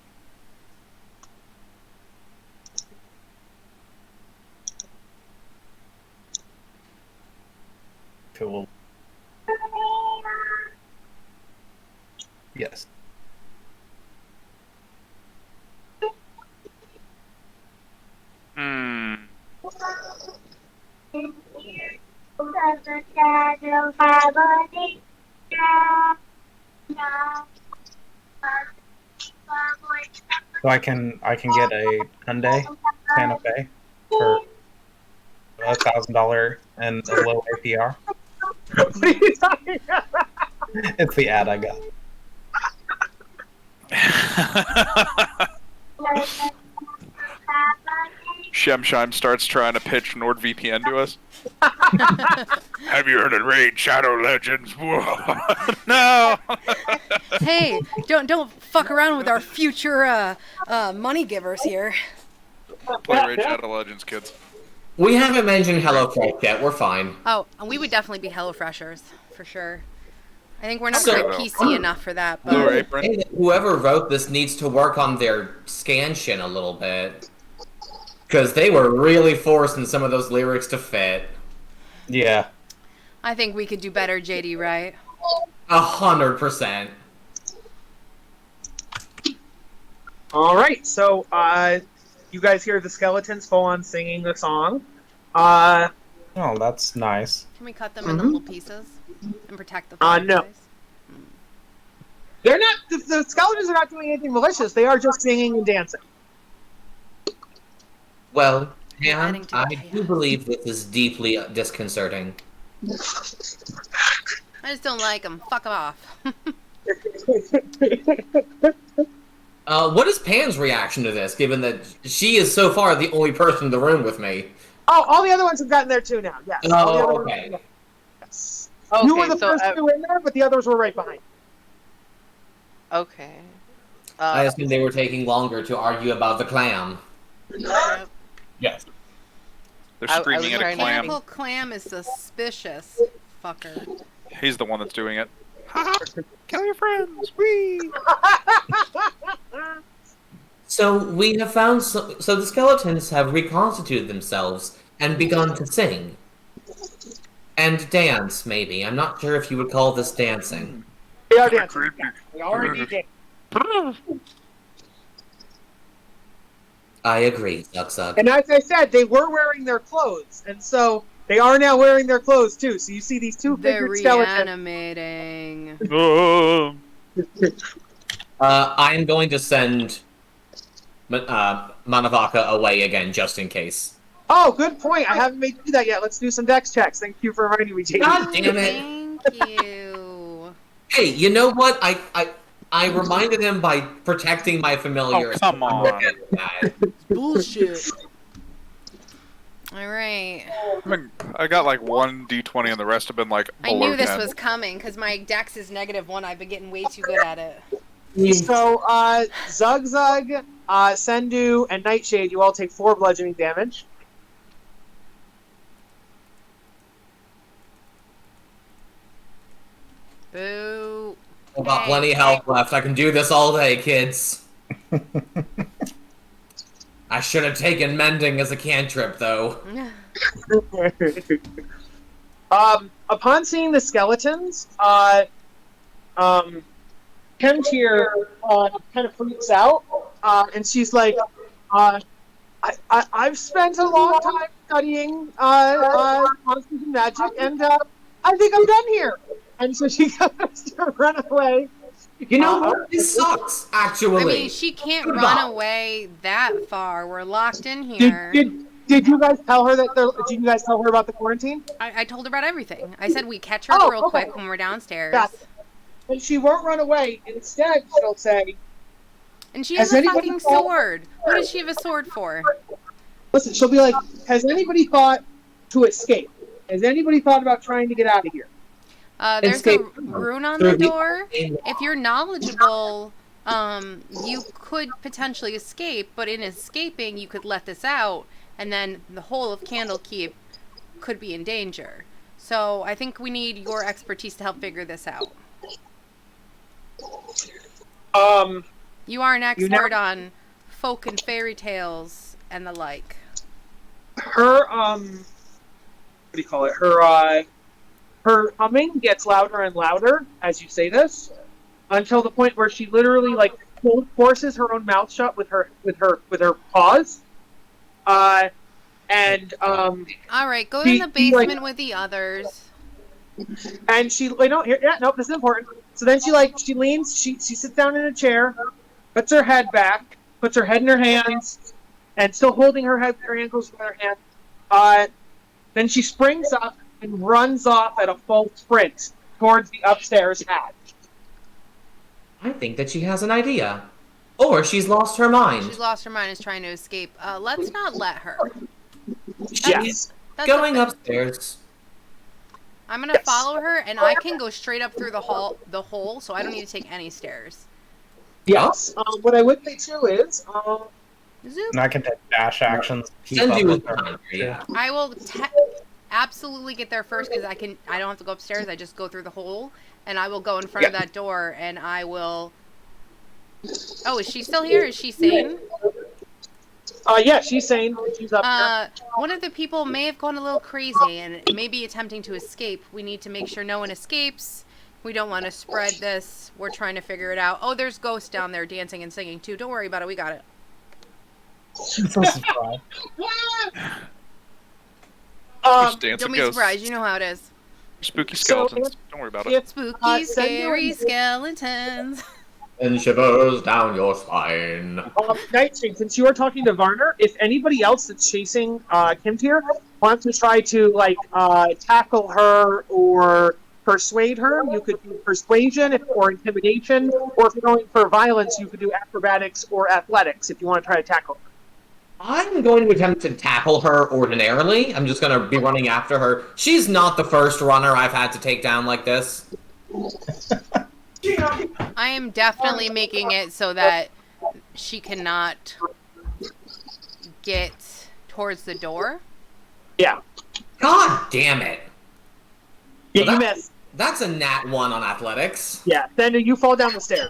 C: Cool. Yes.
D: Hmm.
C: So I can get a Hyundai Santa Fe for $1,000 and a low APR.
B: What are you talking about?
C: It's the ad I got.
D: Shemshime starts trying to pitch NordVPN to us. Have you heard of Raid Shadow Legends? Whoa. No.
A: Hey, don't fuck around with our future money givers here.
D: Play Raid Shadow Legends, kids.
E: We haven't mentioned HelloFresh yet. We're fine.
A: Oh, and we would definitely be HelloFreshers for sure. I think we're not
E: So-
A: quite PC enough for that,
D: Blue
A: but
D: Apron.
E: Hey, whoever wrote this needs to work on their scansion a little bit. Because they were really forcing some of those lyrics to fit.
C: Yeah.
A: I think we could do better, JD, right?
E: 100%.
B: All right, so you guys hear the skeletons full on singing the song.
C: Oh, that's nice.
A: Can we cut them into little pieces and protect the fireplace?
B: No. They're not. The skeletons are not doing anything malicious. They are just singing and dancing.
E: Well,
A: Adding
E: Pam,
A: to the
E: I do
A: chaos.
E: believe this is deeply disconcerting.
A: I just don't like them. Fuck them off.
E: What is Pam's reaction to this, given that she is so far the only person in the room with me?
B: Oh, all the other ones have gotten there too now. Yes. All the other
E: Oh,
B: ones-
E: okay.
B: Yes.
G: Okay,
B: You were the
G: so
B: first two in there, but the others were right behind.
G: okay.
E: I assume they were taking longer to argue about the clam.
G: Yep.
C: Yes.
D: They're
G: I was
D: screaming at a
G: trying to
D: clam.
A: Cannibal Clam is suspicious. Fucker.
D: He's the one that's doing it. Kill your friends. Whee!
E: So we have found so the skeletons have reconstituted themselves and begun to sing. And dance, maybe. I'm not sure if you would call this dancing.
B: They are dancing. Yeah, they are indeed dancing.
E: I agree, Zug Zug.
B: And as I said, they were wearing their clothes, and so they are now wearing their clothes too. So you see these two
A: They're
B: figured skeletons.
A: reanimating.
D: Oh.
E: I'm going to send Manavaka away again, just in case.
B: Oh, good point. I haven't made you do that yet. Let's do some dex checks. Thank you for reminding me, JD.
E: God damn it!
A: Thank you.
E: Hey, you know what? I reminded him by protecting my familiar.
D: Oh, come on.
A: Bullshit. All right.
D: I got like one D20 and the rest have been like
A: I
D: below
A: knew this
D: 10.
A: was coming because my dex is -1. I've been getting way too good at it.
B: So, Zug Zug, Sendu, and Nightshade, you all take 4 bludgeoning damage.
A: Boo.
E: I've got plenty of health left. I can do this all day, kids. I should have taken mending as a cantrip, though.
B: Upon seeing the skeletons, Kemtier kind of freaks out, and she's like, I've spent a long time studying monsters and magic, and I think I'm done here. And so she goes to run away.
E: You know what? This sucks, actually.
A: I mean, she can't
E: Goodbye.
A: run away that far. We're locked in
B: Did,
A: here.
B: did you guys tell her that? Did you guys tell her about the quarantine?
A: I told her about everything. I said we catch her real
B: okay.
A: quick when we're downstairs.
B: Gotcha. And she won't run away. Instead, she'll say,
A: And she has
B: Has
A: a
B: anybody
A: fucking
B: thought-
A: sword. What does she have a sword for?
B: listen, she'll be like, has anybody thought to escape? Has anybody thought about trying to get out of here?
A: There's
E: Escape.
A: a rune on
E: Through
A: the
E: the-
A: door. If you're knowledgeable, you could potentially escape, but in escaping, you could let this out, and then the whole of Candlekeep could be in danger. So I think we need your expertise to help figure this out. You are an expert on folk and fairy tales and the like.
B: Her what do you call it? Her humming gets louder and louder as you say this, until the point where she literally like forces her own mouth shut with her paws.
A: All right, go in the basement with the others.
B: And she wait no here yeah no this is important. So then she leans she sits down in a chair, puts her head back, puts her head in her hands, and still holding her head her hand close to her hand. Then she springs up and runs off at a full sprint towards the upstairs hatch.
E: I think that she has an idea. Or she's lost her mind.
A: She's lost her mind, is trying to escape. Let's not let her.
B: Yes.
A: That's
E: Going
A: okay.
E: upstairs.
A: I'm gonna follow her, and I can go straight up through the hole, so I don't need to take any stairs.
B: Yes. What I would say too is
A: Zoop.
C: And I can take dash actions. To keep
E: Send
C: up
E: you
C: with
E: with
C: her.
E: yeah.
A: I will absolutely get there first because I don't have to go upstairs. I just go through the hole, and I will go in front of that door, and I will. Oh, is she still here? Is she sane?
B: yeah, she's saying she's up here.
A: One of the people may have gone a little crazy and may be attempting to escape. We need to make sure no one escapes. We don't want to spread this. We're trying to figure it out. Oh, there's ghosts down there dancing and singing too. Don't worry about it. We got it.
C: So surprised.
D: Just dancing
A: Don't be
D: ghosts.
A: surprised. You know how it is.
D: Spooky skeletons. Don't worry about it.
B: If
A: Spooky,
B: send your-
A: scary skeletons.
E: And shivers down your spine.
B: Nightshade, since you are talking to Varner, if anybody else that's chasing Kim here wants to try to tackle her or persuade her, you could do persuasion or intimidation, or if you're going for violence, you could do acrobatics or athletics if you want to try to tackle her.
E: I'm going to attempt to tackle her ordinarily. I'm just going to be running after her. She's not the first runner I've had to take down like this.
A: I am definitely making it so that she cannot get towards the door.
B: Yeah.
E: God damn it.
B: Yeah,
E: Well,
B: you
E: that-
B: miss.
E: That's a nat 1 on athletics.
B: Yeah, then you fall down the stairs.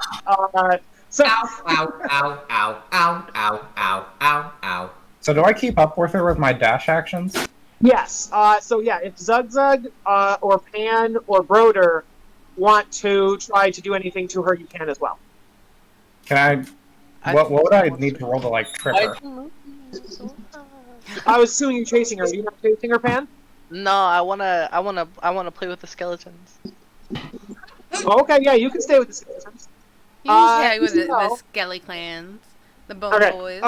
B: So
E: Ow, ow, ow, ow, ow, ow, ow, ow, ow.
C: So do I keep up with her with my dash actions?
B: yes, if Zugzug or Pan or Broder want to try to do anything to her, you can as well.
C: Can I? What would I need to roll to trip her?
B: I was assuming you're chasing her. Are you not chasing her, Pan?
G: No, I wanna play with the skeletons.
B: Oh, okay, yeah, you can stay with the citizens.
A: You can stay with
B: no.
A: the Skelly clans, the Bone
B: Okay.
A: Boys.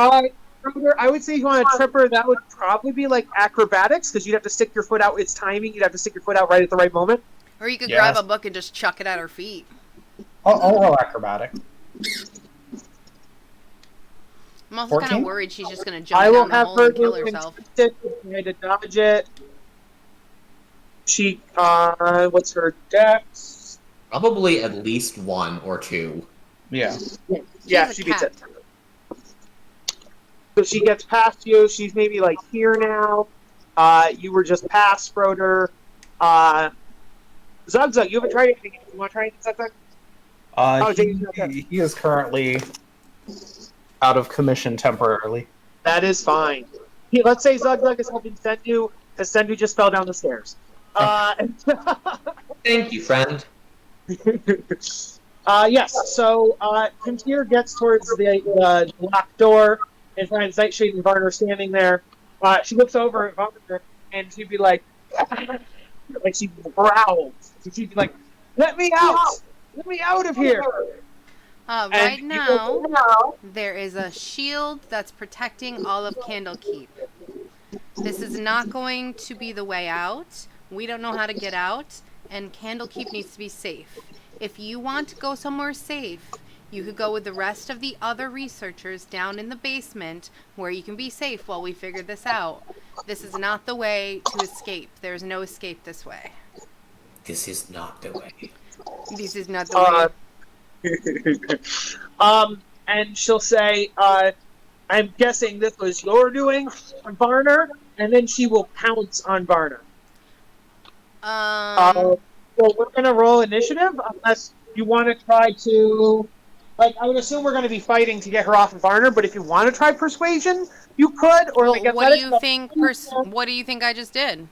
B: Broder, I would say if you want to trip her, that would probably be like acrobatics, because you'd have to stick your foot out. It's timing. You'd have to stick your foot out right at the right moment.
A: Or you could
C: Yes.
A: grab a book and just chuck it at her feet.
C: I'll roll acrobatic.
A: I'm also kind
C: 14?
A: of worried she's just going to jump
B: I will
A: down the
B: have
A: hole
B: her
A: and kill
B: do
A: herself.
B: contested. You had to dodge it. She, what's her dex?
E: Probably at least 1 or 2.
C: Yeah.
B: Yeah,
A: She's a
B: she beats
A: cat.
B: it. So she gets past you. She's maybe like here now. You were just past Broder. Zugzug, you haven't tried anything. You want to try anything, Zugzug? James, not there.
C: He is currently out of commission temporarily.
B: That is fine. Let's say Zugzug is helping Sendu, because Sendu just fell down the stairs.
E: Thank you, friend.
B: Yes. So Kintier gets towards the locked door and finds Nightshade and Varner standing there. She looks over at Varner and she'd be like she growls. She'd be like, "Let me out! Let me out of here!"
A: Right
B: And
A: now, there is a shield that's protecting all of Candlekeep. This is not going to be the way out. We don't know how to get out, and Candlekeep needs to be safe. If you want to go somewhere safe, you could go with the rest of the other researchers down in the basement where you can be safe while we figure this out. This is not the way to escape. There's no escape this way.
E: This is not the way.
A: This is not the way.
B: And she'll say, I'm guessing this was your doing on Varner, and then she will pounce on Varner. So we're going to roll initiative, unless you want to try to... Like, I would assume we're going to be fighting to get her off of Varner, but if you want to try persuasion, you could, or
A: well,
B: like
A: what do
B: athletics.
A: you think I just did?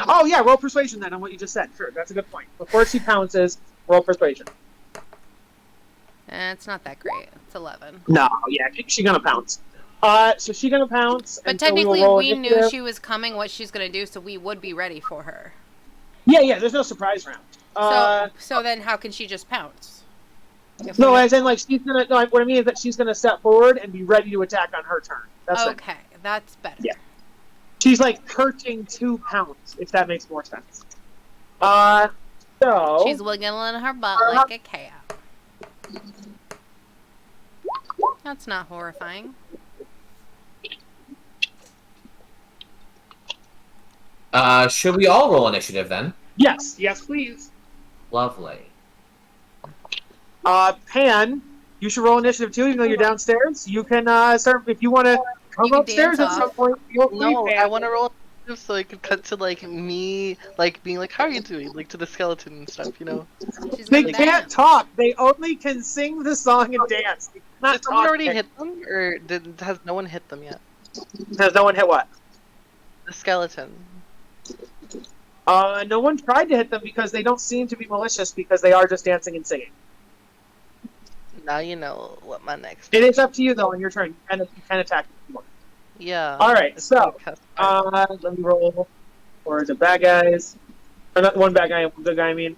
B: Oh, yeah, roll persuasion then on what you just said. Sure, that's a good point. Before she pounces, roll persuasion.
A: It's not that great. It's 11.
B: No, yeah, she's going to pounce. So she's going to pounce.
A: But
B: and so
A: technically,
B: we
A: knew she was coming, what she's going to do, so we would be ready for her.
B: Yeah, there's no surprise round.
A: So then how can she just pounce?
B: No, as in, like, she's gonna... No, what I mean is that she's gonna step forward and be ready to attack on her turn. That's
A: okay, that's better.
B: Yeah. She's, like, perching to pounce, if that makes more sense. So...
A: She's wiggling her butt like a cat. That's not horrifying.
E: Should we all roll initiative then?
B: Yes, please.
E: Lovely.
B: Pan, you should roll initiative too, even though you're downstairs. You can start if you want to come upstairs at some point. Feel free,
G: No,
B: Pan.
G: I want to roll initiative so I can cut to like me, like being like, "How are you doing?" Like to the skeleton and stuff, you know.
B: They can't talk. They only can sing the song and dance. They cannot
G: Did someone
B: talk.
G: already hit them, or has no one hit them yet?
B: Has no one hit what?
G: The skeleton.
B: No one tried to hit them because they don't seem to be malicious because they are just dancing and singing.
G: Now you know what my next.
B: It is up to you though on your turn. You can attack if you want.
G: Yeah.
B: All right, so
G: podcast.
B: let me roll for the bad guys. Or not one bad guy, one good guy. I mean.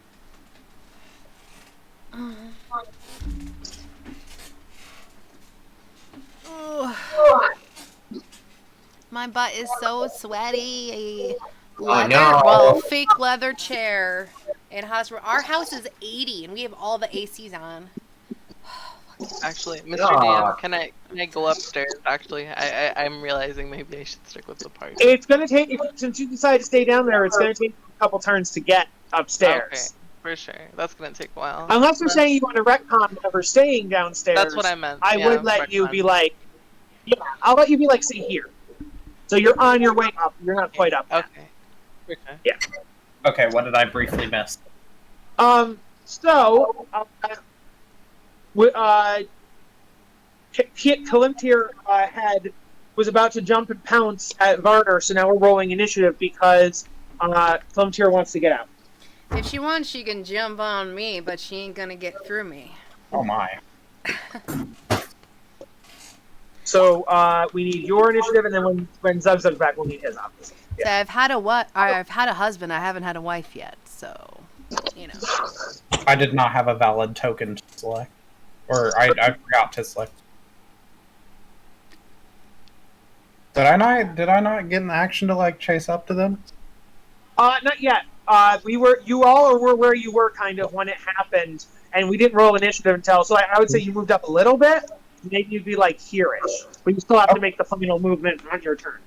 A: My butt is so sweaty.
E: Oh, no.
A: Well, fake leather chair in hospital. Our house is 80 and we have all the ACs on.
G: Actually, Mr. DM, can I go upstairs? Actually, I'm realizing maybe I should stick with the party.
B: It's gonna take since you decide to stay down there. It's gonna take a couple turns to get upstairs.
G: Okay, for sure. That's gonna take a while.
B: Unless you're saying you want to retcon ever staying downstairs.
G: That's what I meant.
B: I
G: yeah,
B: would let you be like, yeah, I'll let you be like, say here. So you're on your way up. You're not quite up yet.
G: Okay.
B: Yeah.
C: Okay, what did I briefly miss?
B: Kalimtir was about to jump and pounce at Varner, so now we're rolling initiative because Kalimtir wants to get out.
A: If she wants, she can jump on me, but she ain't gonna get through me.
C: Oh my.
B: So we need your initiative, and then when Zub's back, we'll need his obviously.
A: So I've had a husband. I haven't had a wife yet. So, you know.
C: I did not have a valid token to select. Or I forgot to select. Did I not get an action to like chase up to them?
B: Not yet. You all were where you were kind of when it happened, and we didn't roll initiative until. So I would say you moved up a little bit. Maybe you'd be like here-ish, but you still have to make the final movement on your turn.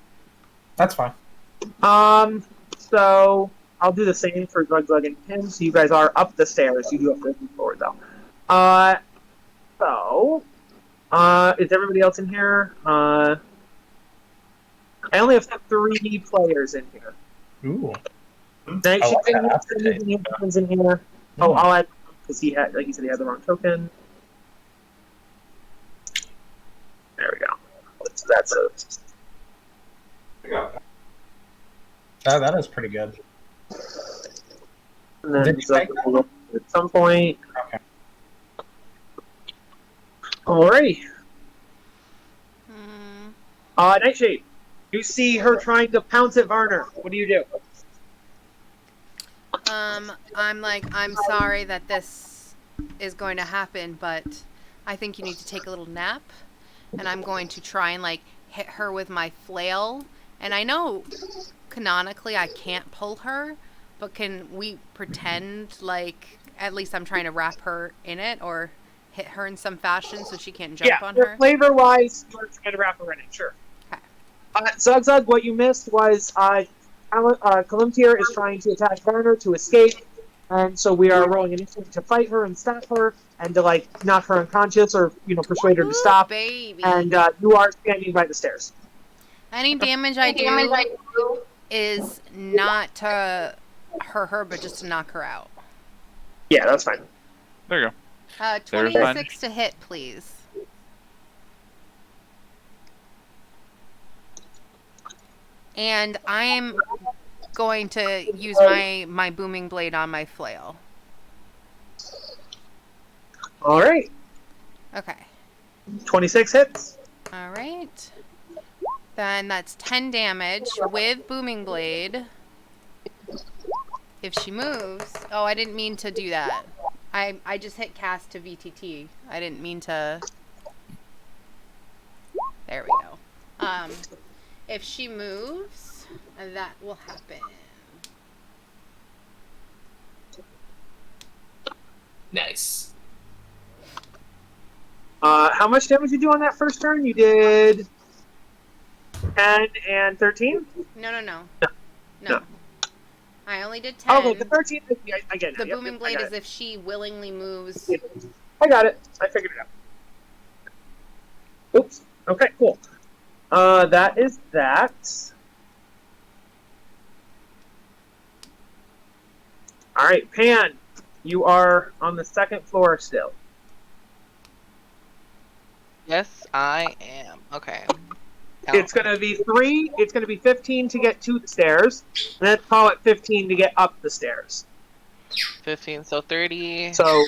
C: That's fine.
B: So I'll do the same for Glug and him. So you guys are up the stairs. You do have to move forward though. Is everybody else in here? I only have 3 players in here.
C: Ooh.
B: Night
C: Oh,
B: Shipping's in here. Oh, I'll add because he had, like you said, he had the wrong token. There we go. That's
C: That is pretty good.
B: And then
C: Did you take
B: at some point.
C: Okay.
B: Alrighty.
A: Hmm.
B: Nightshade. You see her trying to pounce at Varner. What do you do?
A: I'm like, I'm sorry that this is going to happen, but I think you need to take a little nap. And I'm going to try and, like, hit her with my flail. And I know canonically I can't pull her, but can we pretend like at least I'm trying to wrap her in it or hit her in some fashion so she can't jump on her?
B: Flavor-wise, you're trying to wrap her in it, sure.
A: Okay.
B: Zugzug, what you missed was Kalimtir is trying to attack Varner to escape, and so we are rolling initiative to fight her and stop her, and to, like, knock her unconscious or, persuade her to
A: Ooh,
B: stop.
A: baby.
B: And you are standing by the stairs.
A: Any damage I do is not to hurt her, but just to knock her out.
B: Yeah, that's fine.
D: There you go. There's
A: 26 to hit, please. And I am going to use my booming blade on my flail.
B: All right.
A: Okay.
B: 26 hits.
A: All right. Then that's 10 damage with booming blade. If she moves... Oh, I didn't mean to do that. I just hit cast to VTT. I didn't mean to... There we go. If she moves, that will happen.
E: Nice.
B: How much damage did you do on that first turn? You did 10 and 13?
A: No.
B: No.
A: I only did 10.
B: Oh, the 13. I get it.
A: The booming blade is if she willingly moves.
B: I got it. I figured it out. Oops. Okay, cool. That is that. All right, Pan, you are on the second floor still.
G: Yes, I am. Okay.
B: It's going to be 3. It's going to be 15 to get to the stairs. And let's call it 15 to get up the stairs.
G: 15, so 30.
B: So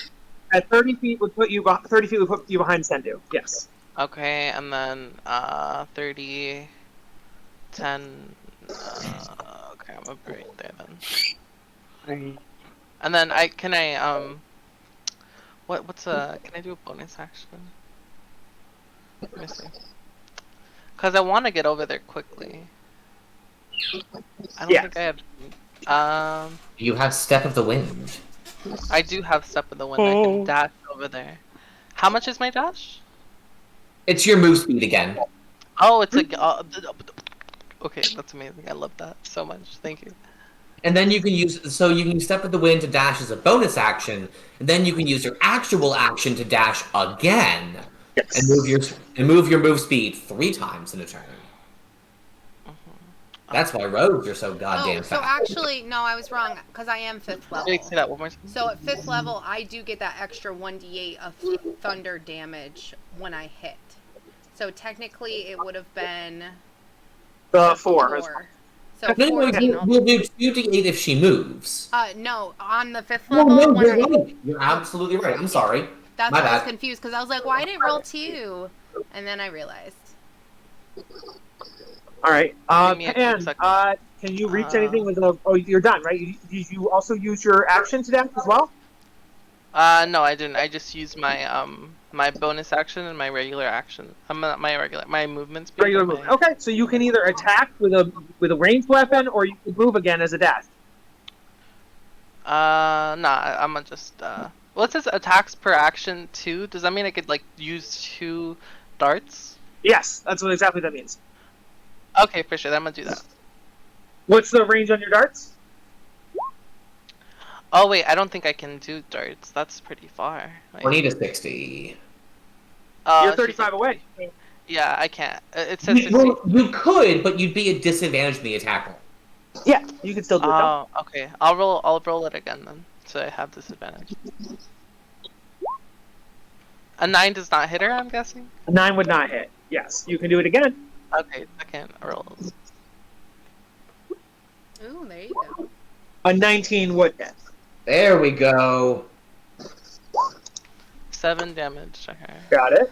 B: at 30 feet would put you 30 feet would put you behind Sendu. Yes.
G: Okay, and then 30, 10. Okay, I'm up right there then. And then can I can I do a bonus action? Let me see. Cause I want to get over there quickly. I don't think I have.
E: You have Step of the Wind.
G: I do have Step of the Wind. I can dash over there. How much is my dash?
E: It's your move speed again.
G: Oh, it's like okay, that's amazing. I love that so much. Thank you.
E: And then you can use Step of the Wind to dash as a bonus action, and then you can use your actual action to dash again.
B: Yes.
E: And move your move speed 3 times in a turn. That's why rogues are so goddamn fast.
A: So actually, no, I was wrong, because I am 5th level.
G: Wait, say that one more time.
A: So at 5th level, I do get that extra 1d8 of thunder damage when I hit. So technically, it would have been...
B: 4.
A: 4. So
E: No,
A: 14.
E: you'll do 2d8 if she moves.
A: No, on the 5th
E: No,
A: level...
E: you're right. You're absolutely right. I'm sorry.
A: That's
E: My
A: why I was
E: bad.
A: confused, because I was like, why did it roll 2? And then I realized.
B: All right.
G: Give me a quick
B: Pan,
G: second.
B: can you reach anything with a... Oh, you're done, right? You also use your action to dash as well?
G: No, I didn't. I just used my my bonus action and my regular action. My movement speed.
B: Regular movement. Okay, so you can either attack with a ranged weapon, or you can move again as a dash.
G: Nah. I'm gonna just Well, it says attacks per action 2. Does that mean I could like use 2 darts?
B: Yes, that's what exactly that means.
G: Okay, for sure. Then I'm gonna do that.
B: What's the range on your darts?
G: Oh wait, I don't think I can do darts. That's pretty far. Wait.
E: 20 to 60.
B: You're 35 away.
G: Yeah, I can't. It says 60.
E: Well, you could, but you'd be at disadvantage in the attack roll.
B: Yeah, you can still do it.
G: Oh, okay. I'll roll it again then, so I have disadvantage. A 9 does not hit her, I'm guessing?
B: A 9 would not hit. Yes, you can do it again.
G: Okay, second rolls.
A: Ooh, there you go.
B: A 19 would hit.
E: There we go.
G: 7 damage to her.
B: Got it.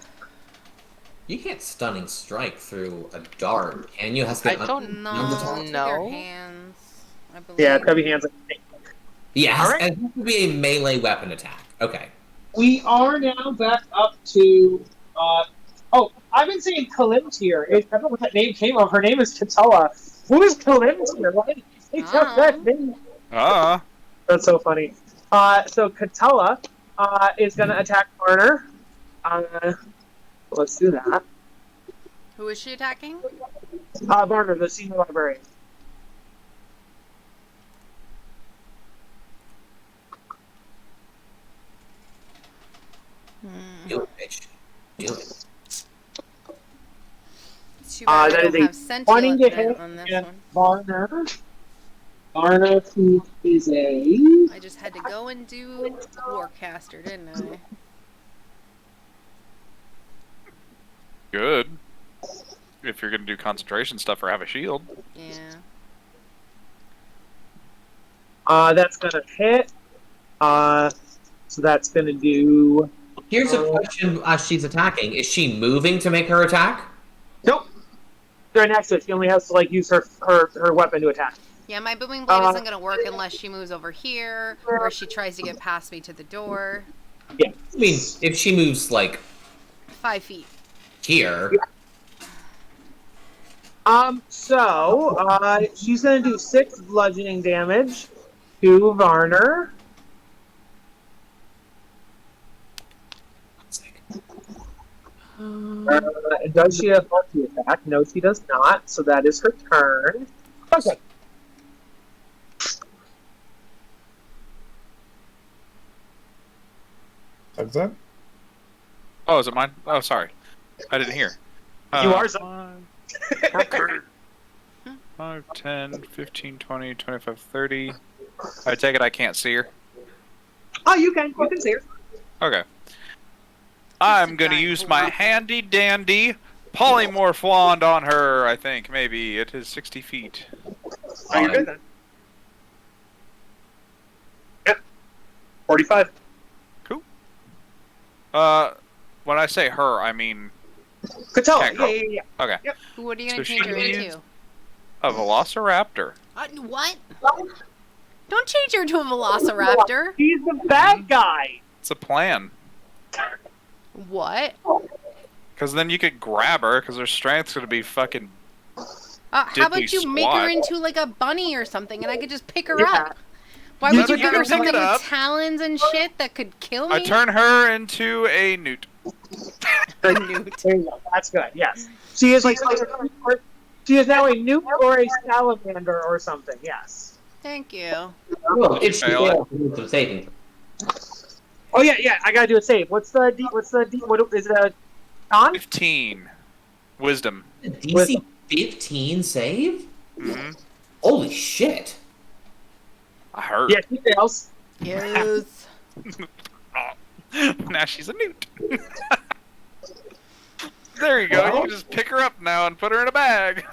E: You can't stunning strike through a dart, can you? It has to
G: I
E: be
G: don't
A: No,
E: on the
A: it's
E: top.
A: with your
G: know.
A: hands, I believe.
B: Yeah, Cubby hands.
E: Yeah,
B: All right.
E: it has to be a melee weapon attack. Okay.
B: We are now back up to. Oh, I've been saying Kalimtir. I don't know what that name came of. Her name is Katella. Who is Kalimtir? Why did you take out that name? That's so funny. So Katella is going to attack Varner. Let's do that.
A: Who is she attacking?
B: Varner, the senior librarian.
E: Do it, bitch. Do it.
A: Too bad we
B: That
A: don't
B: is a
A: have sentient
B: 20 to hit
A: on this
B: and
A: one.
B: Varner, who is a...
A: I just had to go and do Warcaster, didn't I?
D: Good. If you're gonna do concentration stuff or have a shield.
A: Yeah.
B: That's gonna hit. So that's gonna do...
E: Here's a question as she's attacking. Is she moving to make her attack?
B: Nope. Right next to it. She only has to use her weapon to attack.
A: Yeah, my booming blade isn't gonna work unless she moves over here, or she tries to get past me to the door.
B: Yeah.
E: I mean, if she moves
A: 5 feet.
E: here.
B: So she's gonna do 6 bludgeoning damage to Varner. Does she have multi-attack? No, she does not. So that is her turn. Okay.
C: That's it?
D: Oh, is it mine? Oh, sorry. I didn't hear.
B: You are
D: 5, 10, 15, 20, 25, 30. I take it I can't see her.
B: Oh, you can see her.
D: Okay. I'm gonna use my handy dandy polymorph wand on her, I think, maybe. It is 60 feet.
B: Oh, you're good then. Yep. 45.
D: Cool. When I say her, I mean
B: Katella.
D: girl.
B: Yeah.
D: Okay.
B: Yep.
A: What are you gonna
D: So
A: change her
D: she
A: into?
D: is- a velociraptor.
A: What? Don't change her to a velociraptor.
B: He's the bad guy.
D: It's a plan.
A: What?
D: Because then you could grab her, because her strength's gonna be fucking.
A: How about you make her
D: squat.
A: into a bunny or something, and I could just pick her
B: Yeah.
A: up? Why
B: You
A: would you
B: could
A: give her
B: pick
A: something
D: it up.
A: with talons and shit that could kill me?
D: I turn her into a newt.
A: Newt.
B: There you go. That's good. Yes. She is she is now a newt or a salamander or something. Yes.
A: Thank you.
E: Well, if she
D: fail it?
E: fails, it's a saving.
B: Oh yeah. I gotta do a save. What's the D? What is it? A con?
D: 15. Wisdom.
E: DC 15 save?
D: Mm-hmm.
E: Holy shit.
D: I heard.
B: Yeah, she fails.
A: Yes.
D: Now she's a newt. There you go. You can just pick her up now and put her in a bag.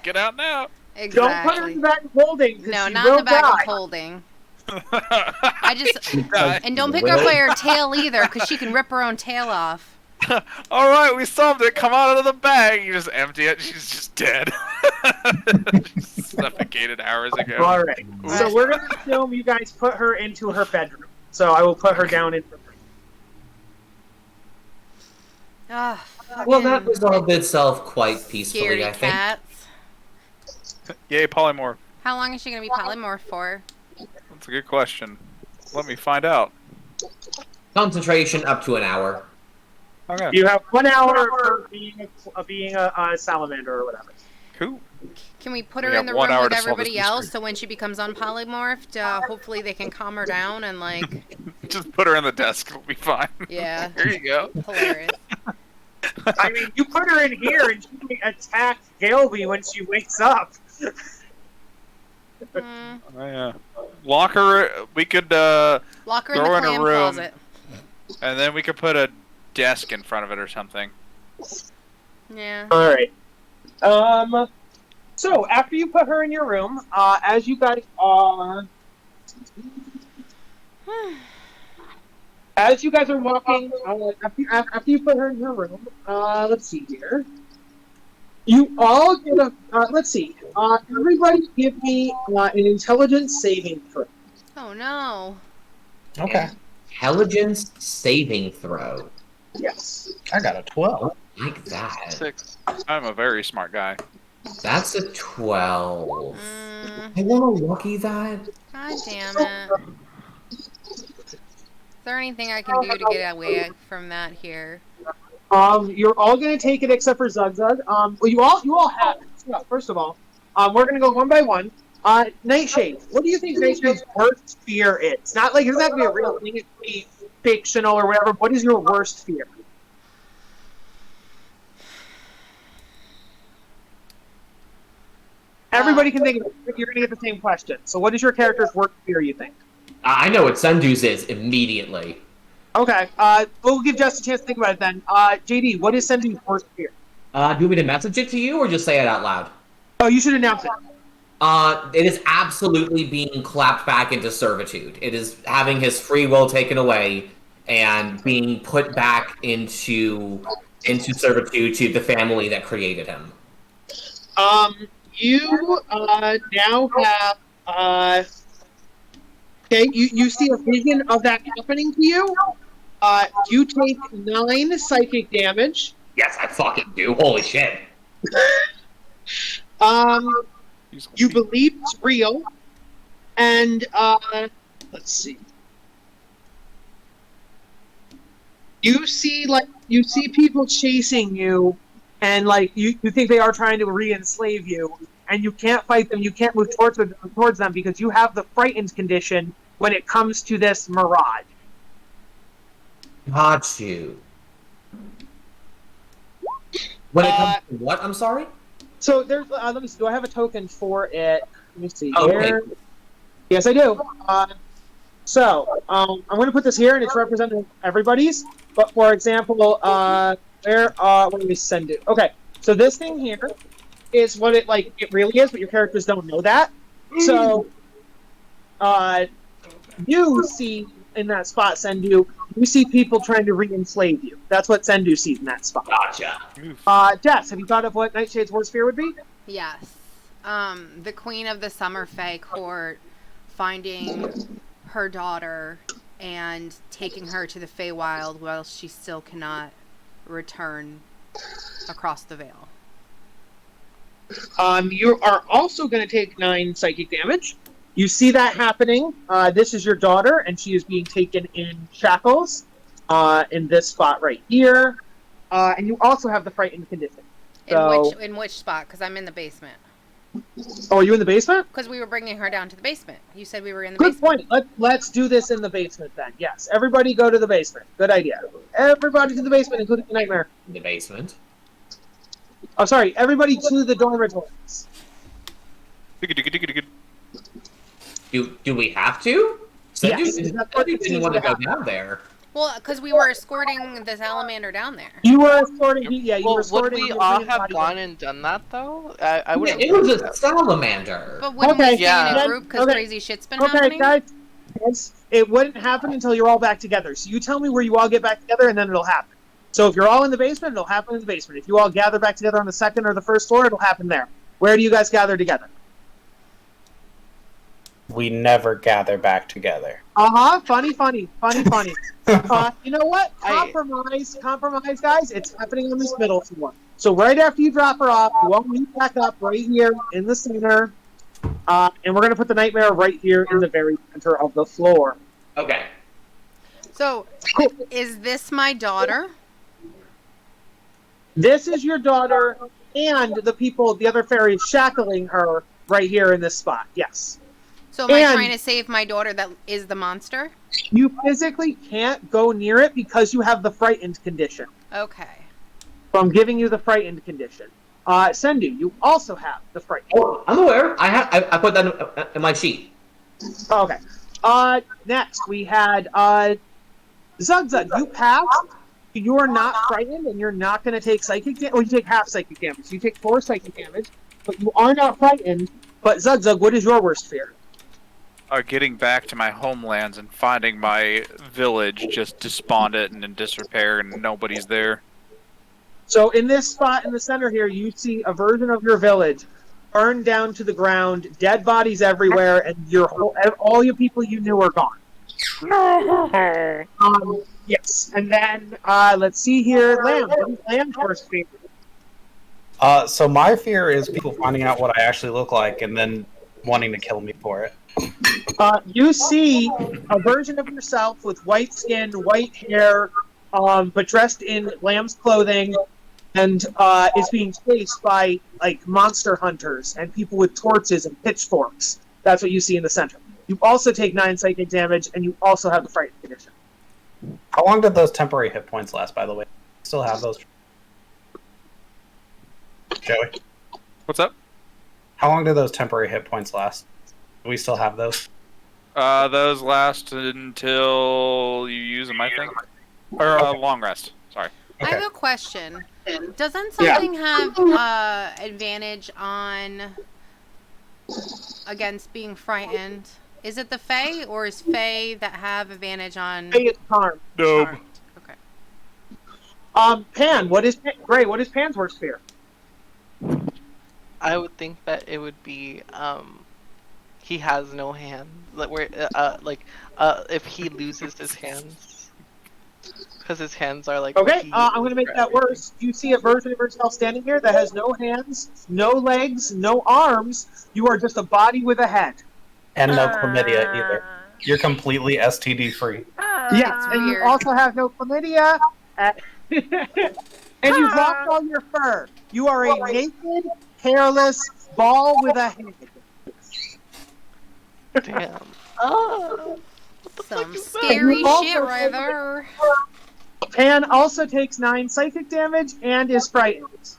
D: Get out now.
A: Exactly.
B: Don't put her in the bag of holding. 'Cause
A: No,
B: she
A: not in
B: will
A: the bag
B: die.
A: of holding. I just
D: Die.
A: and don't pick her up by her tail either, because she can rip her own tail off.
D: All right, we solved it. Come out of the bag. You just empty it. She's just dead. She's suffocated hours ago.
B: All right. So we're gonna assume you guys put her into her bedroom. So I will put her down in.
A: Ah,
E: Well, that
A: fucking
E: resolved itself quite peacefully,
A: scaredy
E: I think.
A: cats.
D: Yay, polymorph.
A: How long is she gonna be polymorph for?
D: That's a good question. Let me find out.
E: Concentration up to an hour.
D: Okay.
B: You have 1 hour for being a salamander or whatever.
D: Cool.
A: Can we put
D: We
A: her in
D: have
A: the
D: 1
A: room
D: hour
A: with
D: to solve this
A: everybody else,
D: mystery.
A: so when she becomes unpolymorphed, hopefully they can calm her down and
D: Just put her in the desk. It'll be fine.
A: yeah,
D: Here you go.
A: hilarious.
B: I mean, you put her in here and she can attack Galby when she wakes up.
A: Hmm.
D: Oh, yeah. Lock her. We could,
A: Lock her in
D: Throw
A: the
D: her in a
A: clam
D: room.
A: closet.
D: and then we could put a desk in front of it or something.
A: Yeah.
B: All right. So after you put her in your room, as you guys are As you guys are walking, after you put her in her room, let's see here. You all get a, let's see. Everybody give me an intelligence saving throw.
A: Oh no.
C: Okay.
E: Intelligence saving throw.
B: Yes.
C: I got a 12.
E: Like that.
G: 6.
D: I'm a very smart guy.
E: That's a 12.
A: Mm,
E: I want to lucky that.
A: God damn it. Is there anything I can do to get away from that here?
B: You're all gonna take it except for Zug Zug. Well, you all have it. So, first of all, we're gonna go one by one. Nightshade. What do you think Nightshade's worst fear is? Not like it's not gonna be a real thing. It could be fictional or whatever. What is your worst fear? Everybody can think of it. You're gonna get the same question. So, what is your character's worst fear? You think?
E: I know what Sundu's is immediately.
B: Okay. We'll give Jess a chance to think about it then. JD, what is Sendu's worst fear?
E: Do you want me to message it to you or just say it out loud?
B: Oh, you should announce it.
E: It is absolutely being clapped back into servitude. It is having his free will taken away and being put back into servitude to the family that created him.
B: You now have okay. You see a vision of that happening to you. You take 9 psychic damage.
E: Yes, I fucking do. Holy shit.
B: You believe it's real, and let's see. You see people chasing you, and you think they are trying to re-enslave you, and you can't fight them. You can't move towards them because you have the frightened condition when it comes to this mirage.
E: Got you. When it comes to what? I'm sorry?
B: So there's, let me see, do I have a token for it? Let me see.
E: Okay.
B: Here. Yes, I do. I'm going to put this here, and it's representing everybody's. But for example, what do we send it? Okay, so this thing here is what it really is, but your characters don't know that. So, you see in that spot, Sendu, you see people trying to re-enslave you. That's what Sendu sees in that spot.
E: Gotcha.
B: Jess, have you thought of what Nightshade's worst fear would be?
A: Yes. The Queen of the Summer Fae Court finding her daughter and taking her to the Feywild while she still cannot return across the veil.
B: You are also going to take 9 psychic damage. You see that happening. This is your daughter, and she is being taken in shackles in this spot right here. And you also have the frightened condition. So,
A: In which spot? Because I'm in the basement.
B: Oh, are you in the basement?
A: Because we were bringing her down to the basement. You said we were in the
B: Good
A: basement.
B: point. Let's do this in the basement then. Yes, everybody go to the basement. Good idea. Everybody to the basement, including the nightmare.
E: The basement.
B: Oh, sorry. Everybody to the dormitories.
E: Do we have to? So
B: Yes.
E: you didn't want to go down there.
A: Well, because we were escorting the salamander down there.
B: You were escorting. Yeah, you were
G: Well, would
B: escorting.
G: we
B: your
G: all
B: green
G: have
B: body.
G: gone and done that though? I would.
E: Yeah, it was a salamander.
A: But wouldn't
B: Okay,
A: we stay in
G: yeah.
A: a group because
B: Okay.
A: crazy shit's been
B: Okay,
A: happening?
B: guys, it wouldn't happen until you're all back together. So you tell me where you all get back together, and then it'll happen. So if you're all in the basement, it'll happen in the basement. If you all gather back together on the second or the first floor, it'll happen there. Where do you guys gather together?
C: We never gather back together.
B: Funny. You know what? Compromise, guys. It's happening on this middle floor. So right after you drop her off, you all meet back up right here in the center. And we're going to put the nightmare right here in the very center of the floor.
E: Okay.
A: So, is this my daughter?
B: This is your daughter and the other fairies shackling her right here in this spot. Yes.
A: So am I
B: And-
A: trying to save my daughter that is the monster?
B: You physically can't go near it because you have the frightened condition.
A: Okay.
B: So I'm giving you the frightened condition. Sendu, you also have the frightened.
E: Oh, I'm aware. I put that in my sheet.
B: Okay. Next we had Zug. You passed. You are not frightened, and you're not going to take psychic damage. Well, you take half psychic damage. You take 4 psychic damage, but you are not frightened. But Zug, what is your worst fear?
D: getting back to my homelands and finding my village just despondent and in disrepair and nobody's there.
B: So in this spot in the center here, you see a version of your village burned down to the ground, dead bodies everywhere, and all your people you knew are gone. Yes, and then let's see here, Lamb. What is Lamb's first fear?
C: So my fear is people finding out what I actually look like and then wanting to kill me for it.
B: You see a version of yourself with white skin, white hair, but dressed in Lamb's clothing, and is being chased by like monster hunters and people with torches and pitchforks. That's what you see in the center. You also take 9 psychic damage, and you also have the frightened condition.
C: How long did those temporary hit points last, by the way? Still have those? Joey?
D: What's up?
C: How long did those temporary hit points last? Do we still have those?
D: Those last until you use them, I think. Or long rest. Sorry.
A: I
C: Okay.
A: have a question. Doesn't something have advantage on against being frightened? Is it the Fae, or is Fae that have advantage on?
B: Hey, it's Charm.
D: No.
A: Charmed? Okay.
B: Pan, what is Gray? What is Pan's worst fear?
G: I would think that it would be he has no hand. If he loses his hands, because his hands are like.
B: Okay, I'm going to make that worse. You see a version of yourself standing here that has no hands, no legs, no arms. You are just a body with a head.
C: And no chlamydia either. You're completely STD free.
B: Yes, and you
A: weird.
B: also have no chlamydia. And you've lost all your fur. You are a naked, hairless ball with a head.
G: Damn.
A: Some scary
B: You also
A: shit right there.
B: Pan also takes 9 psychic damage and is frightened.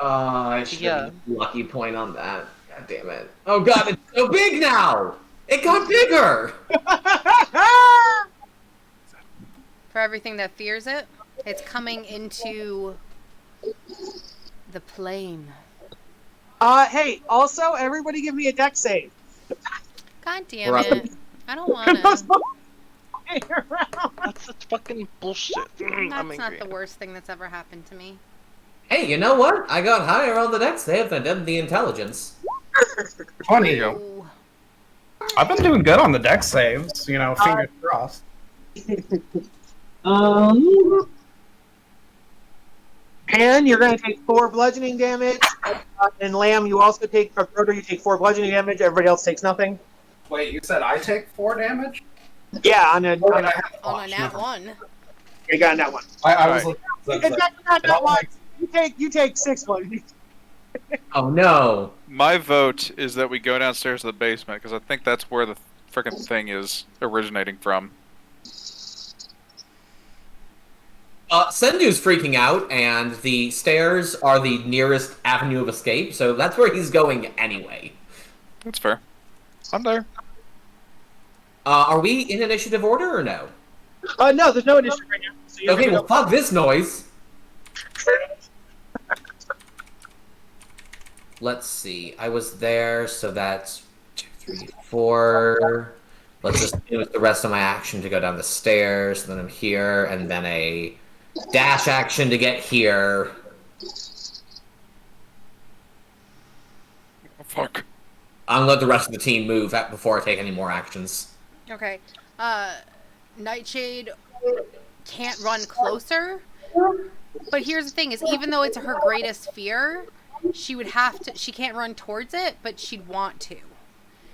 E: I should
G: Yeah.
E: have lucky point on that. God damn it. Oh god, it's so big now! It got bigger!
A: For everything that fears it, it's coming into the plane.
B: Hey, also, everybody give me a deck save.
A: God damn
E: We're up.
A: it. I don't want to.
G: That's such fucking bullshit. I'm
A: That's not
G: angry.
A: the worst thing that's ever happened to me.
E: Hey, you know what? I got higher on the deck save than DnD Intelligence.
C: Funny.
A: Ooh.
C: I've been doing good on the deck saves, fingers crossed.
B: Pan, you're going to take 4 bludgeoning damage. And Lamb, you also take, or Broder, you take 4 bludgeoning damage. Everybody else takes nothing.
C: Wait, you said I take 4 damage?
B: Yeah, on a
A: On a nat 1.
B: you got that one.
C: I was
D: Alright.
C: looking.
B: It's not that one. You take 6 bludgeoning.
E: Oh no.
D: My vote is that we go downstairs to the basement because I think that's where the frickin' thing is originating from.
E: Sendu's freaking out, and the stairs are the nearest avenue of escape, so that's where he's going anyway.
D: That's fair. I'm there.
E: Are we in initiative order or no?
B: No, there's no initiative right now. So you're
E: Okay,
B: gonna
E: well, fuck this noise. Let's see. I was there, so that's 2, 3, 4. Let's just use the rest of my action to go down the stairs. Then I'm here, and then a dash action to get here.
D: Oh, fuck.
E: I'm gonna let the rest of the team move before I take any more actions.
A: Okay. Nightshade can't run closer. But here's the thing is even though it's her greatest fear, she would have to she can't run towards it, but she'd want to.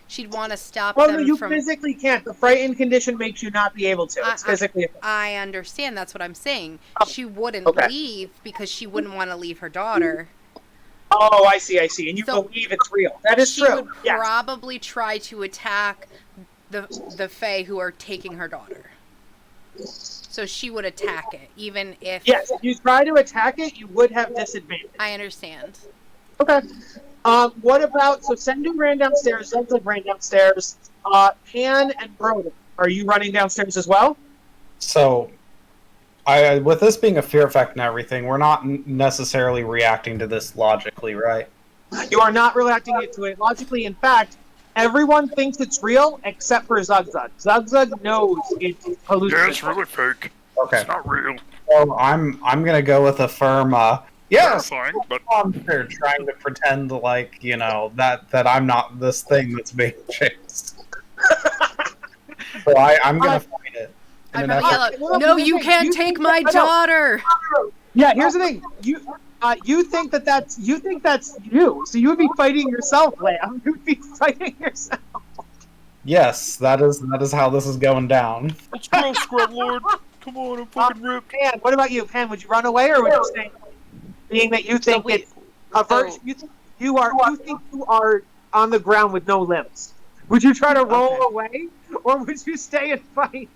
A: She'd want to stop
B: Well,
A: them
B: no, you
A: from
B: physically can't. The frightened condition makes you not be able to. It's physically.
A: I understand, that's what I'm saying. She wouldn't
B: Okay.
A: leave because she wouldn't want to leave her daughter.
B: Oh, I see. And you
A: So-
B: believe it's real. That is
A: She
B: true.
A: would
B: Yes.
A: probably try to attack the Fae who are taking her daughter. So she would attack it, even if...
B: Yes, if you try to attack it, you would have disadvantage.
A: I understand.
B: Okay. What about, so Sendu ran downstairs, Zedlin ran downstairs, Pan and Broden, are you running downstairs as well?
C: So, with this being a fear effect and everything, we're not necessarily reacting to this logically, right?
B: You are not reacting to it logically. In fact, Everyone thinks it's real except for Zugzug. Zugzug knows it's hallucinatory.
D: fake.
C: Okay.
D: not real.
C: So I'm gonna go with a firm. Yes,
D: Terrifying, but
C: monster trying to pretend like that I'm not this thing that's being chased. So I'm gonna fight it.
A: I
C: In an
A: probably
C: effort-
A: yell out, "No, you can't take my daughter!"
B: Yeah, here's the thing. You think that's you, so you would be fighting yourself, Lamb. You would be fighting yourself.
C: Yes, that is how this is going down.
D: let's go, Scrub Lord. Come on, I'm fucking ripped.
B: Pan, what about you, Pan? Would you run away, or would you stay? Being that you think
G: wait,
B: it's a version, you think you are on the ground with no limbs. Would you try to roll away, or would you stay and fight?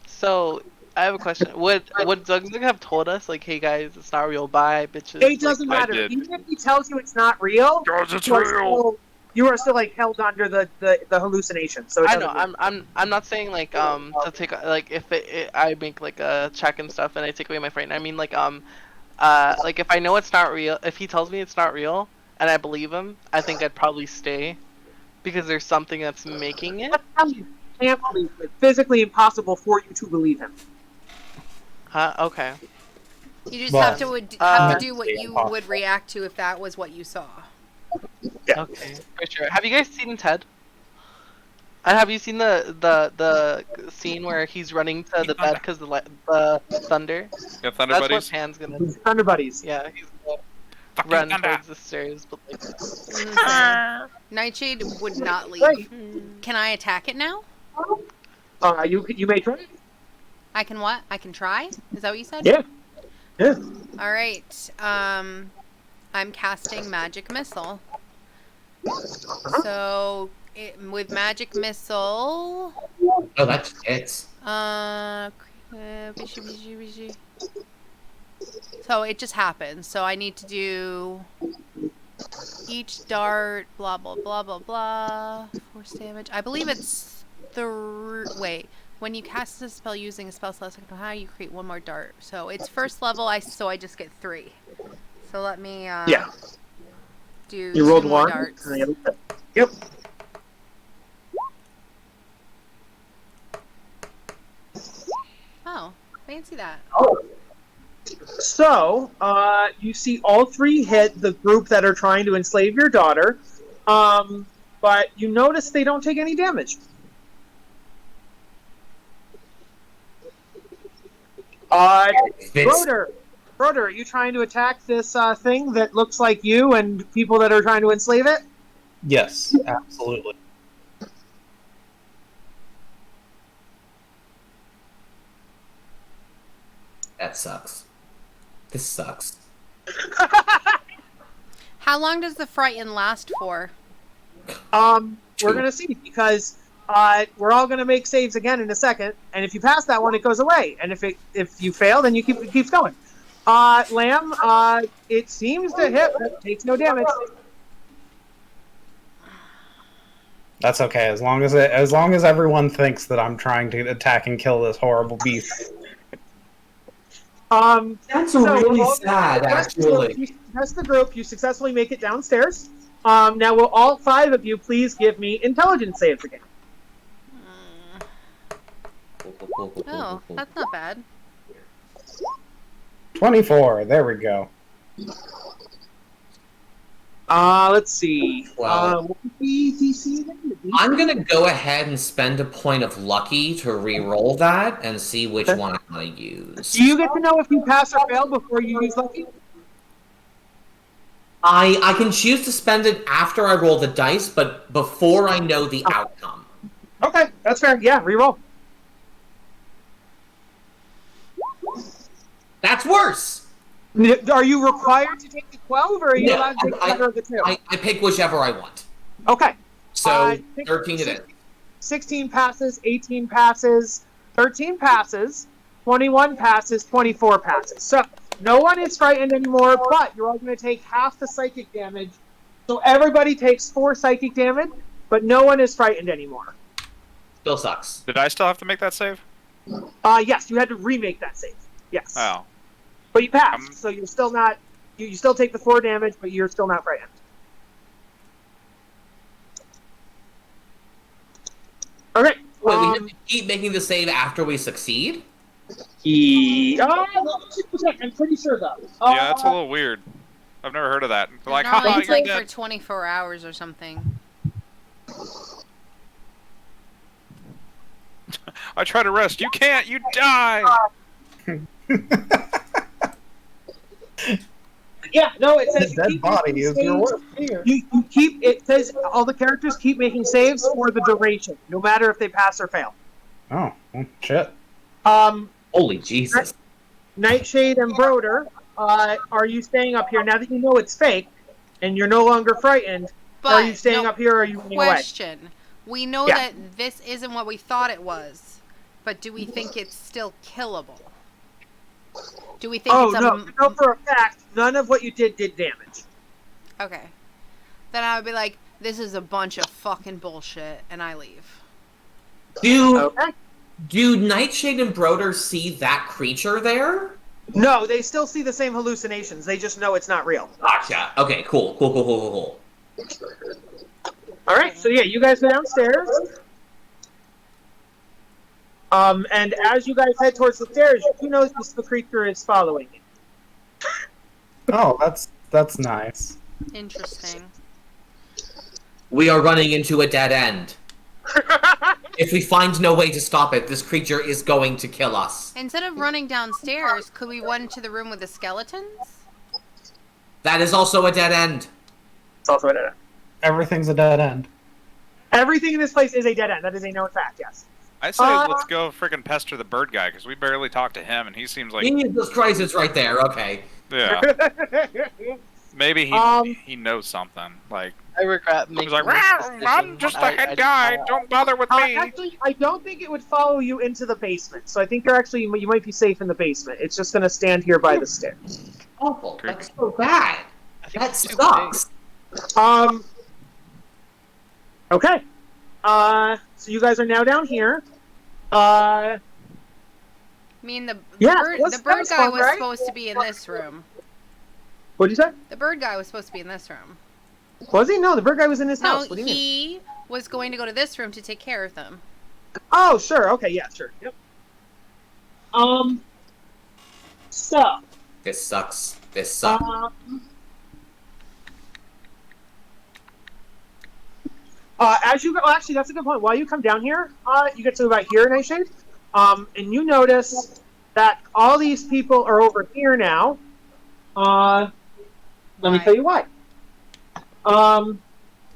G: So I have a question. Would Zugzug have told us like, "Hey guys, it's not real. Bye, bitches."
B: It doesn't
D: I
B: matter.
D: did.
B: Even if he tells you it's not real,
D: Guys, it's
B: you are
D: real.
B: you are still like held under the hallucination. So it
G: I
B: doesn't
G: know.
B: matter.
G: I'm not saying like to take like if I make like a check and stuff and I take away my fright. I mean like if I know it's not real, if he tells me it's not real and I believe him, I think I'd probably stay because there's something that's making it.
B: You can't believe it. It's physically impossible for you to believe him.
G: Okay.
A: You just
C: Well,
A: have to do what you
C: impossible.
A: would react to if that was what you saw.
G: Okay. For sure. Have you guys seen Ted? And have you seen the scene where he's running to the bed because the thunder?
D: Yeah, Thunder
G: That's
D: Buddies.
G: what Pan's gonna.
B: Thunder buddies.
G: Yeah, he's gonna
D: Fucking
G: run
D: Thunder.
G: towards the stairs, but like.
A: Nightshade would not leave.
B: Right.
A: Can I attack it now?
B: You may try.
A: I can what? I can try? Is that what you said?
B: Yeah. Yeah.
A: All right. I'm casting Magic Missile. So, with Magic Missile,
E: Oh, that's hits.
A: so it just happens. So I need to do each dart, blah blah blah blah blah, force damage. I believe it's wait. When you cast a spell using a spell slot, how you create one more dart. So it's first level. So I just get 3. So let me do
B: You rolled
A: 2 more
B: 1.
A: darts.
B: Yep.
A: Oh, fancy that.
B: So, you see all 3 hit the group that are trying to enslave your daughter, but you notice they don't take any damage. Broder, are you trying to attack this thing that looks like you and people that are trying to enslave it?
C: Yes, absolutely.
E: That sucks. This sucks.
A: How long does the frighten last for?
B: We're gonna see because we're all gonna make saves again in a second, and if you pass that one, it goes away, and if you fail, then it keeps going. Lamb, it seems to hit, but it takes no damage.
C: That's okay, as long as everyone thinks that I'm trying to attack and kill this horrible beast.
E: That's really sad, actually.
B: That's the group. You successfully make it downstairs. Now, will all 5 of you please give me intelligence saves again?
A: Oh, that's not bad.
C: 24, there we go.
B: Let's see.
E: Well,
B: what would be DC again?
E: I'm gonna go ahead and spend a point of lucky to re-roll that and see which one I'm gonna use.
B: Do you get to know if you pass or fail before you use lucky?
E: I can choose to spend it after I roll the dice, but before I know the outcome.
B: Okay, that's fair. Yeah, reroll.
E: That's worse!
B: Are you required to take the 12, or are you
E: No,
B: allowed to take the better of the 2?
E: I pick whichever I want.
B: Okay.
E: So, 13 it is.
B: 16 passes, 18 passes, 13 passes, 21 passes, 24 passes. So, no one is frightened anymore, but you're all going to take half the psychic damage. So everybody takes 4 psychic damage, but no one is frightened anymore.
E: Still sucks.
D: Did I still have to make that save?
B: Yes, you had to remake that save. Yes.
D: Oh.
B: But you passed, so you're still not... You still take the 4 damage, but you're still not frightened. Okay.
E: Wait, we have to keep making the save after we succeed?
B: I'm pretty sure though.
D: Yeah, that's a little weird. I've never heard of that. Like,
A: Normally
D: haha,
A: it's
D: you're
A: like
D: dead.
A: for 24 hours or something.
D: I try to rest. You can't. You die.
B: Yeah, no, it says
C: The
B: you
C: dead
B: keep
C: body
B: making
C: is your
B: saves.
C: worst fear.
B: You keep. It says all the characters keep making saves for the duration, no matter if they pass or fail.
C: Oh, well, shit.
E: Holy Jesus.
B: Nightshade and Broder, are you staying up here now that you know it's fake and you're no longer frightened?
A: But
B: Are you staying
A: no,
B: up here or are you running away?
A: question. We know
B: Yeah.
A: that this isn't what we thought it was, but do we think it's still killable? Do we think
B: Oh,
A: it's a...
B: no. You know for a fact, none of what you did damage.
A: Okay. Then I would be like, this is a bunch of fucking bullshit, and I leave.
B: Okay.
E: Do Nightshade and Broder see that creature there?
B: No, they still see the same hallucinations. They just know it's not real.
E: Gotcha. Okay, cool.
B: All right, so yeah, you guys go downstairs. And as you guys head towards the stairs, you notice the creature is following you.
C: Oh, that's nice.
A: Interesting.
E: We are running into a dead end. If we find no way to stop it, this creature is going to kill us.
A: Instead of running downstairs, could we run into the room with the skeletons?
E: That is also a dead end.
B: It's also a dead end.
C: Everything's a dead end.
B: Everything in this place is a dead end. That is a known fact, yes.
D: I say let's go freaking pester the bird guy because we barely talked to him and he seems like
E: Jesus Christ, it's right there. Okay.
D: yeah. Maybe he knows something. Like
G: I regret
D: he's
G: making
D: like,
G: this
D: "Wow,
G: decision.
D: I'm just a
G: I
D: head guy. Don't bother with me."
B: Actually, I don't think it would follow you into the basement. So I think you might be safe in the basement. It's just going to stand here by the stairs.
E: Awful. That's so bad. That
G: it's too
E: sucks.
B: Okay. So you guys are now down here.
A: I mean, the
B: Yeah,
A: bird,
B: that's-
A: the bird
B: that's
A: guy
B: fun,
A: was
B: right?
A: supposed to be in this room.
B: What'd you say?
A: The bird guy was supposed to be in this room.
B: Was he? No, the bird guy was in his
A: No,
B: house. What do you mean?
A: he was going to go to this room to take care of them.
B: Oh, sure. Okay, yeah, sure. Yep. So,
E: This sucks. This sucks.
B: as you go, actually, that's a good point. While you come down here, you get to about here, Nightshade, and you notice that all these people are over here now. Let me tell you why.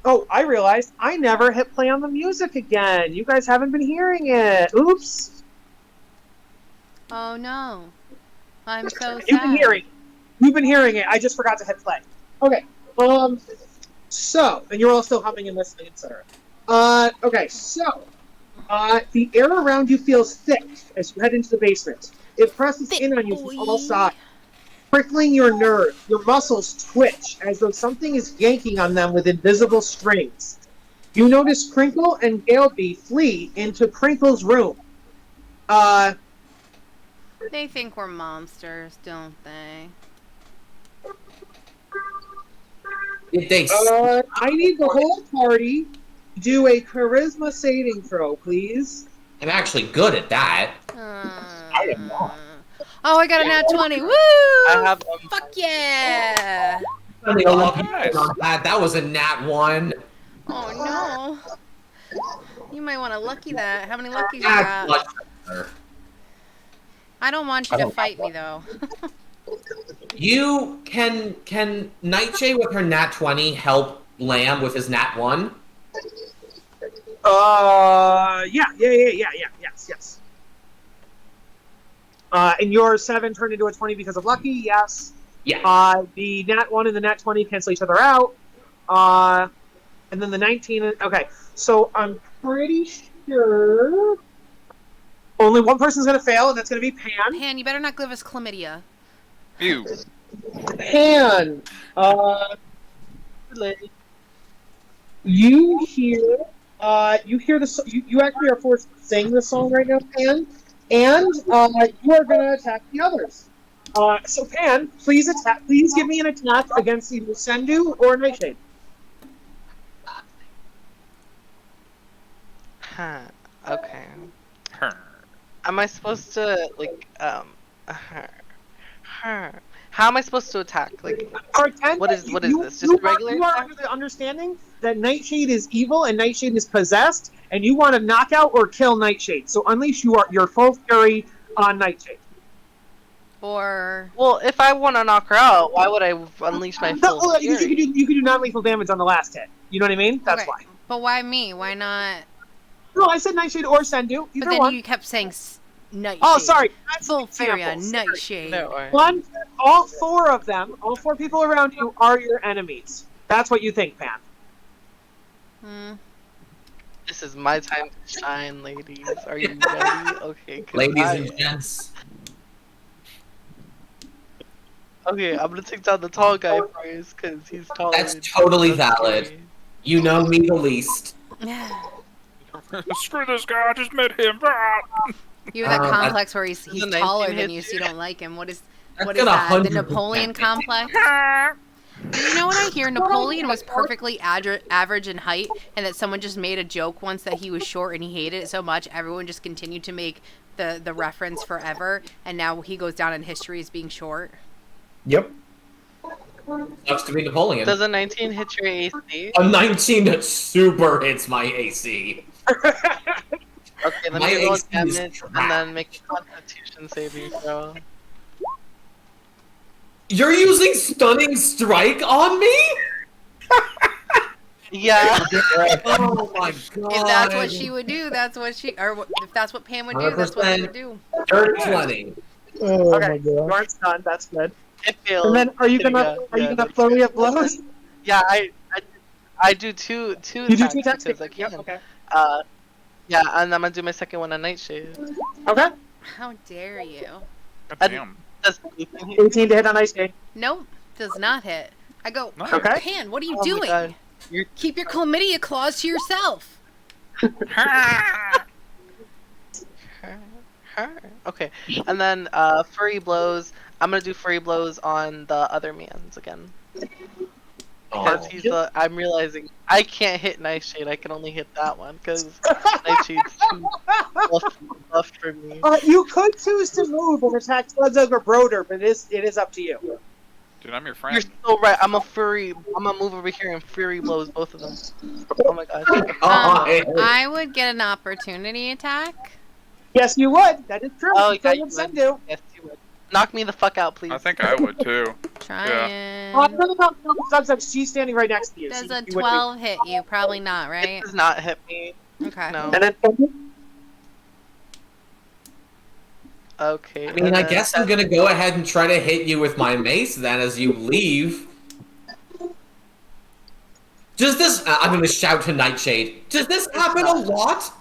B: Oh, I realized I never hit play on the music again. You guys haven't been hearing it. Oops.
A: Oh no. I'm so sad.
B: You've been hearing it. I just forgot to hit play. Okay. So, and you're all still humming and listening, etc. Okay, so, the air around you feels thick as you head into the basement. It presses in on you from all sides, prickling your nerves. Your muscles twitch as though something is yanking on them with invisible strings. You notice Crinkle and Galeby flee into Crinkle's room.
A: They think we're monsters, don't they?
B: I need the whole party to do a charisma saving throw, please.
E: I'm actually good at that.
C: I am not.
A: Oh, I got a nat 20. Woo!
G: I have
A: Fuck yeah!
E: Oh,
D: nice.
E: that was a nat 1.
A: Oh no. You might want to lucky that. How many luckies you
E: That's
A: got?
E: much better.
A: I don't want you
C: I
A: to
C: don't
A: fight me though.
E: You can Nightshade with her nat 20 help Lamb with his nat 1?
B: Yes. And your 7 turned into a 20 because of lucky, yes.
E: Yeah.
B: The nat 1 and the nat 20 cancel each other out. And then the 19, okay. So I'm pretty sure only one person's going to fail, and that's going to be Pan.
A: Pan, you better not give us chlamydia.
D: Ew.
B: Pan, you hear you actually are forced to sing the song right now, Pan, and you are going to attack the others. So Pan, please give me an attack against either Sendu or Nightshade.
G: Okay.
D: Her.
G: Am I supposed to how am I supposed to attack? Like,
B: Pretend
G: what is
B: that
G: this? Just regular
B: you are
G: attack?
B: under the understanding that Nightshade is evil and Nightshade is possessed, and you want to knock out or kill Nightshade. So unleash your full fury on Nightshade.
A: Or
G: Well, if I want to knock her out, why would I unleash my full
B: You
G: fury?
B: could do non-lethal damage on the last hit. You know what I mean? That's
A: okay.
B: why.
A: But why me? Why not?
B: No, I said Nightshade or Sendu.
A: But
B: Either
A: then
B: one.
A: you kept saying Nightshade.
B: Oh, sorry. That's
A: Full
B: an
A: fury
B: example.
A: on Nightshade.
G: No,
B: One, all four of them, all four people around you are your enemies. That's what you think, Pan.
A: Hmm.
G: this is my time to shine, ladies. Are you ready? Okay. 'Cause
E: Ladies and gents.
G: Okay, I'm gonna take down the tall guy first, cause he's taller.
E: That's
G: and
E: totally
G: he's
E: valid.
G: scary.
E: You know me the least.
D: Screw this guy, I just met him.
A: You have that
E: I-
A: complex where he's
G: Does a
A: taller
G: 19
A: than
G: hit
A: you, so
G: you?
A: you don't like him. What is
E: That's
A: that?
E: gonna
A: The
E: 100%
A: Napoleon
E: hit.
A: complex? You know what I hear? Napoleon was perfectly average in height, and that someone just made a joke once that he was short and he hated it so much, everyone just continued to make the reference forever, and now he goes down in history as being short.
C: Yep.
E: Sucks to be Napoleon.
G: Does a 19 hit your AC?
E: A 19 super hits my AC.
G: Okay, let
E: My
G: me roll
E: AC is
G: damage
E: trash.
G: and then make a Constitution saving throw.
E: You're using Stunning Strike on me?
G: Yeah.
E: Oh my god.
A: If that's what she would do, that's what she, or if that's what Pam would do, that's what she would do.
E: Dirt 20.
C: Oh
B: Okay,
C: my god.
B: York's done. That's good.
G: It failed.
B: And then, are you gonna flurry of blows?
G: Yeah, I do two
B: You do
G: attacks
B: two attacks.
G: because I can.
B: Yep, okay.
G: Yeah, and I'm gonna do my second one on Nightshade.
B: Okay.
A: How dare you?
D: God damn.
G: That's
B: 18 to hit on Ice King.
A: Nope, does not hit. I go,
D: Nice.
B: Okay.
A: Pan, what are you
G: Oh my
A: doing?
G: God.
A: Keep your chlamydia claws to yourself.
G: Okay, and then furry blows. I'm gonna do furry blows on the other man's again. Because he's I'm realizing I can't hit Nightshade. I can only hit that one because Nightshade's too buff for me.
B: You could choose to move and attack Sludge or Broder, but it is up to you.
D: Dude, I'm your
G: You're
D: friend.
G: so right. I'm a furry. I'm gonna move over here and fury blows both of them. Oh my gosh.
A: I would get an opportunity attack.
B: Yes, you would. That is true.
G: Oh,
B: So
G: yeah,
B: would
G: you would.
B: Sendu.
G: Yes, you would. Knock me the fuck out, please.
D: I think I would too.
A: Trying.
B: No, she's standing right next to you.
A: Does
B: so
A: a
B: you wouldn't
A: 12 hit you? Probably not,
G: It
A: right?
G: does not hit me.
A: Okay.
G: No.
B: be- And then Sendu?
G: Okay.
E: I mean, I guess I'm gonna go ahead and try to hit you with my mace then as you leave. Does this... I'm gonna shout to Nightshade. Does this happen a lot?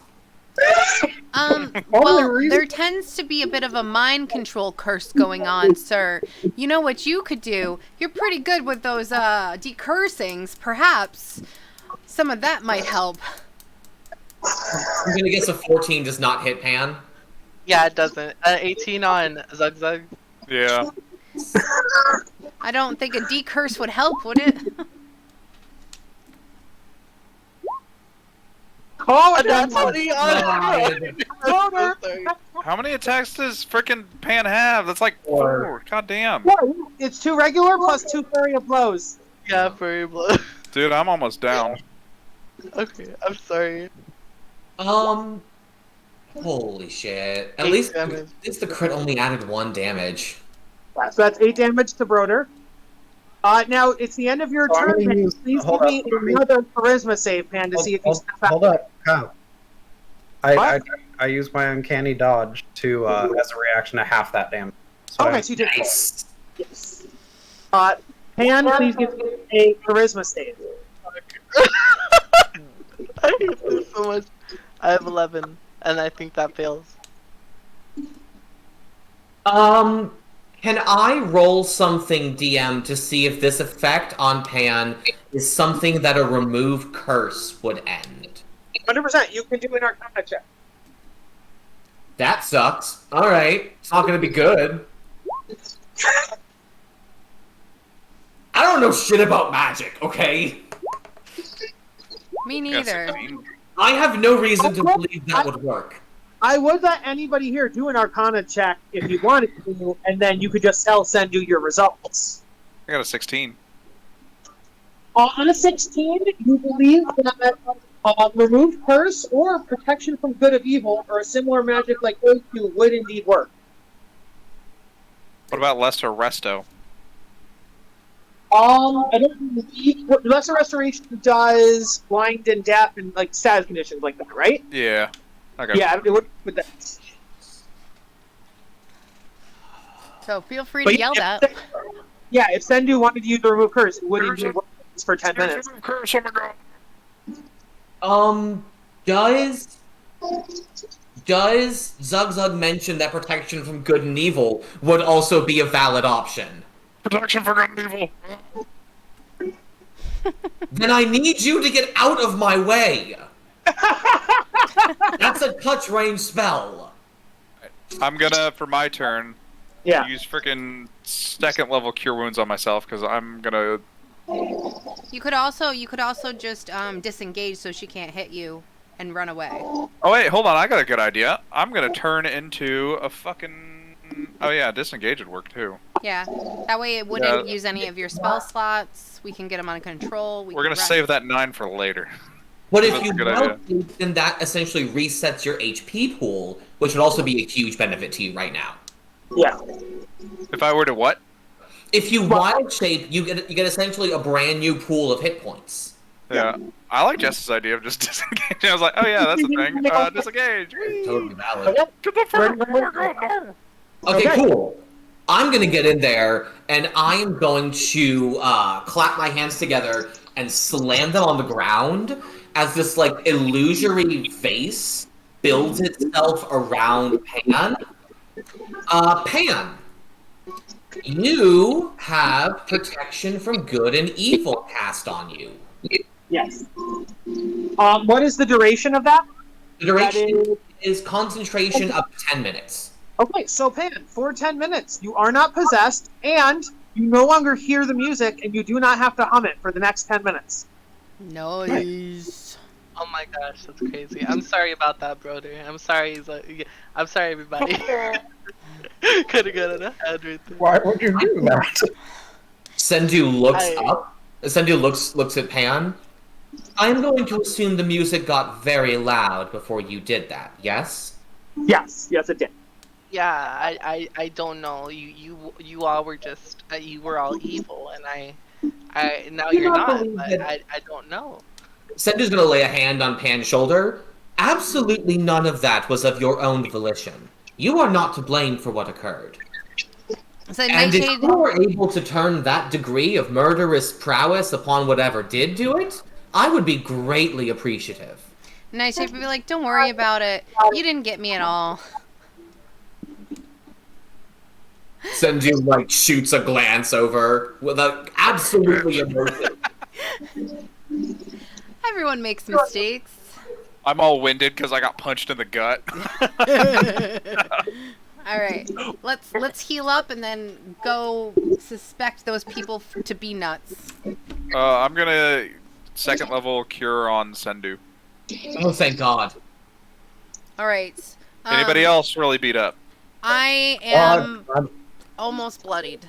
A: Well, there tends to be a bit of a mind control curse going on, sir. You know what you could do? You're pretty good with those, decursings. Perhaps some of that might help.
E: I'm gonna guess a 14 does not hit Pan.
G: Yeah, it doesn't. 18 on Zug Zug.
D: Yeah.
A: I don't think a decurse would help, would it?
B: Oh, and
G: That's
B: then
G: funny. Oh, sorry.
D: How many attacks does frickin' Pan have? That's like 4. God damn.
B: It's 2 regular plus 2 flurry of blows.
G: Yeah, furry blow.
D: Dude, I'm almost down.
G: Okay, I'm sorry.
E: Holy shit. At
G: 8
E: least
G: damage.
E: the crit only added 1 damage.
B: So that's 8 damage to Broder. Now it's the end of your
C: So I'm
B: turn.
C: gonna
B: Pan.
C: use-
B: Please
C: hold
B: give me
C: up.
B: another charisma save, Pan, to see if you step out.
C: Hold up, Kyle. I
B: What?
C: use my uncanny dodge to as a reaction to half that damage. So
B: Okay, so you did.
E: Nice.
B: Yes. Pan, please give me a charisma save.
G: I hate this so much. I have 11, and I think that fails.
E: Can I roll something, DM, to see if this effect on Pan is something that a remove curse would end?
B: 100%. You can do an Arcana check.
E: That sucks. Alright. It's not gonna be good. I don't know shit about magic, okay?
A: Me
D: Got
A: neither.
D: 16.
E: I have no reason to believe that would work.
B: I would let anybody here do an Arcana check if you wanted to, and then you could just send you your results.
D: I got a 16.
B: On a 16, you believe that remove curse or protection from good of evil or a similar magic like those two would indeed work.
D: What about Lesser Resto?
B: I don't believe Lesser Restoration does blind and deaf and like status conditions like that, right?
D: Yeah. Okay.
B: Yeah, it would with that.
A: So feel free
B: But
A: to yell
B: yeah,
A: that.
B: Yeah, if Sendu wanted to use the remove curse, it would indeed work for 10 minutes.
D: Curse, oh my god.
E: Does Zug mention that protection from good and evil would also be a valid option?
D: Protection for good and evil.
E: Then I need you to get out of my way. That's a touch range spell.
D: I'm gonna, for my turn,
B: Yeah.
D: use freaking second level cure wounds on myself because I'm gonna.
A: You could also just disengage so she can't hit you and run away.
D: Oh wait, hold on! I got a good idea. I'm gonna turn into a fucking. Oh yeah, disengage would work too.
A: Yeah, that way it wouldn't use any of your spell slots. We can get them under control.
D: We're gonna save that 9 for later.
E: But if
D: That's
E: you
D: a good idea.
E: rotate, then that essentially resets your HP pool, which would also be a huge benefit to you right now.
B: Yeah.
D: If I were to what?
E: If you wild shape, you get essentially a brand new pool of hit points.
D: Yeah. I like Jess's idea of just disengaging. I was like, oh yeah, that's a thing. Disengage. Whee!
E: Totally valid.
D: Get the fuck out! Oh my god, no!
E: Okay,
B: Okay.
E: cool. I'm gonna get in there, and I am going to clap my hands together and slam them on the ground as this like illusory vase builds itself around Pan. Pan, you have protection from good and evil cast on you.
B: Yes. What is the duration of that?
E: The duration is concentration up to 10 minutes.
B: Okay, so Pan, for 10 minutes, you are not possessed, and you no longer hear the music, and you do not have to hum it for the next 10 minutes.
A: Nice.
G: Oh my gosh, that's crazy. I'm sorry about that, brother. I'm sorry. I'm sorry, everybody. Could have gotten ahead right there.
C: Why would you do that?
E: Sendu looks up. Sendu looks at Pan. I'm going to assume the music got very loud before you did that. Yes.
B: Yes, it did.
G: Yeah, I don't know. You all were just you were all evil, and I now
E: You
G: you're
E: don't
G: not.
E: believe
G: But
E: that-
G: I don't know.
E: Sendu's gonna lay a hand on Pan's shoulder. Absolutely none of that was of your own volition. You are not to blame for what occurred.
A: So
E: And if
A: Nightshade,
E: you were able to turn that degree of murderous prowess upon whatever did do it, I would be greatly appreciative.
A: Nightshade would be like, "Don't worry about it. You didn't get me at all."
E: Sendu like shoots a glance over with a absolutely emotion.
A: Everyone makes mistakes.
D: I'm all winded because I got punched in the gut.
A: All right, let's heal up and then go suspect those people to be nuts.
D: I'm gonna second level cure on Sendu.
E: Oh, thank God.
A: All right.
D: Anybody else really beat up?
A: I am
C: I'm
A: almost bloodied.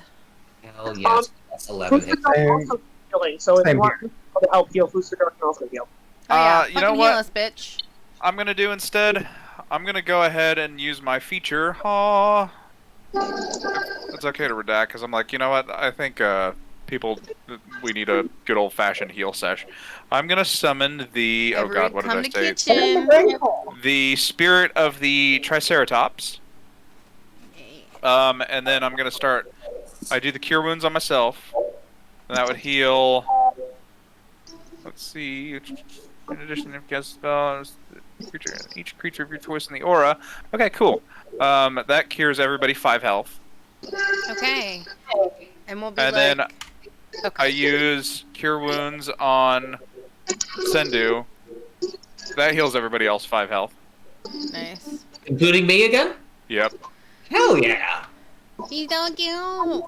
E: Hell yes, that's 11 hits.
B: Fuster also healing, so if
C: Same
B: you want to help heal, Fuster can also heal.
A: Oh yeah,
D: You
A: fucking
D: know
A: heal
D: what?
A: us, bitch.
D: I'm gonna do instead. I'm gonna go ahead and use my feature. Aw. It's okay to redact because I'm like, you know what? I think we need a good old fashioned heal sesh. I'm gonna summon the. Oh God, what did I
A: Come to
D: say?
A: kitchen.
D: The spirit of the Triceratops. And then I'm gonna start. I do the cure wounds on myself, and that would heal. Let's see. In addition, if cast spells, each creature of your choice in the aura. Okay, cool. That cures everybody 5 health.
A: Okay. And we'll be
D: And
A: like.
D: then I use cure wounds on Sendu. That heals everybody else 5 health.
A: Nice.
E: Including me again?
D: Yep.
E: Hell yeah.
A: He's so cute.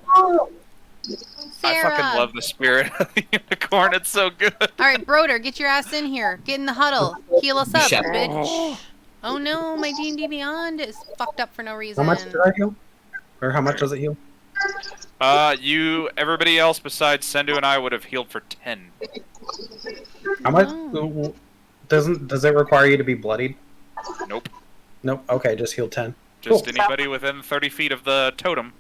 D: I
A: Sarah.
D: fucking love the spirit of the unicorn. It's so good.
A: All right, Broder, get your ass in here. Get in the huddle. Heal us up,
E: Shut-
A: bitch. Oh no, my D&D Beyond is fucked up for no
C: How
A: reason.
C: much did I heal? Or how much does it heal?
D: Everybody else besides Sendu and I would have healed for 10.
C: How much?
A: Oh.
C: Does it require you to be bloodied?
D: Nope.
C: Nope. Okay, just heal 10.
D: Just
C: Cool.
D: anybody within 30 feet of the totem.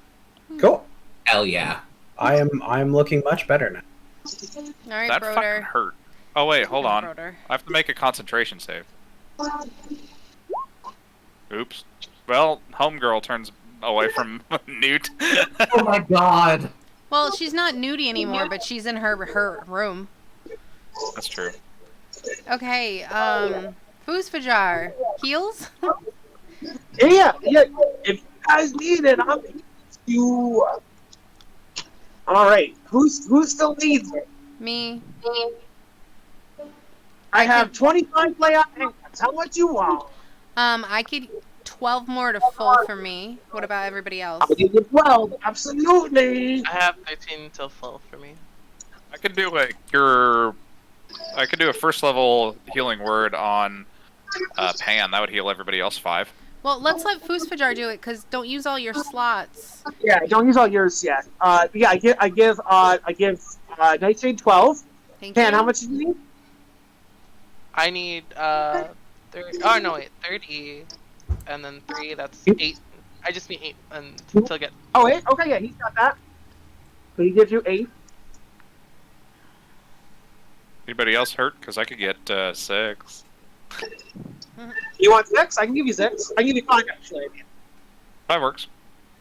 C: Cool.
E: Hell yeah.
C: I am looking much better now.
A: All right,
D: That fucking
A: Broder.
D: hurt. Oh wait, hold on.
A: Broder.
D: I have to make a concentration save. Oops. Well, homegirl turns away from Newt.
E: Oh my god.
A: Well, she's not nudie anymore, but she's in her room.
D: That's true.
A: Okay, Foos Fajar. Heals?
B: Yeah. If you guys need it, I'm you. All right. Who still needs it?
A: Me.
B: I have 25 layout hands. How much you want?
A: I could 12 more to full for me. What about everybody else?
B: I'll give you 12. Absolutely.
G: I have 13 till full for me.
D: I could do a first level healing word on Pan. That would heal everybody else 5.
A: Well, let's let Foos Fajar do it, because don't use all your slots.
B: Yeah, don't use all yours yet. Yeah, I give Nightshade 12.
A: Thank
B: Pan,
A: you.
B: how much do you need?
G: I need 30. Oh no, wait, 30, and then 3. That's 8. I just need 8 until get.
B: Oh, 8? Okay, yeah, he's got that. So he gives you 8.
D: Anybody else hurt? Because I could get 6.
B: You want 6? I can give you 6. I can give you 5, actually.
D: 5 works.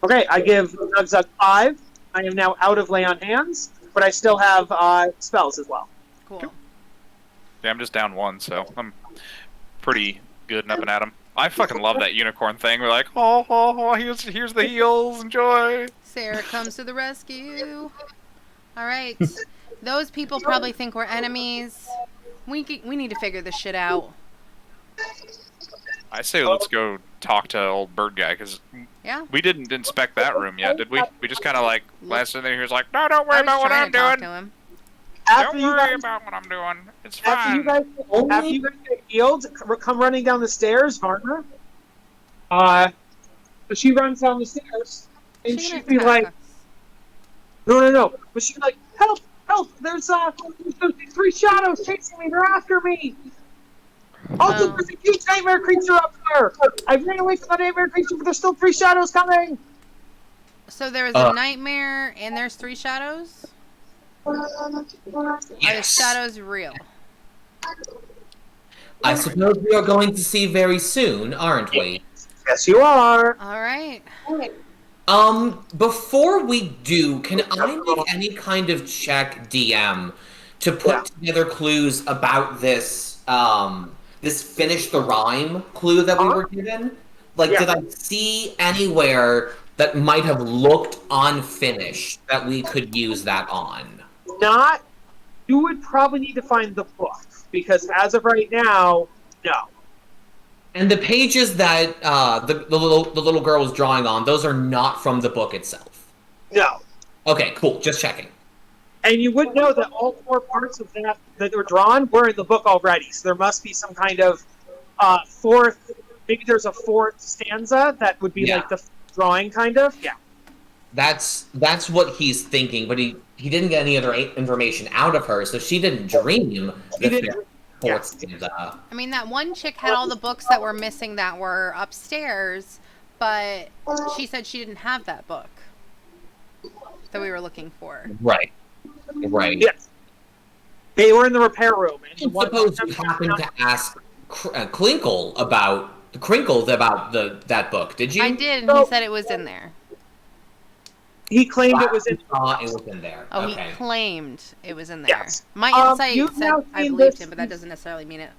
B: Okay, I give Zug 5. I am now out of lay on hands, but I still have spells as well.
A: Cool.
D: Yeah, I'm just down 1, so I'm pretty good and up and at 'em. I fucking love that unicorn thing. We're like, here's the heals, enjoy.
A: Sarah comes to the rescue. All right. Those people probably think we're enemies. We need to figure this shit out.
D: I say let's go talk to old bird guy, because
A: Yeah?
D: we didn't inspect that room yet, did we? We just kind of like, last in there, he was like, no, don't
A: I
D: worry
A: was
D: about what
A: trying
D: I'm
A: to talk
D: doing.
A: to him.
B: After
D: Don't
B: you
D: worry
B: guys,
D: about what I'm doing. It's
B: after you
D: fine.
B: guys get healed, come running down the stairs, Varner. But she runs down the stairs, and
A: She's
B: she'd
A: gonna
B: be
A: attack
B: like,
A: us.
B: no. But she'd be like, help! There's 3 shadows chasing me. They're after me. Also, there's a huge nightmare creature up there. I ran away from the nightmare creature, but there's still 3 shadows coming.
A: So there was a nightmare, and there's 3 shadows? Are the shadows real?
E: I suppose we are going to see very soon, aren't we?
B: Yes, you are.
A: All right.
E: Before we do, can I make any kind of check, DM, to put together clues about this, this finish the rhyme clue that we were given? Like, did I see anywhere that might have looked unfinished that we could use that on?
B: Not. You would probably need to find the book, because as of right now, no.
E: And the pages that the little girl was drawing on, those are not from the book itself.
B: No.
E: Okay, cool. Just checking.
B: And you would know that all 4 parts of that were drawn were in the book already. So there must be some kind of 4th. Maybe there's a 4th stanza that would be like the drawing, kind of. Yeah.
E: That's what he's thinking, but he didn't get any other information out of her, so she didn't dream.
A: I mean, that one chick had all the books that were missing that were upstairs, but she said she didn't have that book that we were looking for.
E: Right.
B: Yes. They were in the repair room. And
E: I suppose you happened to ask Crinkle about that book, did you?
A: I did, and he said it was in there.
B: He claimed it was in.
E: It was in there.
A: Oh,
E: okay.
A: he claimed it was in there.
B: Yes.
A: My insight
B: you've
A: said
B: now
A: I
B: seen
A: believed
B: this-
A: him, but that doesn't necessarily mean it.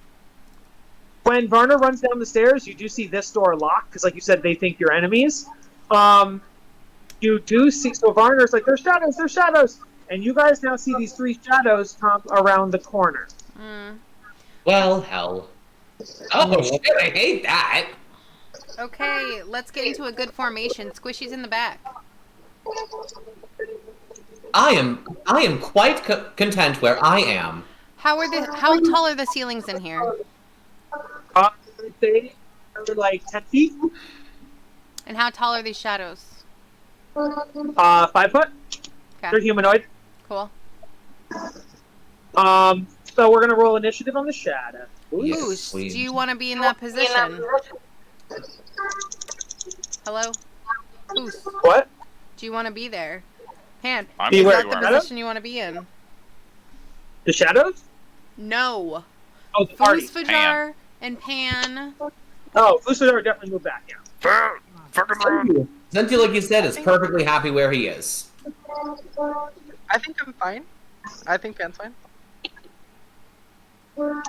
B: When Varner runs down the stairs, you do see this door locked, because like you said, they think you're enemies. You do see, so Varner's like, there's shadows! And you guys now see these 3 shadows come around the corner.
E: Well, hell. Oh, shit, I hate that!
A: Okay, let's get into a good formation. Squishy's in the back.
E: I am quite content where I am.
A: How tall are the ceilings in here?
B: They are like 10 feet.
A: And how tall are these shadows?
B: 5 foot.
A: Okay.
B: They're humanoid.
A: Cool.
B: So we're gonna roll initiative on the shadow.
E: Yes,
A: Boost,
E: please.
A: do you want to be in that position? Hello? Boost,
B: What?
A: do you want to be there? Pan,
D: I'm
A: is
B: Beware.
A: that the
D: everywhere.
A: position you want to be in?
B: The shadows?
A: No.
B: Oh, the party.
A: Foosfajar and Pan.
B: Oh, Fusador definitely moved back. Yeah.
D: Fucking run.
E: Zentu, like you said, is perfectly happy where he is.
G: I think I'm fine. I think Pan's fine.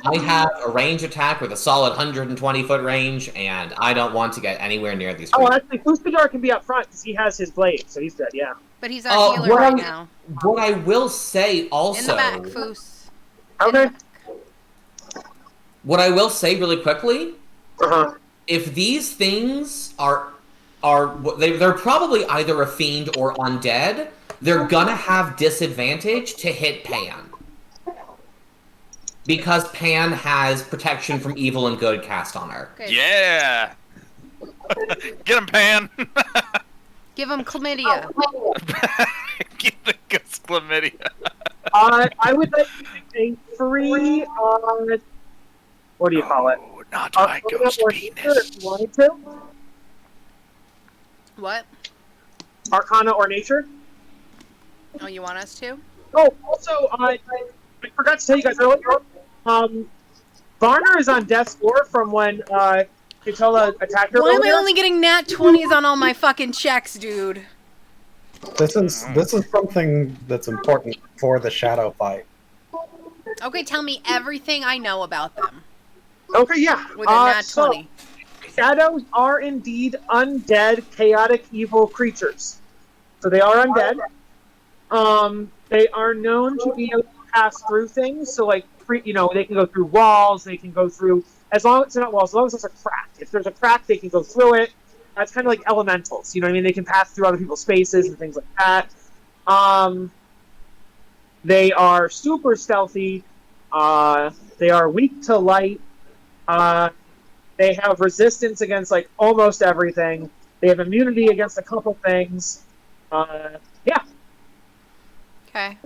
E: I have a range attack with a solid 120-foot range, and I don't want to get anywhere near these
B: Oh,
E: creatures.
B: actually, Fusador can be up front because he has his blade, so he's good. Yeah.
A: But he's our healer
E: what
A: right
E: I'm-
A: now.
E: What I will say also...
A: In the back, Foos.
B: Okay.
E: What I will say really quickly,
B: Uh-huh.
E: if these things they're probably either a fiend or undead, they're gonna have disadvantage to hit Pan. Because Pan has protection from evil and good cast on her.
A: Good.
D: Yeah. Get him, Pan.
A: Give him chlamydia.
D: Get the ghost chlamydia.
B: I would like to make a free, what do you call it?
D: Oh, not my ghost
B: or
D: penis.
B: nature if you wanted to.
A: What?
B: Arcana or nature.
A: Oh, you want us to?
B: Oh, also, I forgot to tell you guys earlier. Varner is on death's door from when Katola attacked her.
A: Why am I
B: earlier.
A: only getting nat 20s on all my fucking checks, dude?
C: This is something that's important for the shadow fight.
A: Okay, tell me everything I know about them
B: Okay, yeah.
A: with a nat
B: So,
A: 20.
B: shadows are indeed undead, chaotic, evil creatures. So they are undead. They are known to be able to pass through things. So, like, they can go through walls. They can go through, as long as they're not walls, as long as there's a crack. If there's a crack, they can go through it. That's kind of like elementals. You know what I mean? They can pass through other people's spaces and things like that. They are super stealthy. They are weak to light. They have resistance against like almost everything. They have immunity against a couple things. Yeah.
A: Okay.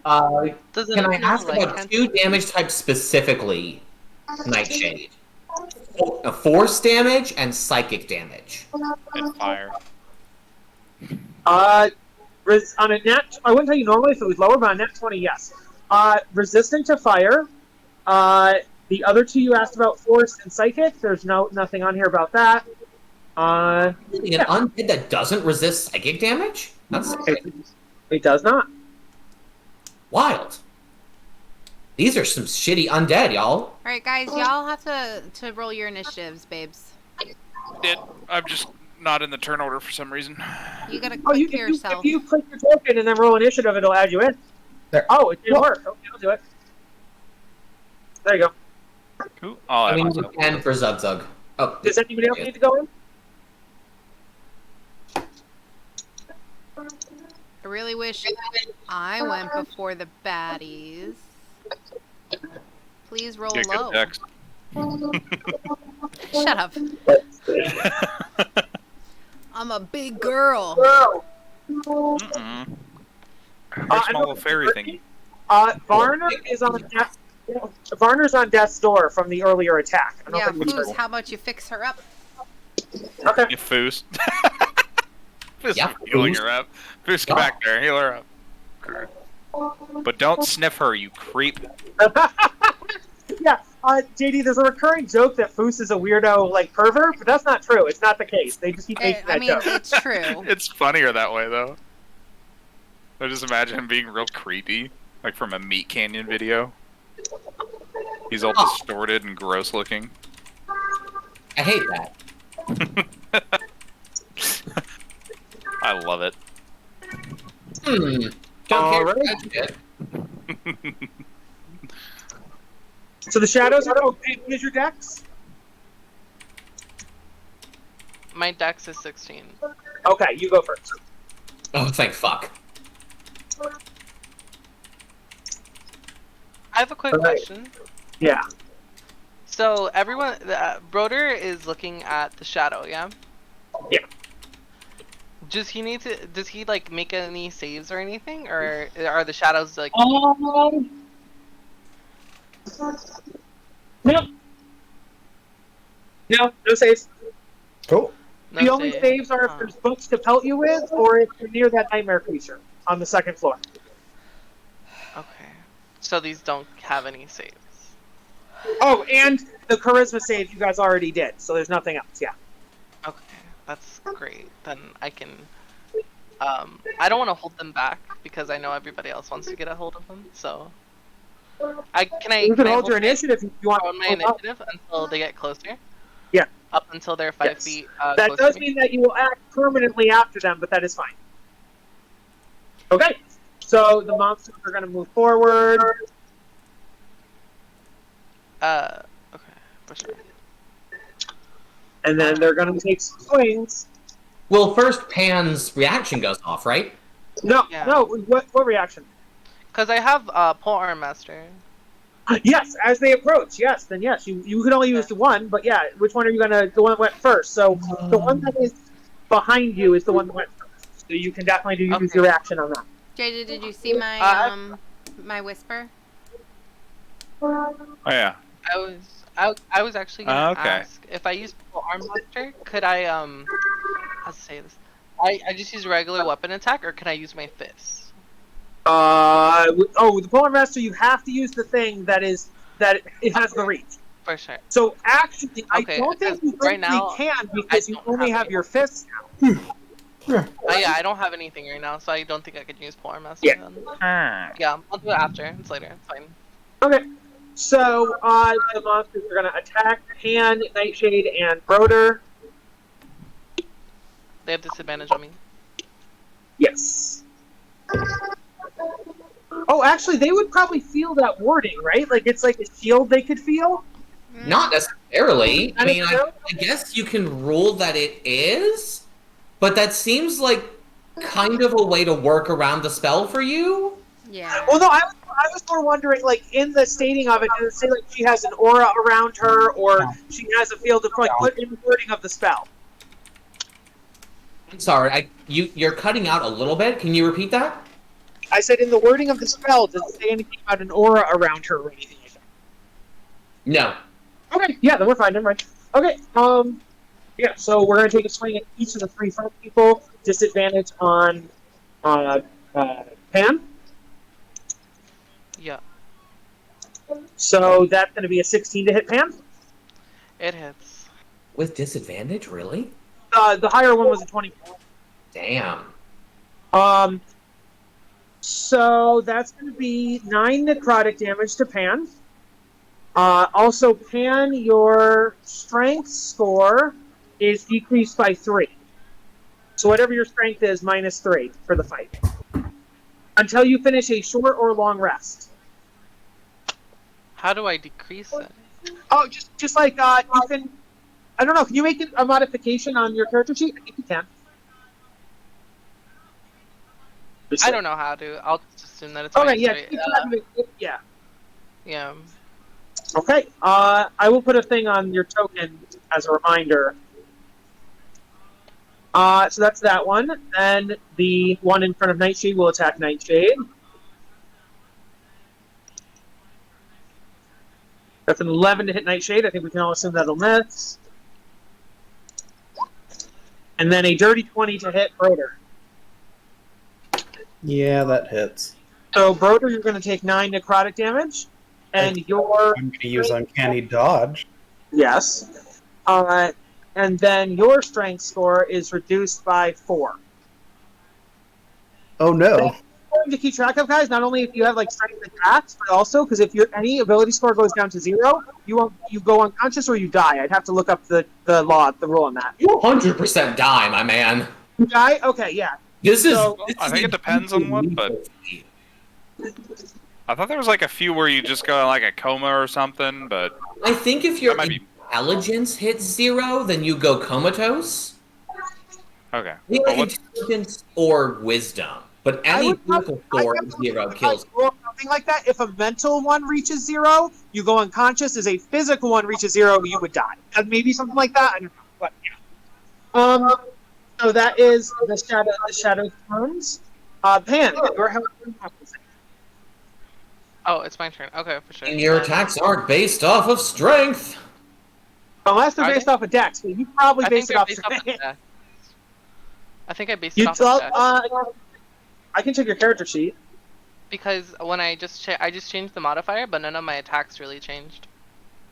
G: Doesn't
E: Can I
G: it
E: ask
G: like
E: about 2 damage types specifically, Nightshade? Force damage and psychic damage.
D: And fire.
B: On a net, I wouldn't tell you normally if it was lower, but on net 20, yes. Resistant to fire. The other 2 you asked about, force and psychic. There's nothing on here about that.
E: Really, an undead that doesn't resist psychic damage? That's
B: It does not.
E: wild. These are some shitty undead, y'all.
A: All right, guys, y'all have to roll your initiatives, babes.
D: I'm just not in the turn order for some reason.
A: You gotta
B: Oh,
A: click yourself.
B: if you click your token and then roll initiative, it'll add you in.
C: There.
B: Oh, it didn't work. Okay, I'll do it. There you go.
D: Cool. I'll
E: I
D: add
E: mean,
D: myself.
E: and for Zugzug. Oh,
B: Does anybody else need to go in?
A: I really wish I went before the baddies. Please roll
D: Get
A: low.
D: good text.
A: Shut up. I'm a big girl.
D: Mm-mm. Her small little fairy thingy.
B: Varner is on death. Varner's on death's door from the earlier attack. I don't
A: Yeah,
B: think we
A: Foos,
B: started.
A: how about you fix her up?
B: Okay.
D: You foos. Just
E: Yeah,
D: healing
E: Foos.
D: her up. Foos, get
E: Yeah.
D: back there. Heal her up. But don't sniff her, you creep.
B: Yeah, JD, there's a recurring joke that Foos is a weirdo, like, pervert, but that's not true. It's not the case. They just keep making that
A: I mean,
B: joke.
A: it's true.
D: It's funnier that way, though. I just imagine him being real creepy, like from a Meat Canyon video. He's all distorted and gross looking.
E: I hate that.
D: I love it.
E: Don't care.
B: Alright.
E: Shit.
B: So the shadows are okay. What is your dex?
G: My dex is 16.
B: Okay, you go first.
E: Oh, thank fuck.
G: have a quick
B: Alright.
G: question.
B: Yeah.
G: So everyone, Broder is looking at the shadow, yeah?
B: Yeah.
G: Does he need to? Does he like make any saves or anything, or are the shadows like?
B: No. No saves.
C: Cool.
G: No
B: The only
G: save?
B: saves are if
G: Huh.
B: there's books to pelt you with, or if you're near that nightmare creature on the second floor.
G: Okay. So these don't have any saves.
B: Oh, and the charisma save you guys already did, so there's nothing else. Yeah.
G: Okay, that's great. Then I can. I don't want to hold them back because I know everybody else wants to get a hold of them. So, can I?
B: You can hold your
G: my-
B: initiative if you want.
G: hold my initiative until they get closer.
B: Yeah.
G: Up until they're 5
B: Yes.
G: feet.
B: That
G: close
B: does
G: to me.
B: mean that you will act permanently after them, but that is fine. Okay. So the monsters are going to move forward.
G: Okay, for sure.
B: And then they're going to take some swings.
E: Well, first Pan's reaction goes off, right?
B: No,
G: Yeah.
B: no. What reaction?
G: Because I have pole arm master.
B: Yes, as they approach. Yes, then yes. You can only use the one, but yeah. Which one are you gonna? The one that went first. So the one that is behind you is the one that went first. So you can definitely use
G: Okay.
B: your action on that.
A: JJ, did you see my my whisper?
D: Oh yeah.
G: I was actually gonna
D: Okay.
G: ask if I use pole arm master, could I how to say this? I just use regular weapon attack, or can I use my fists?
B: The polar master. You have to use the thing that it has the reach.
G: For sure.
B: So actually,
G: Okay,
B: I don't think you
G: right now,
B: can because you
G: don't
B: only
G: have
B: have
G: it.
B: your fists now.
G: Yeah, I don't have anything right now, so I don't think I could use pole arm master.
B: Yeah.
G: Then. Yeah, I'll do it after. It's later. It's fine.
B: Okay. So the monsters are gonna attack Pan, Nightshade, and Broder.
G: They have disadvantage on me.
B: Yes. Oh, actually, they would probably feel that warding, right? Like it's like a shield they could feel.
E: Not necessarily. I mean,
B: so?
E: I guess you can rule that it is, but that seems like kind of a way to work around the spell for you.
A: Yeah.
B: Well, no, I was more wondering, like in the stating of it, does it say like she has an aura around her, or she has a field of like what in the wording of the spell?
E: I'm sorry, you're cutting out a little bit. Can you repeat that?
B: I said in the wording of the spell, does it say anything about an aura around her or anything like that?
E: No.
B: Okay, yeah, then we're fine. Never mind. Okay, yeah. So we're gonna take a swing at each of the three front people. Disadvantage on Pam.
G: Yeah,
B: So that's gonna be a 16 to hit Pam.
G: it hits.
E: With disadvantage, really?
B: The higher one was a 24.
E: Damn.
B: So that's gonna be 9 necrotic damage to Pan. Also, Pan, your strength score is decreased by 3. So whatever your strength is, minus 3 for the fight. Until you finish a short or long rest.
G: How do I decrease it?
B: Oh, just like, you can... I don't know, can you make a modification on your character sheet? I think you can.
G: I don't know how to. I'll just assume that it's
B: Okay,
G: minus
B: yeah,
G: three.
B: keep track of it. Yeah.
G: Yeah.
B: Okay, I will put a thing on your token as a reminder. So that's that one. And the one in front of Nightshade will attack Nightshade. That's an 11 to hit Nightshade. I think we can all assume that'll miss. And then a dirty 20 to hit Broder.
C: Yeah, that hits.
B: So Broder, you're going to take 9 necrotic damage. And your...
C: I'm going to use Uncanny Dodge.
B: Yes. And then your strength score is reduced by 4.
C: Oh no.
B: To keep track of, guys, not only if you have like strength attacks, but also because if your any ability score goes down to 0, you go unconscious or you die. I'd have to look up the rule on that.
E: You 100% die, my man.
B: You die? Okay, yeah.
E: This is.
B: So-
E: this
D: I
E: is
D: think
E: a
D: it depends on what, but I thought there was like a few where you just go in like a coma or something, but
E: I think if your
D: That might be-
E: intelligence hits 0, then you go comatose.
D: okay.
E: Either
D: But what's
E: intelligence or wisdom. But
B: I
E: any
B: would
E: physical sword, zero kills.
B: Something like that. If a mental one reaches 0, you go unconscious. As a physical one reaches 0, you would die. Maybe something like that. I don't know. But yeah. So that is the shadow turns. Pan, your health.
G: Oh, it's my turn. Okay, for sure.
E: And your attacks aren't based off of strength.
B: Unless they're
G: Are
B: based
G: they?
B: off of Dex, but you probably
G: I
B: base
G: think
B: it off.
G: based off of Dex. I think I based
B: You
G: it off of Dex.
B: I can check your character sheet.
G: Because when I just changed the modifier, but none of my attacks really changed.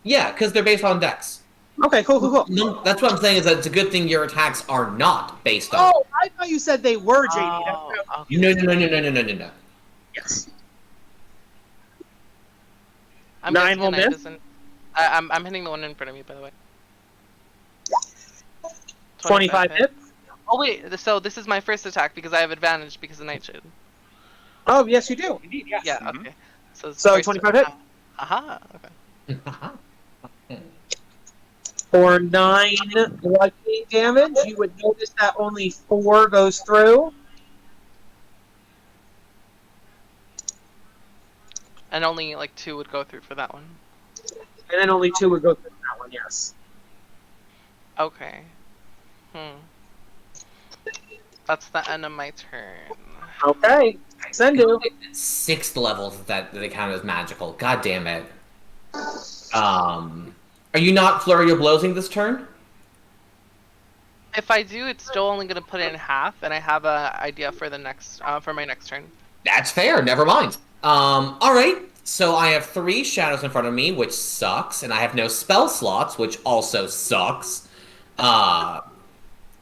E: Yeah, because they're based on dex.
B: Okay, cool.
E: No, that's what I'm saying is that it's a good thing your attacks are not based on.
B: Oh, I thought you said they were, JD.
G: Oh, okay.
E: No.
B: Yes.
G: I'm
B: 9
G: guessing
B: will
G: a knight
B: miss?
G: doesn't. I'm hitting the one in front of me, by the way.
B: 25 hits.
G: Oh wait, so this is my first attack because I have advantage because of Nightshade.
B: Oh, yes, you do. Indeed, yes.
G: Yeah,
D: Mhm.
G: okay. So,
B: So
G: first
B: 25 hit.
G: Aha, okay.
B: For 9 lightning damage, you would notice that only 4 goes through.
G: And only like 2 would go through for that one.
B: And then only 2 would go through that one, yes.
G: Okay. That's the end of my turn.
B: Okay. Sendu.
E: 6th levels that they count as magical. God damn it. Are you not flurry of blowsing this turn?
G: If I do, it's still only gonna put it in half, and I have a idea for the next for my next turn.
E: That's fair. Never mind. All right. So I have 3 shadows in front of me, which sucks, and I have no spell slots, which also sucks.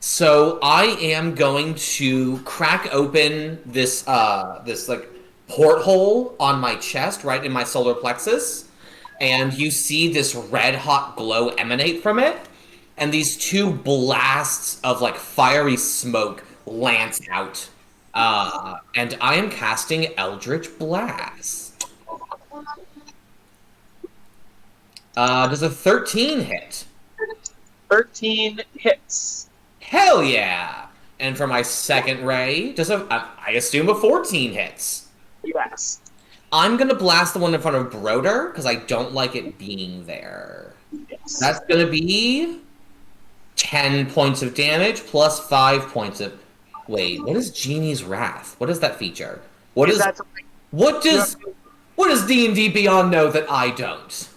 E: So I am going to crack open this this like porthole on my chest, right in my solar plexus, and you see this red hot glow emanate from it, and these 2 blasts of like fiery smoke lance out. And I am casting Eldritch Blast. Does a 13 hit?
B: 13 hits.
E: Hell yeah! And for my second ray, I assume a 14 hits.
B: Yes.
E: I'm gonna blast the one in front of Broder, because I don't like it being there.
B: Yes.
E: That's gonna be 10 points of damage plus 5 points of... Wait, what is Genie's Wrath? What is that feature? What
B: Is that something?
E: What does D&D Beyond know that I don't?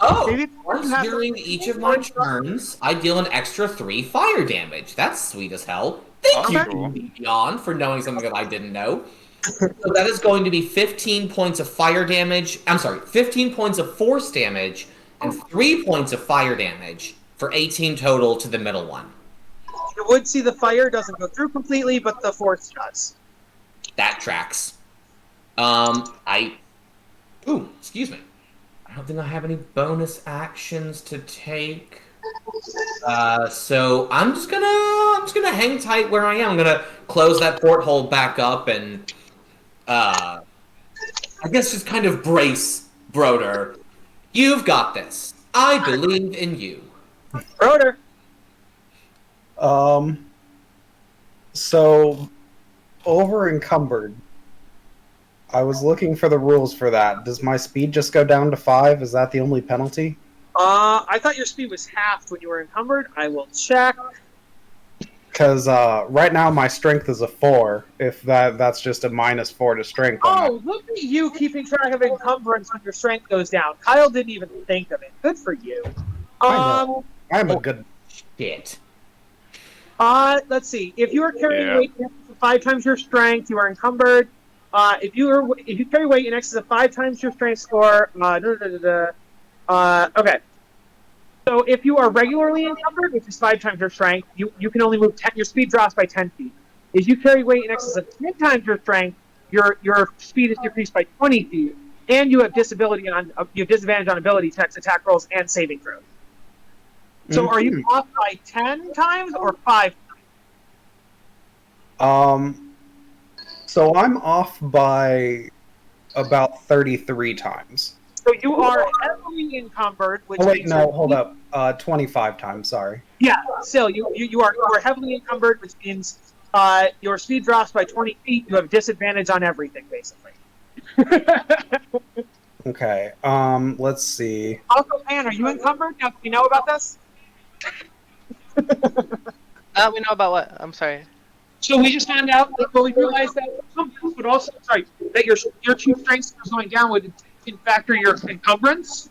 E: Oh,
B: Maybe
E: once during each of my turns, I deal an extra 3 fire damage. That's sweet as hell. Thank
D: Oh,
E: you,
D: cool.
E: D&D Beyond, for knowing something that I didn't know. So that is going to be 15 points of fire damage. I'm sorry, 15 points of force damage and 3 points of fire damage for 18 total to the middle one.
B: You would see the fire doesn't go through completely, but the force does.
E: That tracks. Ooh, excuse me. I don't think I have any bonus actions to take. So I'm just gonna hang tight where I am. I'm gonna close that porthole back up and I guess just kind of brace Broder. You've got this. I believe in you.
B: Broder.
C: So over encumbered. I was looking for the rules for that. Does my speed just go down to 5? Is that the only penalty?
B: I thought your speed was half when you were encumbered. I will check.
C: Because right now my strength is a 4. If that's just a -4 to strength.
B: Oh, look at you keeping track of encumbrance when your strength goes down. Kyle didn't even think of it. Good for you.
C: I know. I'm a good...
E: Shit.
B: Let's see. If you are carrying
D: Yeah.
B: weight in excess of 5 times your strength, you are encumbered. If you carry weight in excess of 5 times your strength score, okay. So if you are regularly encumbered, which is 5 times your strength, you can only move 10. Your speed drops by 10 feet. If you carry weight in excess of 10 times your strength, your speed is decreased by 20 feet, and you have disadvantage on ability checks, attack rolls, and saving throws. So are you off by 10 times or 5 times?
C: So I'm off by about 33 times.
B: So you are heavily encumbered, which
C: Oh wait,
B: means
C: no, hold up. 25 times, sorry.
B: Yeah, still you are heavily encumbered, which means your speed drops by 20 feet. You have disadvantage on everything, basically.
C: Okay. Let's see.
B: Also, Pan, are you encumbered? Now, do we know about this?
G: We know about what? I'm sorry.
B: So we just found out that we realized that encumbrance would also that your 2 strength scores going down would factor your encumbrance.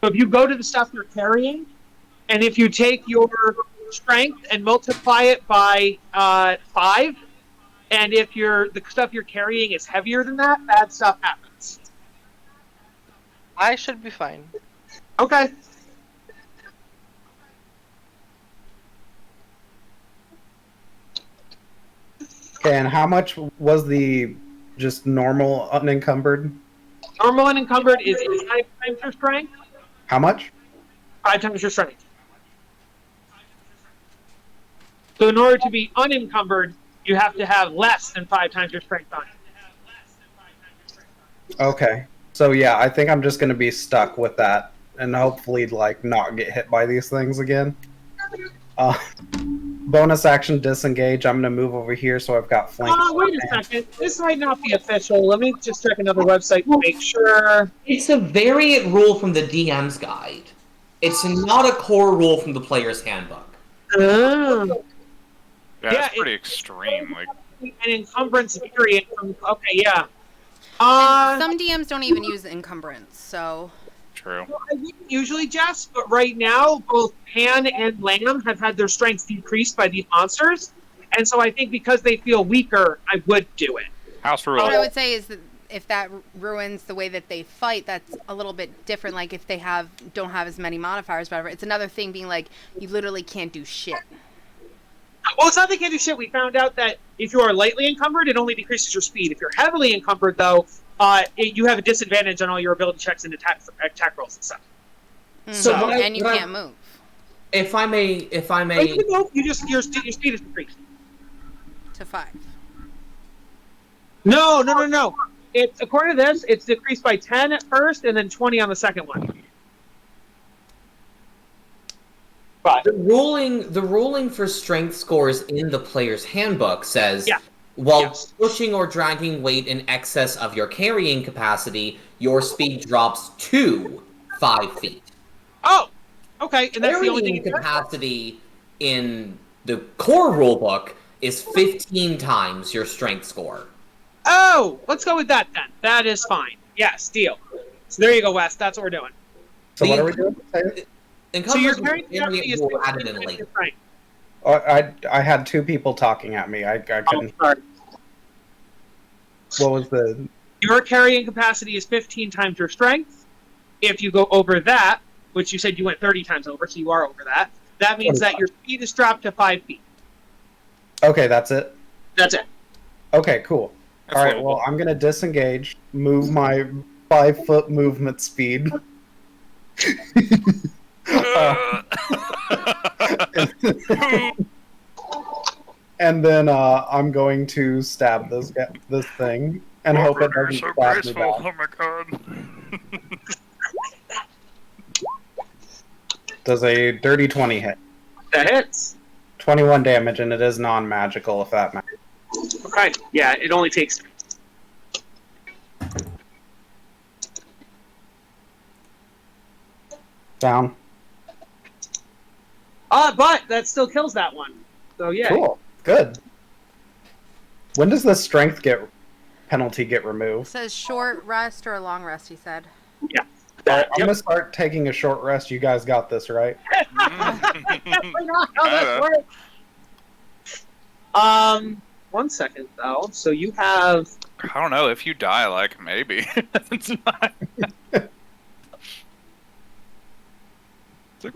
B: So if you go to the stuff you're carrying, and if you take your strength and multiply it by 5, and if the stuff you're carrying is heavier than that, bad stuff happens.
G: I should be fine.
B: Okay.
C: Okay, and how much was the just normal unencumbered?
B: Normal unencumbered is 5 times your strength.
C: How much?
B: 5 times your strength. So in order to be unencumbered, you have to have less than 5 times your strength on it.
C: Okay. So yeah, I think I'm just gonna be stuck with that, and hopefully like not get hit by these things again. Bonus action disengage. I'm gonna move over here, so I've got flank.
B: Wait a second. This might not be official. Let me just check another website to make sure.
E: It's a variant rule from the DM's guide. It's not a core rule from the player's handbook.
B: Oh.
D: Yeah,
B: Yeah,
D: it's pretty extreme. Like,
B: An encumbrance variant from. Okay, yeah.
A: And some DMs don't even use encumbrance, so.
D: true.
B: Well, I wouldn't usually, Jess, but right now, both Pan and Lamb have had their strength decreased by these monsters. And so I think because they feel weaker, I would do it.
D: House rule.
A: What I would say is that if that ruins the way that they fight, that's a little bit different. Like if they don't have as many modifiers, whatever. It's another thing being like, you literally can't do shit.
B: Well, it's not they can't do shit. We found out that if you are lightly encumbered, it only decreases your speed. If you're heavily encumbered, though, you have a disadvantage on all your ability checks and attack rolls and stuff.
A: Mm-hmm.
E: So
A: and you can't move.
E: If I may,
B: Your speed is decreased.
A: To 5.
B: No. It's according to this, it's decreased by 10 at first, and then 20 on the second one. But
E: the ruling for strength scores in the player's handbook says, while pushing or dragging weight in excess of your carrying capacity, your speed drops to 5 feet.
B: Oh, okay, and that's the only
E: Carrying
B: thing.
E: capacity in the core rulebook is 15 times your strength score.
B: Oh, let's go with that then. That is fine. Yes, deal. So there you go, Wes. That's what we're doing.
C: So what are we doing?
B: So your carrying capacity is
E: added in late.
B: right.
C: Oh, I had 2 people talking at me. I couldn't.
B: Sorry.
C: What was the?
B: Your carrying capacity is 15 times your strength. If you go over that, which you said you went 30 times over, so you are over that, that means that your speed is dropped to 5 feet.
C: Okay, that's it.
B: That's it.
C: Okay, cool.
D: That's
C: All right,
D: livable.
C: well, I'm gonna disengage, move my 5-foot movement speed. And then I'm going to stab this thing and hope it doesn't
D: so
C: stab me
D: graceful.
C: back.
D: Oh my god.
C: Does a dirty 20 hit?
B: That hits.
C: 21 damage, and it is non-magical if that matters.
B: Okay. Yeah, it only takes.
C: Down.
B: But that still kills that one. So yeah.
C: Cool. Good. When does the strength penalty get removed?
A: It says short rest or a long rest, he said.
B: Yeah.
C: I'm gonna start taking a short rest. You guys got this, right?
B: One second though. So you have.
D: I don't know. If you die, like, maybe. It's not- It's like,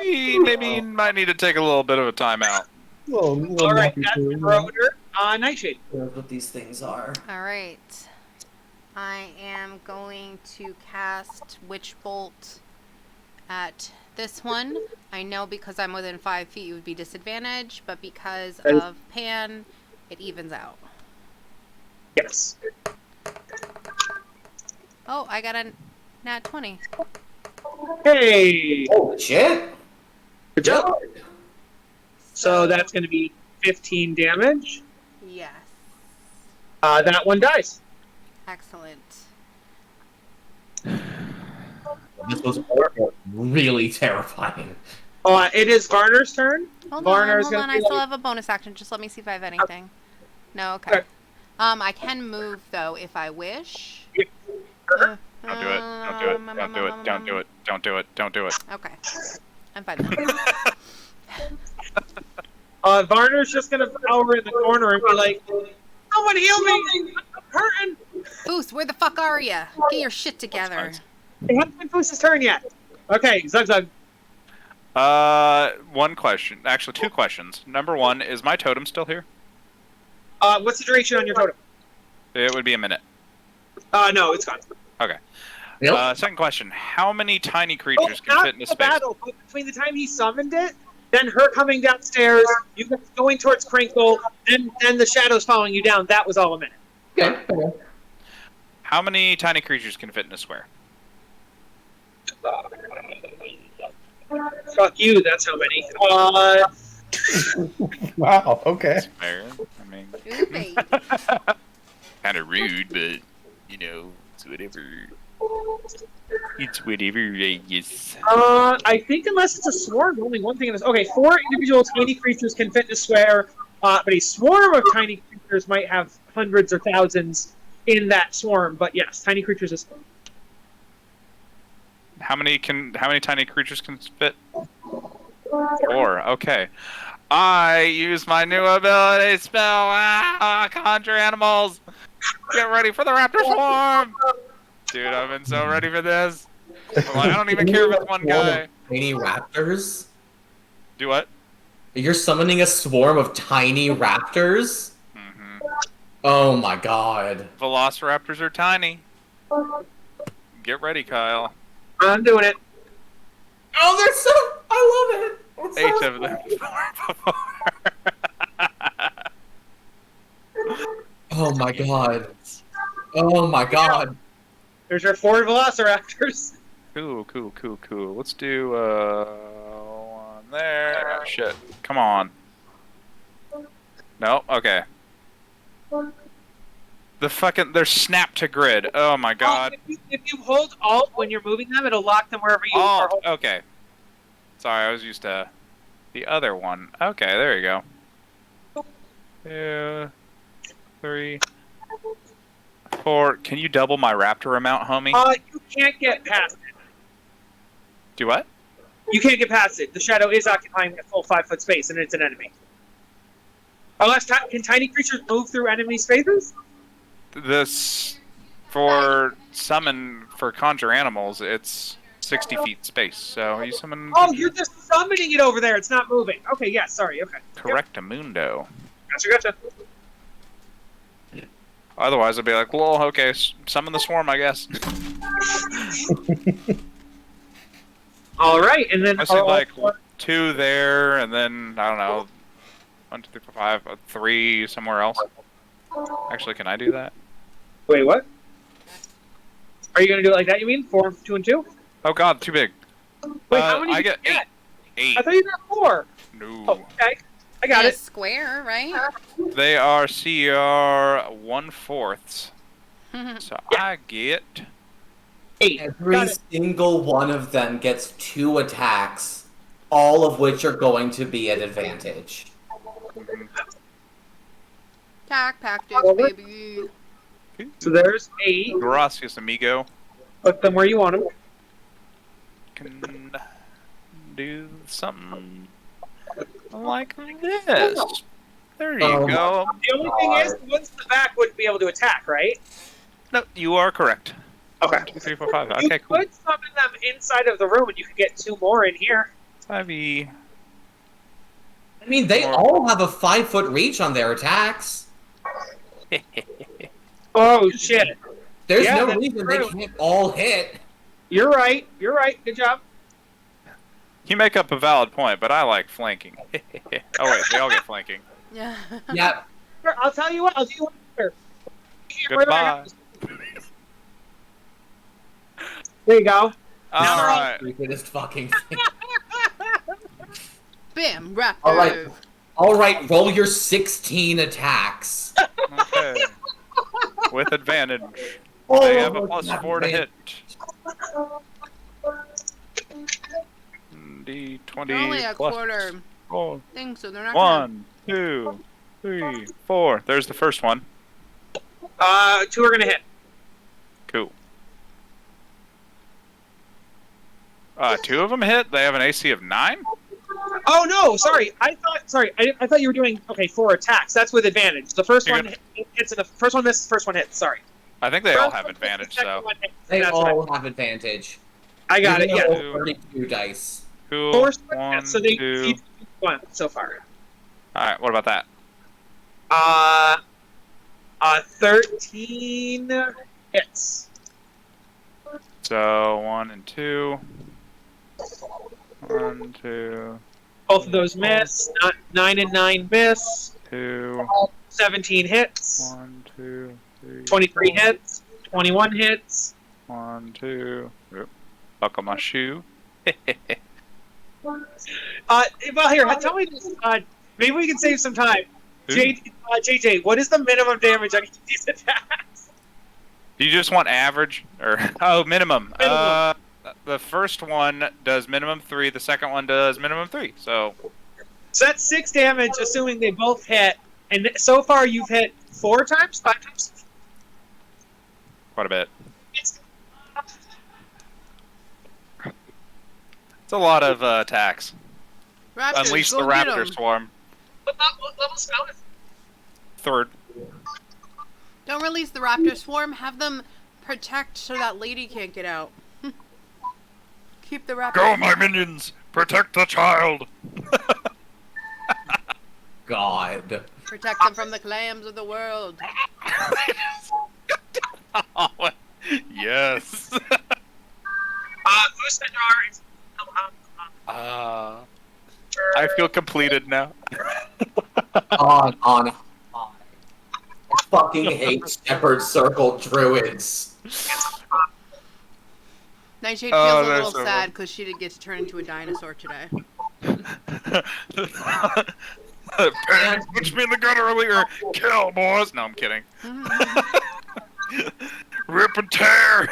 D: maybe you might need to take a little bit of a timeout.
B: All right, that's Roder. Nightshade.
E: That's what these things are.
A: All right. I am going to cast Witch Bolt at this one. I know because I'm within 5 feet, it would be disadvantage, but because of Pan, it evens out.
B: Yes.
A: Oh, I got a nat 20.
B: Hey.
E: Oh shit!
B: Good job. So that's going to be 15 damage.
A: Yes.
B: That one dies.
A: Excellent.
E: This was really terrifying.
B: It is Varner's turn. Varner's
A: Hold
B: gonna
A: on.
B: be
A: I still
B: like-
A: have a bonus action. Just let me see if I have anything. No, okay.
B: Okay.
A: I can move though if I wish.
D: Don't do it. Don't do it. Don't do it. Don't do it. Don't do it. Don't do it.
A: Okay. I'm fine then.
B: Varner's just gonna cower in the corner and be like, "Someone heal me! I'm hurting."
A: Boost, where the fuck are ya? Get your shit together.
B: It hasn't been Boost's turn yet. Okay, Zug Zug.
D: One question. Actually, two questions. Number one, is my totem still here?
B: What's the duration on your totem?
D: It would be a minute.
B: No, it's gone.
D: Okay.
E: Yep.
D: Second question. How many tiny creatures can
B: not
D: fit in a
B: the
D: space?
B: battle, but between the time he summoned it, then her coming downstairs, you guys going towards Crinkle, and then the shadows following you down. That was all a minute.
E: Okay.
D: How many tiny creatures can fit in a square?
B: Fuck you. That's how many.
C: Wow. Okay.
D: Fair. I mean,
A: Ooh, baby.
D: kind of rude, but you know, it's whatever. It's whatever, I guess.
B: I think unless it's a swarm, only one thing in this. Okay, 4 individual tiny creatures can fit in a square, but a swarm of tiny creatures might have hundreds or thousands in that swarm. But yes, tiny creatures is.
D: How many tiny creatures can fit? 4. Okay. I use my new ability spell. Conjure animals. Get ready for the raptor swarm. Dude, I've been so ready for this. I'm like, I don't even care if it's one guy.
E: Tiny raptors?
D: Do what?
E: You're summoning a swarm of tiny raptors?
D: Mm-hmm.
E: Oh my god.
D: Velociraptors are tiny. Get ready, Kyle.
B: I'm doing it.
E: Oh, they're so... I love it. It's
D: 8
E: so
D: of them.
E: Oh my god. Oh my god.
B: There's your 4 velociraptors.
D: Cool. Let's do one there. Shit. Come on. No? Okay. They're snapped to grid. Oh my god.
B: If you hold Alt when you're moving them, it'll lock them wherever you are.
D: Oh, okay. Sorry, I was used to the other one. Okay, there you go. 2, 3, 4. Can you double my raptor amount, homie?
B: You can't get past it.
D: Do what?
B: You can't get past it. The shadow is occupying that full 5-foot space, and it's an enemy. Unless can tiny creatures move through enemy spaces?
D: This for conjure animals, it's 60 feet space. So you summon.
B: Oh, you're just summoning it over there. It's not moving. Okay, yeah, sorry. Okay.
D: Correctamundo.
B: Gotcha.
D: Otherwise, I'd be like, lol, okay, summon the swarm, I guess.
B: All right, and then
D: I see like 2 there, and then I don't know, 1, 2, 3, 4, 5, 3 somewhere else. Actually, can I do that?
B: Wait, what? Are you gonna do it like that? You mean 4, 2, and 2?
D: Oh God, too big.
B: Wait, how many?
D: I
B: did
D: get
B: you
D: 8.
B: I thought you got 4.
D: No.
B: Oh, okay, I got
A: In a
B: it.
A: square, right?
D: They are CR 1/4. So I get
B: 8.
E: Every
B: Got it.
E: single one of them gets 2 attacks, all of which are going to be at advantage.
A: Tactics, baby.
B: So there's 8.
D: Gracias, amigo.
B: Put them where you want them.
D: Can do something like this. There you
E: Oh.
D: go.
B: The only thing is, the ones in the back wouldn't be able to attack, right?
D: No, you are correct.
B: Okay.
D: 1, 2, 3, 4, 5.
B: You
D: Okay, cool.
B: could summon them inside of the room, and you could get 2 more in here.
D: 5e.
E: I mean, they all have a 5-foot reach on their attacks.
B: Oh shit!
E: There's
B: Yeah,
E: no
B: that's
E: reason
B: true.
E: they can't all hit.
B: You're right. Good job.
D: You make up a valid point, but I like flanking. Oh wait, they all get flanking.
A: Yeah.
E: Yeah.
B: Here, I'll tell you what. Here.
D: Goodbye.
B: There you go.
D: All right.
E: Stupidest fucking thing.
A: Bam, raptor.
E: All right. All right, roll your 16 attacks.
D: Okay. With advantage.
E: Oh,
D: They have a +4 to hit. D20
A: They're only a
D: plus
A: quarter
D: 4.
A: thing, so they're not gonna...
D: 1, 2, 3, 4. There's the first one.
B: 2 are gonna hit.
D: Cool. 2 of them hit. They have an AC of 9.
B: Oh no, sorry. I thought you were doing 4 attacks. That's with advantage. The first one hits, and the first one misses. First one hits. Sorry.
D: I think they all have advantage, so.
E: They all have advantage.
B: I got it. Yeah.
E: 32 dice.
D: Cool.
B: 4,
D: 1,
B: so they
D: 2.
B: each 1 so far.
D: All right. What about that?
B: 13 hits.
D: So 1 and 2. 1, 2.
B: Both of those miss. 9 and 9 miss.
D: 2.
B: 17 hits.
D: 1, 2, 3.
B: 23 hits. 21 hits.
D: 1, 2. Oop. Buckle my shoe.
B: Well, here, tell me this. Maybe we can save some time. JJ, what is the minimum damage on each of these attacks?
D: Do you just want average or minimum? The first one does minimum 3. The second one does minimum 3. So
B: that's 6 damage, assuming they both hit. And so far, you've hit 4 times, 5 times.
D: quite a bit. It's a lot of attacks.
A: Raptors,
D: Unleash the
A: go get
D: raptor
A: 'em.
D: swarm.
B: What level spell is it?
D: 3rd.
A: Don't release the raptor swarm. Have them protect so that lady can't get out. Keep the raptor.
D: Go, my minions! Protect the child!
E: God.
A: Protect them from the clams of the world.
D: Oh, yes.
B: Usadar is.
D: I feel completed now.
E: on. I fucking hate Shepherd Circle druids.
A: Nightshade
D: Oh,
A: feels a
D: they're
A: little
D: so
A: sad because she didn't get to turn into a dinosaur today.
D: Pan punched me in the gut earlier. Kill, boys. No, I'm kidding. Rip and tear.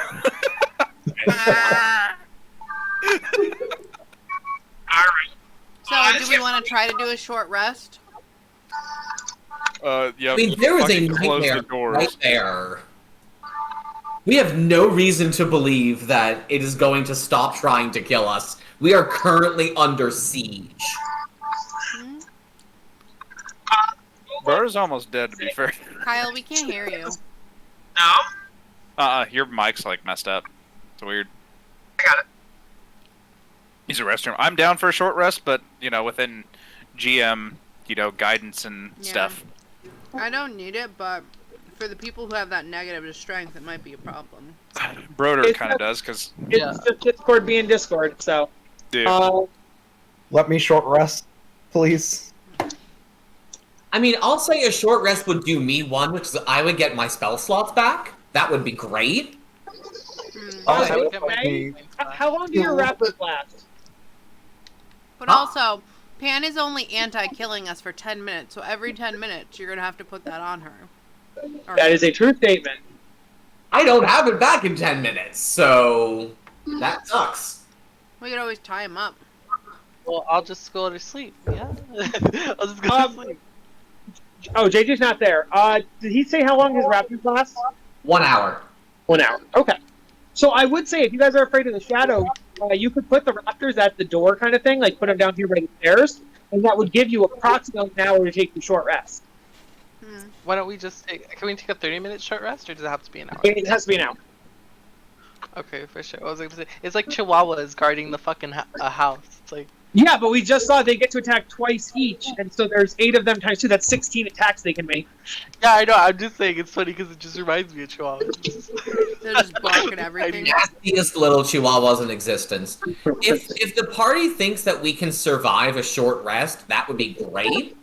B: Alright.
A: So, do we want to try to do a short rest?
D: Yeah.
E: I mean, there is a
D: fucking close
E: nightmare
D: the doors.
E: right there. We have no reason to believe that it is going to stop trying to kill us. We are currently under siege.
D: Burr's almost dead, to be fair.
A: Kyle, we can't hear you.
B: No?
D: Your mic's like messed up. It's weird.
B: I got it.
D: Use a restroom. I'm down for a short rest, but within GM, guidance and stuff.
A: I don't need it, but for the people who have that negative strength, it might be a problem.
D: Broder
B: It's
D: kind of
B: not-
D: does, because
B: It's just Discord being Discord, so.
D: dude,
C: Let me short rest, please.
E: I mean, I'll say a short rest would do me one, which is I would get my spell slots back. That would be great.
C: Also,
B: Okay.
C: it might be-
B: How long do your rappers last?
A: But also, Pan is only anti-killing us for 10 minutes, so every 10 minutes you're going to have to put that on her. Or
B: That is a true statement.
E: I don't have it back in 10 minutes, so that sucks.
A: we could always tie him up.
G: Well, I'll just go to sleep. Yeah. I'll just go to sleep.
B: Oh, JJ's not there. Did he say how long his raptors last?
E: 1 hour.
B: 1 hour. Okay. So I would say, if you guys are afraid of the shadow, you could put the raptors at the door kind of thing, like put them down here by the stairs, and that would give you approximately an hour to take your short rest.
G: Why don't we just can we take a 30-minute short rest, or does it have to be an hour?
B: It has to be an hour.
G: Okay, for sure. I was going to say, it's like Chihuahuas guarding the fucking house. It's like,
B: Yeah, but we just saw they get to attack twice each, and so there's 8 of them times 2. That's 16 attacks they can make.
G: yeah, I know. I'm just saying it's funny because it just reminds me of Chihuahuas.
A: They're just barking everything.
E: Nastiest little chihuahuas in existence. If the party thinks that we can survive a short rest, that would be great.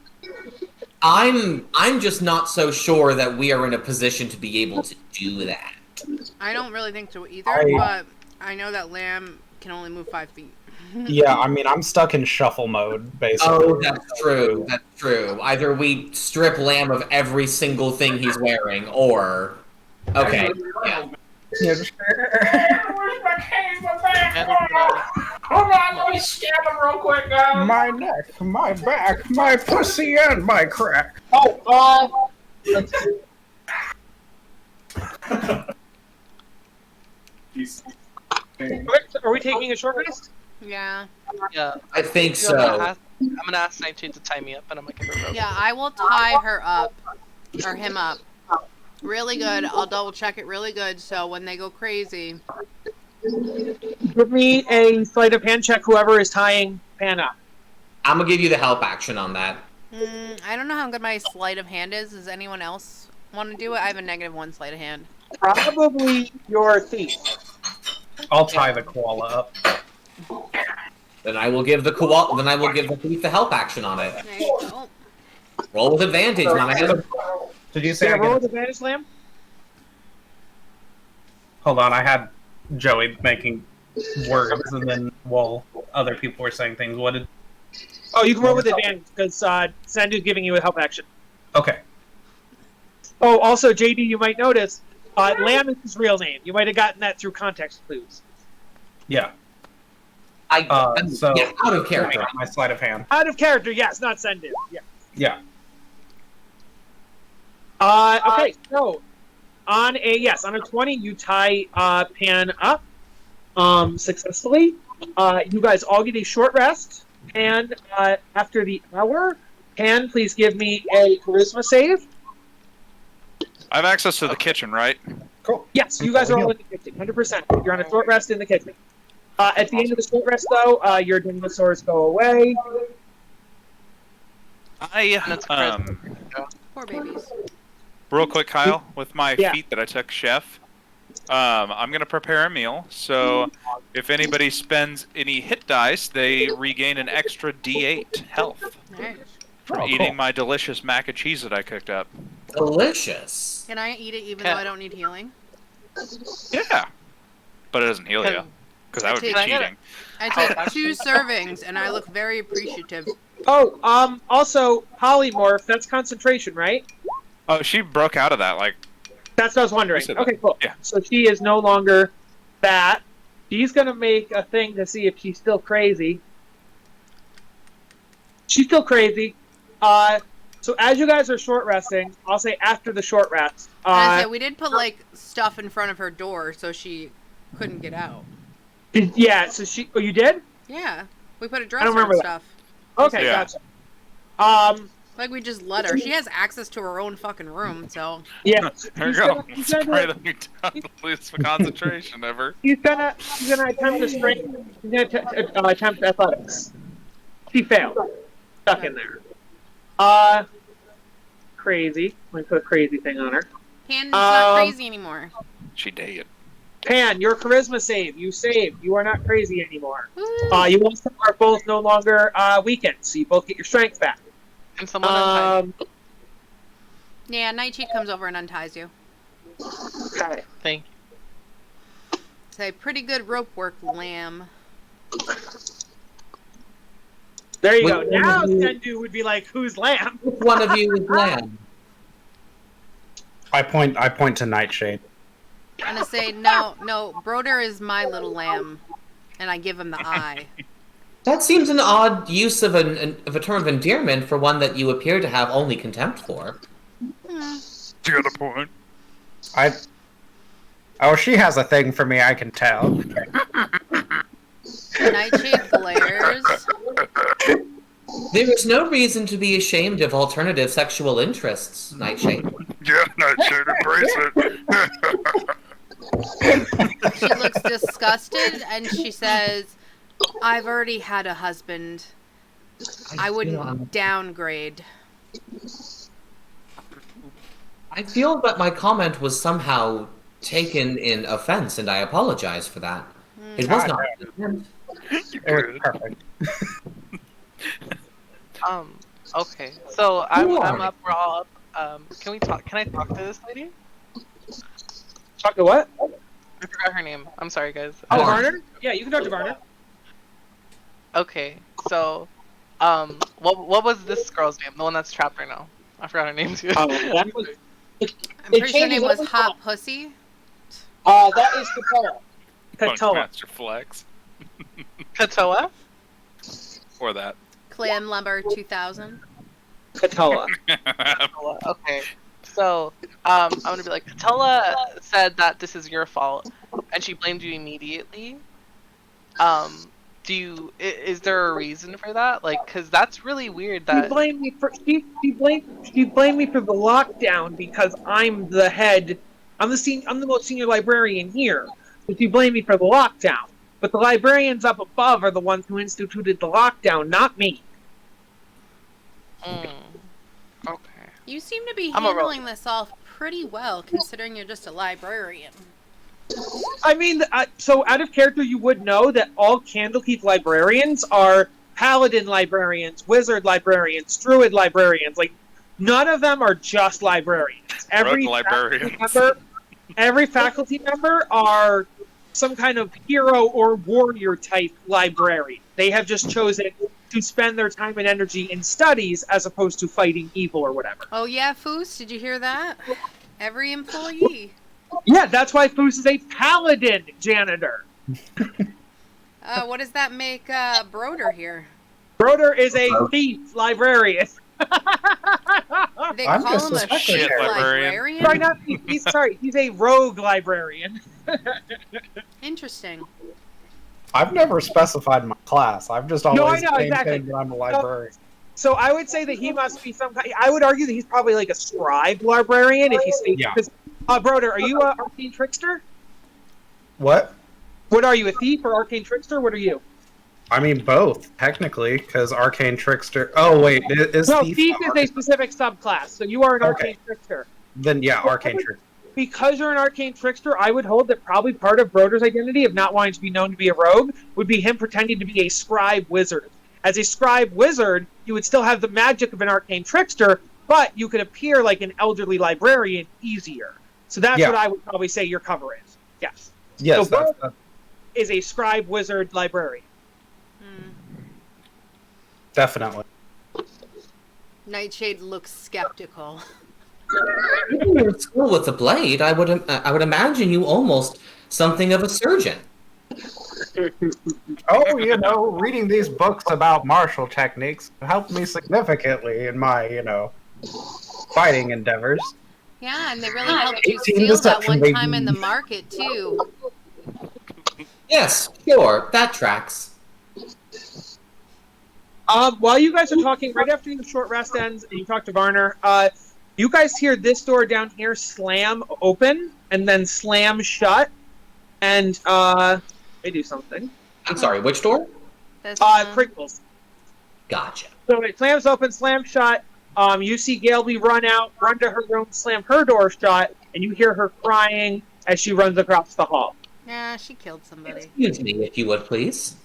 E: I'm just not so sure that we are in a position to be able to do that.
A: I don't really think so either,
C: I-
A: but I know that Lamb can only move 5 feet.
C: Yeah, I mean, I'm stuck in shuffle mode, basically.
E: Oh, that's true. That's true. Either we strip Lamb of every single thing he's wearing, or okay, yeah.
C: Yeah, just...
F: Where's my cane? My back?
G: Candle's gonna-
F: Hold on, let me stab him real quick, guys.
C: My neck, my back, my pussy, and my crack.
B: Oh, let's see. Are we taking a short rest?
A: Yeah.
G: Yeah.
E: I think
G: I'm gonna
E: so.
G: ask Nightshade to tie me up, and I'm gonna give her a rope.
A: Yeah, I will tie her up, or him up, really good. I'll double check it really good, so when they go crazy.
B: Give me a sleight of hand check, whoever is tying Pan up.
E: I'm gonna give you the help action on that.
A: I don't know how good my sleight of hand is. Does anyone else want to do it? I have a -1 sleight of hand.
B: Probably your thief.
C: I'll tie the koala up.
E: Then I will give the thief the help action on it.
A: There you go.
E: Roll with advantage, man.
C: Did you say
B: Yeah,
C: I
B: roll
C: get...
B: with advantage, Lamb.
C: Hold on, I had Joey making words, and then while other people were saying things, what did...
B: Oh, you can roll with advantage because Sandu's giving you a help action.
C: Okay.
B: Oh, also, JD, you might notice Lamb is his real name. You might have gotten that through context clues.
C: Yeah.
E: So yeah, out of character.
C: My sleight of hand.
B: Out of character, yes, not Sandu. Yeah.
C: Yeah.
B: Okay, so on a 20, you tie Pan up successfully. You guys all get a short rest, and after the hour, Pan, please give me a charisma save.
D: I have access to the kitchen, right?
C: Cool.
B: Yes, you guys are all in the kitchen, 100%. You're on a short rest in the kitchen. At the end of the short rest, though, your dinosaurs go away.
A: Poor babies.
D: Real quick, Kyle, with my
B: Yeah.
D: feat that I took, Chef, I'm going to prepare a meal. So if anybody spends any hit dice, they regain an extra D8 health
A: Nice.
D: from eating my delicious mac and cheese that I cooked up.
E: Delicious.
A: Can I eat it even though I don't need healing?
D: Yeah. But it doesn't heal you, because that would be
A: Can I get
D: cheating.
A: I take 2 servings, and I look very appreciative.
B: Oh, also, polymorph, that's concentration, right?
D: Oh, she broke out of that, like...
B: That's what I was wondering.
D: said that.
B: Okay, cool.
D: Yeah.
B: So she is no longer that. She's going to make a thing to see if she's still crazy. She's still crazy. So as you guys are short resting, I'll say after the short rest.
A: And so we did put, like, stuff in front of her door so she couldn't get out.
B: Yeah, so she... Oh, you did?
A: Yeah. We put a
B: don't
A: dresser
B: remember
A: and
B: that.
A: stuff.
B: Okay,
D: Yeah.
B: gotcha.
A: Like, we just let her. She has access to her own fucking room, so...
B: Yeah.
D: There you
B: He's
D: go.
B: gonna-
D: Let's
B: he's gonna-
D: pray that you don't lose concentration ever.
B: He's gonna attempt to strength. He's gonna attempt athletics. She failed. Stuck in there. Crazy. I'm gonna put a crazy thing on her.
A: Pan's not crazy anymore.
D: She did.
B: Pan, your charisma save. You saved. You are not crazy anymore.
A: Woo.
B: You both are both no longer weakened, so you both get your strength back.
G: And someone untie.
A: Yeah, Nightshade comes over and unties you.
B: Okay.
G: Thank you.
A: Say, pretty good rope work, Lamb.
B: There you go.
E: Wait,
B: Now
E: you-
B: Sendu would be like, "Who's Lamb?"
E: Which one of you is Lamb?
C: I point to Nightshade.
A: I'm gonna say, no, Broder is my little lamb. And I give him the eye.
E: That seems an odd use of a term of endearment for one that you appear to have only contempt for.
D: You got a point.
C: Oh, she has a thing for me, I can tell.
A: Nightshade glares.
E: There is no reason to be ashamed of alternative sexual interests, Nightshade.
D: Yeah, Nightshade, embrace it.
A: She looks disgusted and she says, I've already had a husband. I wouldn't downgrade.
E: I feel that my comment was somehow taken in offense, and I apologize for that. It was not.
C: It was perfect.
G: Okay. So I'm
E: Who are
G: up. We're all up. Can we talk? Can I talk to this lady?
B: Talk to what?
G: I forgot her name. I'm sorry, guys.
B: Oh, Varner? Yeah, you can talk to Varner.
G: Okay, so, what was this girl's name? The one that's trapped right now. I forgot her name too.
B: Oh, that was.
A: I'm
B: It
A: pretty sure her
B: changes
A: name was
B: every
A: Hot
B: time.
A: Pussy.
B: That is Katoa. Katoa.
D: Funkmaster Flex.
G: Katoa?
D: Or that.
A: Clam Lumber 2000.
B: Katoa.
G: Katoa, okay. So, I'm gonna be like, Katoa said that this is your fault, and she blamed you immediately. Is there a reason for that? Like, cause that's really weird
B: She
G: that...
B: blamed me for she blamed me for the lockdown because I'm the head. I'm the most senior librarian here. So she blamed me for the lockdown. But the librarians up above are the ones who instituted the lockdown, not me.
G: Okay.
A: You seem to be
G: I'm a rogue.
A: handling this off pretty well, considering you're just a librarian.
B: I mean, so out of character, you would know that all Candlekeep librarians are paladin librarians, wizard librarians, druid librarians. Like, none of them are just librarians.
D: Rogue librarians.
B: Every faculty member are some kind of hero or warrior type librarian. They have just chosen to spend their time and energy in studies as opposed to fighting evil or whatever.
A: Oh yeah, Foos, did you hear that? Every employee.
B: Yeah, that's why Foos is a paladin janitor.
A: What does that make Broder here?
B: Broder is a thief librarian.
A: They
C: I'm
A: call
C: just
A: him
C: a
A: a
C: secretary.
A: shit
D: Librarian.
B: Sorry,
A: librarian?
B: not thief. He's a rogue librarian.
A: Interesting.
C: I've never specified my class. I've just
B: No, I
C: always
B: know,
C: maintained
B: exactly.
C: that I'm a librarian.
B: So I would say that he must be some kind. I would argue that he's probably like a scribe librarian if he's
C: Yeah.
B: because, Broder, are you an arcane trickster?
C: What?
B: What are you, a thief or arcane trickster? What are you?
C: I mean, both, technically, because Arcane Trickster... Oh, wait, is
B: No,
C: Thief...
B: thief is a specific subclass, so you are an
C: Okay.
B: arcane trickster.
C: Then, yeah, Arcane Trickster.
B: Because you're an arcane trickster, I would hold that probably part of Broder's identity of not wanting to be known to be a rogue would be him pretending to be a scribe wizard. As a scribe wizard, you would still have the magic of an arcane trickster, but you could appear like an elderly librarian easier. So that's
C: Yeah.
B: what I would probably say your cover is. Yes.
C: Yes,
B: So
C: that's
B: is a scribe wizard librarian.
C: definitely.
A: Nightshade looks skeptical.
E: If you were in school with a blade, I would imagine you almost something of a surgeon.
C: Oh, you know, reading these books about martial techniques helped me significantly in my, fighting endeavors.
A: Yeah, and they really helped you
C: 18
A: steal that
C: deception,
A: one time
C: baby.
A: in the market, too.
E: Yes, sure, that tracks.
B: While you guys are talking, right after your short rest ends and you talk to Varner, you guys hear this door down here slam open and then slam shut. And they do something.
E: I'm sorry, which door?
A: This
B: Crinkles.
E: Gotcha.
B: So it slams open, slam shut. You see Galeby run out, run to her room, slam her door shut, and you hear her crying as she runs across the hall.
A: Yeah, she killed somebody.
E: Excuse me, if you would, please.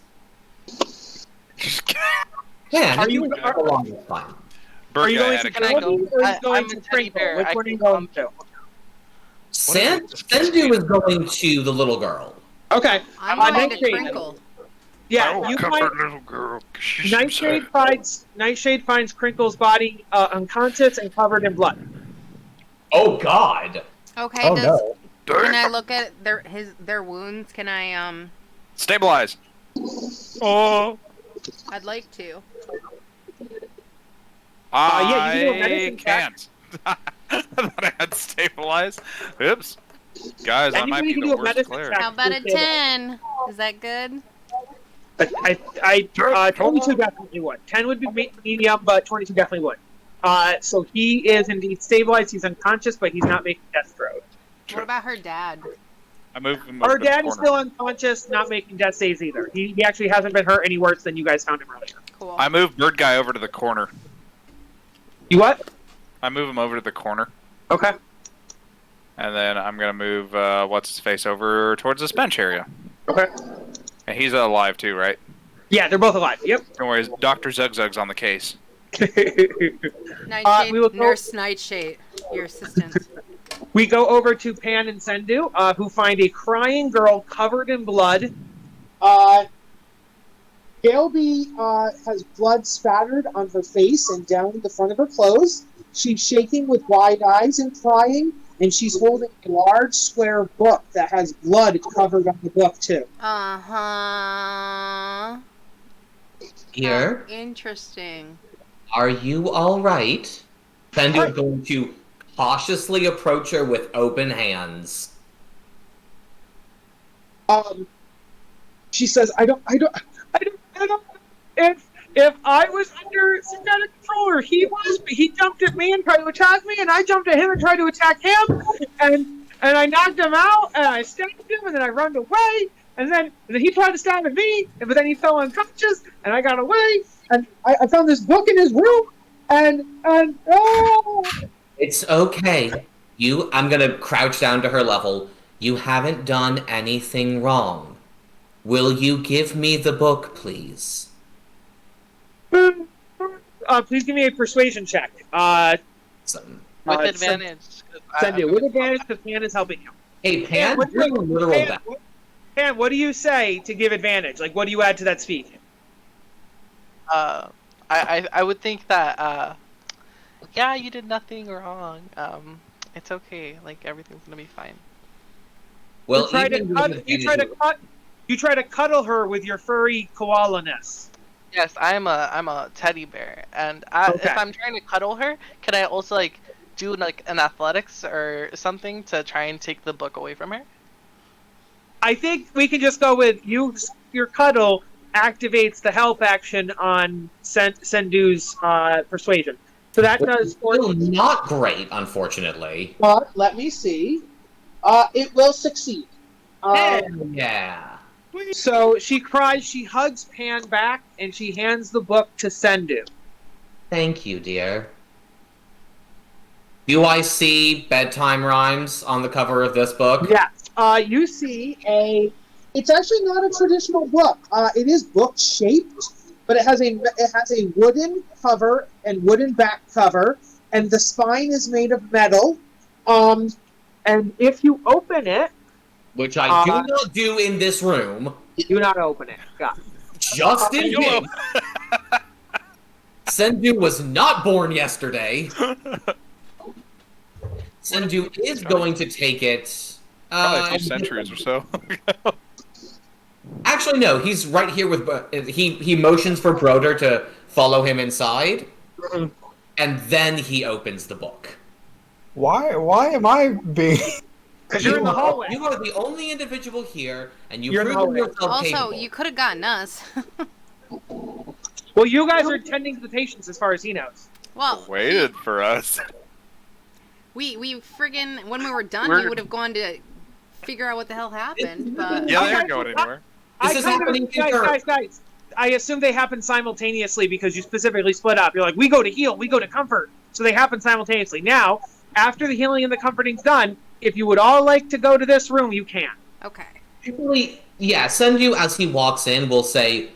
E: Yeah,
B: Are you-
E: you
B: are-
E: along is fine.
B: Are you
D: Bird guy
B: going
D: had
B: to
D: a
G: Can I
B: Galeby
G: go?
B: or are you
G: I'm
B: going
G: a
B: to
G: teddy
B: Crinkle?
G: bear.
B: Which
G: I
B: one are you
G: can
B: going
G: come
B: to?
E: Sendu is going to the little girl.
B: Okay.
A: I'm
B: Uh,
A: going to
B: Nightshade.
A: Crinkle.
B: Yeah, you find
D: little girl.
B: Nightshade finds Crinkle's body unconscious and covered in blood.
E: Oh God!
A: Okay,
C: Oh,
A: can
C: no.
A: I look at their wounds? Can I,
D: Stabilize. Oh.
A: I'd like to.
B: yeah, you can do a
D: I
B: medicine check.
D: can't. I thought I had stabilize. Oops. Guys, I might
B: Anybody
D: be
B: can
D: the
B: do a
D: worst
B: medicine
D: player.
B: check.
A: How about a 10? Is that good?
B: 22 definitely would. 10 would be medium, but 22 definitely would. So he is indeed stabilized. He's unconscious, but he's not making death throws.
A: What about her dad?
D: I moved him
B: Our
D: over to the
B: dad is
D: corner.
B: still unconscious, not making death saves either. He actually hasn't been hurt any worse than you guys found him earlier.
A: Cool.
D: I moved Bird guy over to the corner.
B: You what?
D: I move him over to the corner.
B: Okay.
D: And then I'm going to move what's his face over towards this bench area.
B: Okay.
D: And he's alive too, right?
B: Yeah, they're both alive. Yep.
D: Don't worry, Dr. Zugzug's on the case.
A: Nightshade,
B: we will go-
A: Nurse Nightshade, your assistant.
B: We go over to Pan and Sendu, who find a crying girl covered in blood. Galeby, Galeby has blood spattered on her face and down the front of her clothes. She's shaking with wide eyes and crying, and she's holding a large square book that has blood covered on the book, too.
A: Uh-huh.
E: Dear,
A: Interesting.
E: are you all right? Sendu is going to cautiously approach her with open hands.
B: She says, I don't, if I was under some kind of control, or he was, but he jumped at me and tried to attack me, and I jumped at him and tried to attack him, and I knocked him out, and I stabbed him, and then I ran away, and then he tried to stab at me, but then he fell unconscious, and I got away, and I found this book in his room, and oh!
E: It's okay. I'm gonna crouch down to her level. You haven't done anything wrong. Will you give me the book, please?
B: Please give me a persuasion check.
G: With advantage.
B: Send it with advantage because Pan is helping you.
E: Hey, Pan, you're a literal bad.
B: Pan, what do you say to give advantage? Like, what do you add to that speech?
G: I would think that yeah, you did nothing wrong. It's okay. Like everything's gonna be fine.
E: Well,
B: you try to cuddle her with your furry koala-ness.
G: Yes, I'm a teddy bear, and if I'm trying to cuddle her, can I also like do like an athletics or something to try and take the book away from her?
B: I think we can just go with your cuddle activates the help action on Sendu's persuasion. So that does
E: still not great, unfortunately.
B: But let me see. It will succeed.
E: Yeah.
B: So she cries, she hugs Pan back, and she hands the book to Sendu.
E: Thank you, dear. Do I see bedtime rhymes on the cover of this book?
B: Yes. You see it's actually not a traditional book. It is book shaped, but it has a wooden cover and wooden back cover, and the spine is made of metal. And if you open it,
E: which I do not do in this room.
B: Do not open it. God.
E: Just in case. Sendu was not born yesterday. Sendu is going to take it.
D: Probably a few centuries or so.
E: Actually, no. He's right here with. He motions for Broder to follow him inside, and then he opens the book.
C: Why am I being?
B: Because you're in the hallway.
E: You are the only individual here, and you've
B: You're
E: proven yourself
A: Also,
E: capable.
A: you could have gotten us.
B: Well, you guys are tending to the patients as far as he knows.
A: Well,
D: Waited for us.
A: we friggin' when we were done, we would have gone to figure out what the hell happened. But
D: Yeah, they aren't going anywhere.
E: This is happening
B: guys. I assume they happen simultaneously because you specifically split up. You're like, we go to heal, we go to comfort. So they happen simultaneously. Now, after the healing and the comforting's done, if you would all like to go to this room, you can.
A: okay.
E: Actually, yeah, Sendu, as he walks in, will say,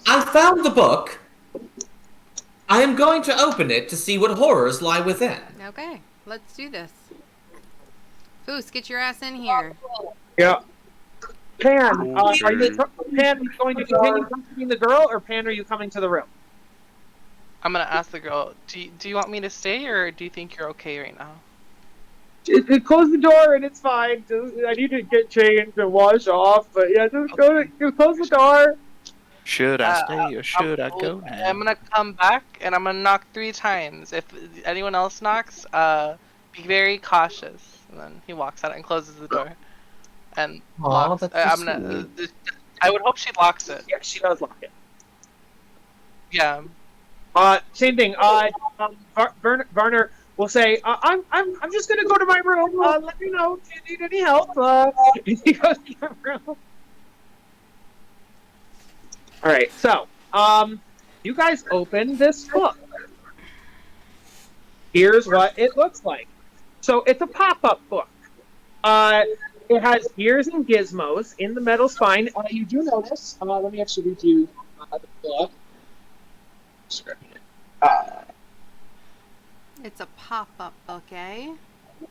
E: I found the book. I am going to open it to see what horrors lie within.
A: Okay, let's do this. Foos, get your ass in here.
B: Yeah. Pan,
D: Ooh,
B: are you
D: dude.
B: going to continue comforting the girl, or Pan, are you coming to the room?
G: I'm gonna ask the girl, do you want me to stay, or do you think you're okay right now?
B: Close the door and it's fine. I need to get changed and wash off, but yeah, just close the door.
D: Should I stay or should I go now?
G: I'm gonna come back and I'm gonna knock 3 times. If anyone else knocks, be very cautious. And then he walks out and closes the door. And locks.
E: That's
G: I would hope she locks it.
B: Yeah, she does lock it.
G: Yeah.
B: Same thing. Varner will say, I'm just gonna go to my room. Let me know if you need any help. He goes to your room. All right, so you guys open this book. Here's what it looks like. So it's a pop-up book. It has ears and gizmos in the metal spine. You do notice. Let me actually read you the book.
A: It's a pop-up book, eh?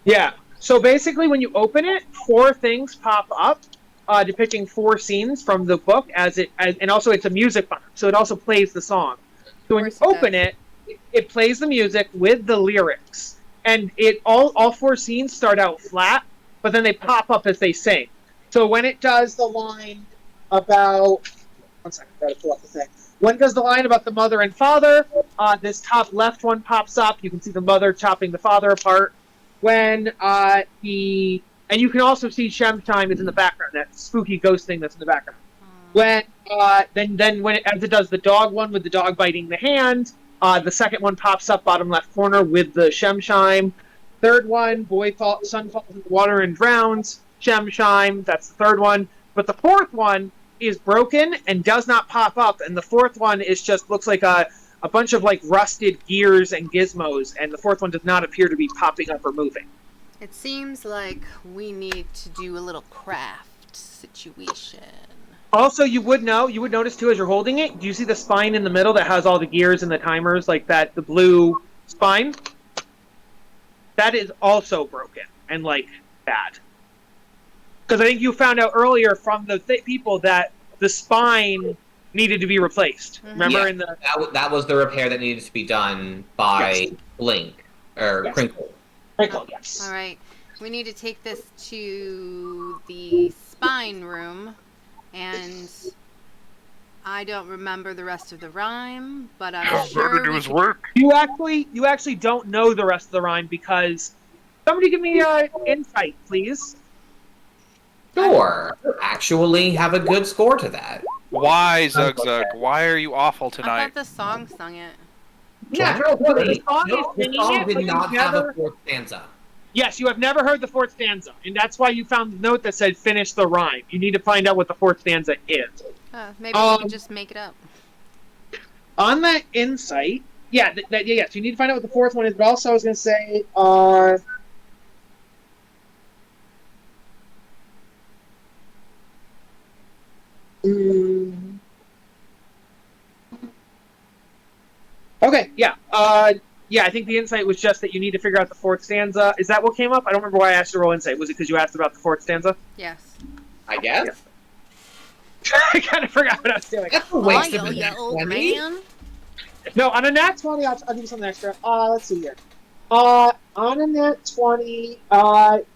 B: Yeah. So basically, when you open it, 4 things pop up. depicting 4 scenes from the book, and also it's a music box, so it also plays the song. So when you open it, it plays the music with the lyrics, and all 4 scenes start out flat, but then they pop up as they sing. So when it does the line about, one second, I gotta pull up the thing. When it does the line about the mother and father, this top left one pops up. You can see the mother chopping the father apart. When and you can also see Shem Time is in the background, that spooky ghost thing that's in the background. When then when as it does the dog one with the dog biting the hand, the second one pops up bottom left corner with the Shem Chime. Third one, son falls in the water and drowns. Shem Chime, that's the third one. But the fourth one is broken and does not pop up, and the fourth one is just looks like a bunch of like rusted gears and gizmos, and the fourth one does not appear to be popping up or moving.
A: It seems like we need to do a little craft situation.
B: Also, you would notice too as you're holding it, do you see the spine in the middle that has all the gears and the timers like that, the blue spine? That is also broken and like bad. Because I think you found out earlier from the people that the spine needed to be replaced. Remember
E: that was the repair that needed to be done by Blink or Crinkle.
B: Crinkle, yes.
A: All right, we need to take this to the spine room, and I don't remember the rest of the rhyme, but I'm sure
F: do his work.
B: You actually don't know the rest of the rhyme because somebody give me insight, please.
E: Sure. Actually have a good score to that.
D: Why, Zug Zug? Why are you awful
A: I
D: tonight?
A: thought the song sung it.
B: Yeah,
E: Generally,
B: the
E: song did not have a 4th stanza.
B: Yes, you have never heard the 4th stanza, and that's why you found the note that said finish the rhyme. You need to find out what the 4th stanza is.
A: Maybe we can just make it up.
B: On that insight, yes, you need to find out what the 4th one is, but also I was going to say, okay, yeah. I think the insight was just that you need to figure out the 4th stanza. Is that what came up? I don't remember why I asked you to roll insight. Was it because you asked about the 4th stanza?
A: Yes.
E: I guess.
B: Yeah. I kind of forgot what I was doing.
E: That's a waste of
A: you old
E: 20.
A: man.
B: No, on a nat 20, I'll give you something extra. Let's see here. On a nat 20,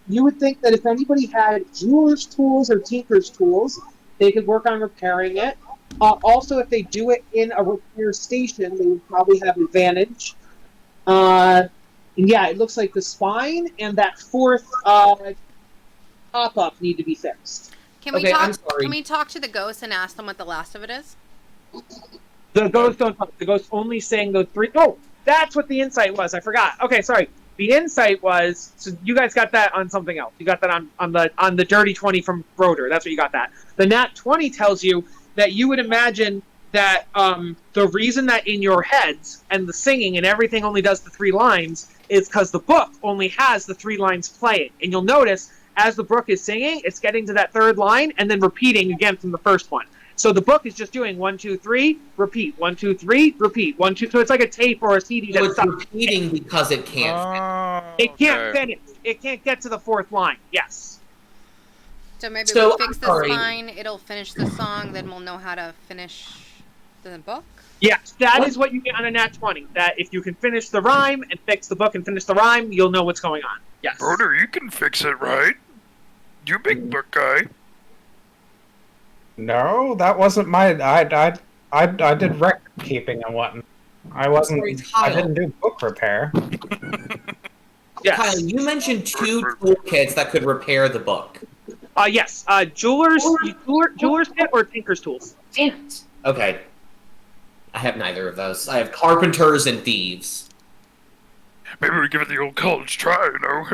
B: you would think that if anybody had jeweler's tools or tinker's tools, they could work on repairing it. Also, if they do it in a repair station, they would probably have advantage. And yeah, it looks like the spine and that 4th pop-up need to be fixed.
A: Can we
E: Okay, I'm
A: talk?
E: sorry.
A: Can we talk to the ghost and ask them what the last of it is?
B: The ghosts don't talk. The ghosts only saying those 3. Oh, that's what the insight was. I forgot. Okay, sorry. The insight was, so you guys got that on something else. You got that on the dirty 20 from Broder. That's what you got that. The nat 20 tells you that you would imagine that the reason that in your heads and the singing and everything only does the 3 lines is because the book only has the 3 lines playing. And you'll notice as the book is singing, it's getting to that 3rd line and then repeating again from the first one. So the book is just doing 1, 2, 3, repeat, 1, 2, 3, repeat, 1, 2. So it's like a tape or a CD
E: So
B: that's
E: it's repeating because it can't.
B: It can't finish. It can't get to the 4th line. Yes.
A: So maybe
E: So,
A: we fix the
E: sorry.
A: spine, it'll finish the song, then we'll know how to finish the book?
B: Yes, that is what you get on a nat 20. That if you can finish the rhyme and fix the book and finish the rhyme, you'll know what's going on. Yes.
F: Broder, you can fix it, right? You big book guy.
C: No, that wasn't my. I did record keeping and whatnot. I wasn't.
E: Sorry,
C: I
E: Kyle.
C: didn't do book repair.
B: Yes.
E: Kyle, you mentioned 2 toolkits that could repair the book.
B: Yes. Jeweler's kit or tinker's tools.
E: Damn it. Okay. I have neither of those. I have carpenters and thieves.
F: Maybe we give it the old college try, you know?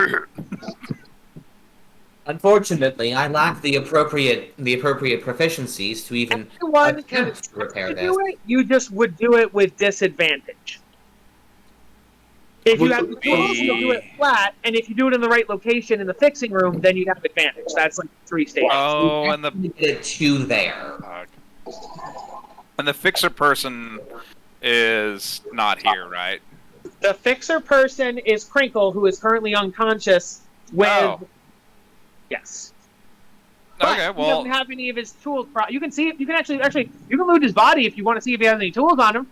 E: Unfortunately, I lack the appropriate proficiencies to even
B: Everyone can
E: attempt to repair this.
B: do it. You just would do it with disadvantage. If you have the tools, you'll do it flat, and if you do it in the right location in the fixing room, then you'd have advantage. That's like 3 stages.
D: Oh, and the
E: Get 2 there.
D: and the fixer person is not here, right?
B: The fixer person is Crinkle, who is currently unconscious with...
D: Oh.
B: Yes. But
D: Okay,
B: he
D: well,
B: doesn't have any of his tools. You can see. You can actually you can loot his body if you want to see if he has any tools on him.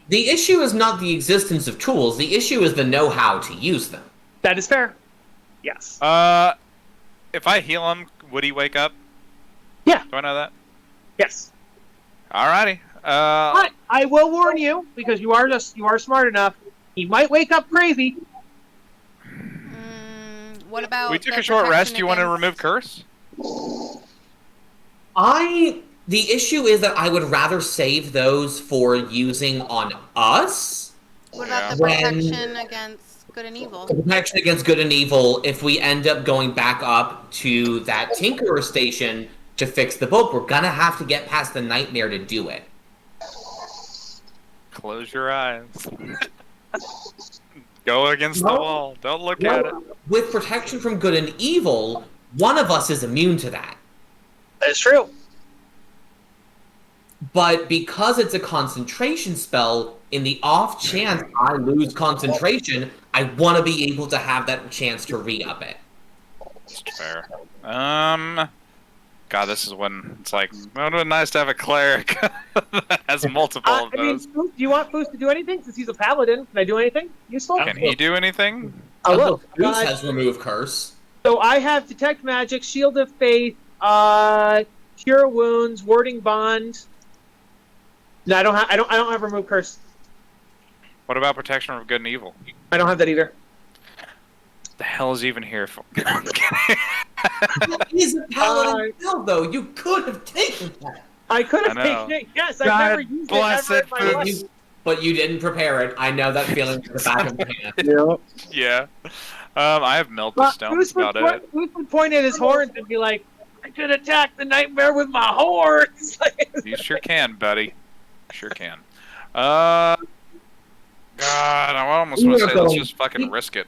E: The issue is not the existence of tools. The issue is the know-how to use them.
B: That is fair. Yes.
D: if I heal him, would he wake up?
B: Yeah.
D: Do I know that?
B: Yes.
D: Alrighty.
B: But I will warn you, because you are smart enough. He might wake up crazy.
A: What about?
D: We took
A: the
D: a short rest.
A: protection
D: Do you want to
A: against-
D: remove curse?
E: The issue is that I would rather save those for using on us.
A: What about
D: Yeah.
A: the protection against good and evil?
E: Protection against good and evil. If we end up going back up to that Tinkerer station to fix the book, we're gonna have to get past the nightmare to do it.
D: Close your eyes. Go against the wall. Don't look at it.
E: With protection from good and evil, one of us is immune to that.
B: That's true.
E: But because it's a concentration spell, in the off chance I lose concentration, I want to be able to have that chance to re-up it.
D: That's fair. God, this is when it's like, it would be nice to have a cleric that has multiple of
B: I mean,
D: those.
B: do you want Foos to do anything? Since he's a paladin, can I do anything useful?
D: Can he do anything?
B: Oh, look.
E: Goose has remove curse.
B: So I have detect magic, shield of faith, cure wounds, warding bond. No, I don't have remove curse.
D: What about protection from good and evil?
B: I don't have that either.
D: The hell is even here for?
E: He's a paladin still, though. You could have taken that.
B: I could have
D: I know.
B: taken it. Yes,
D: God
B: I've never used it
D: bless
B: ever
D: it,
B: in my
D: Foos.
B: life.
E: But you didn't prepare it. I know that feeling at the back of my hand.
D: Yeah. I have melted
B: But
D: stone. That's about it.
B: Foos would point at his horns and be like, "I could attack the nightmare with my horns."
D: You sure can, buddy. Sure can. God, I almost want to say let's just fucking risk it.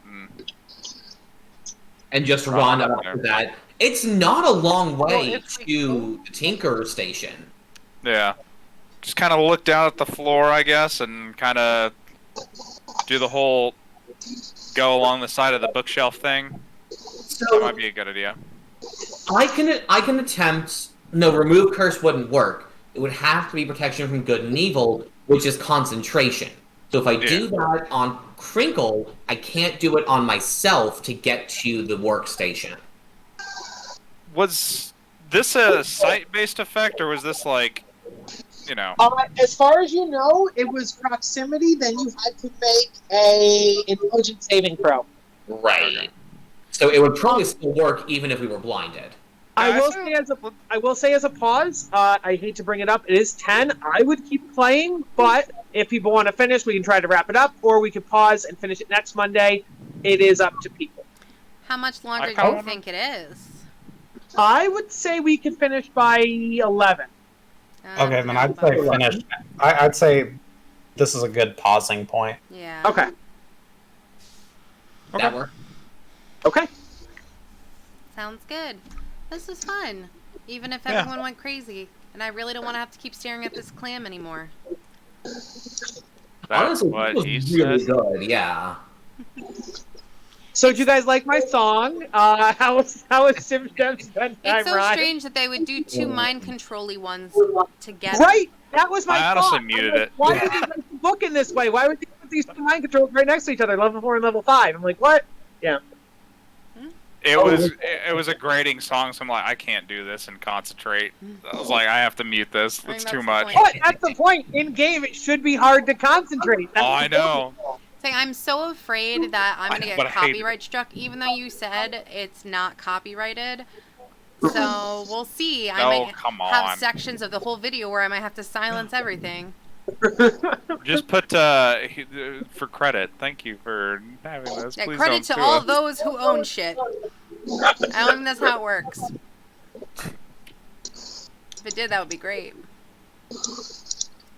E: And just run up to that. It's not a long way to the Tinkerer station.
D: Yeah. Just kind of look down at the floor, I guess, and kind of do the whole go along the side of the bookshelf thing.
E: So
D: That might be a good idea.
E: I can attempt. No, remove curse wouldn't work. It would have to be protection from good and evil, which is concentration. So if I do that on Crinkle, I can't do it on myself to get to the workstation.
D: Was this a site-based effect, or was this like, you know?
B: As far as you know, it was proximity. Then you had to make a intelligence saving throw.
E: Right. So it would probably still work even if we were blinded.
B: I will say as a pause, I hate to bring it up, it is 10. I would keep playing, but if people want to finish, we can try to wrap it up, or we could pause and finish it next Monday. It is up to people.
A: How much longer do you think it is?
B: I would say we could finish by 11.
C: Okay, then I'd say finish. I'd say this is a good pausing point.
A: Yeah.
B: Okay.
E: That work?
B: Okay.
A: Sounds good. This is fun. Even if everyone went crazy. And I really don't want to have to keep staring at this clam anymore.
D: That's
E: Honestly,
D: what
E: it was
D: he
E: really
D: said.
E: good, yeah.
B: So, did you guys like my song? How was Sim Gem's bedtime
A: It's so
B: ride?
A: strange that they would do two mind control-y ones together.
B: Right? That was my
D: I honestly
B: thought.
D: muted
B: I'm like,
D: it.
B: Why would they make the book in this way? Why would they put these two mind controls right next to each other, level 4 and level 5? I'm like, what? Yeah.
D: It was a grating song, so I'm like, I can't do this and concentrate. I was like, I have to mute this.
A: I think
D: It's
A: that's
D: too
A: the
D: much.
A: point.
B: But that's the point. In game, it should be hard to concentrate. That's
D: Oh,
B: the
D: I know.
A: It's like, I'm so afraid that I'm going to
D: But
A: get
D: I hate it.
A: copyright struck, even though you said it's not copyrighted. So, we'll see. I
D: Oh,
A: might
D: come
A: have
D: on.
A: sections of the whole video where I might have to silence everything.
D: Just put for credit. Thank you for having this.
A: Yeah,
D: Please
A: credit
D: don't
A: to
D: sue
A: all
D: us.
A: those who own shit. I don't think that's how it works. If it did, that would be great.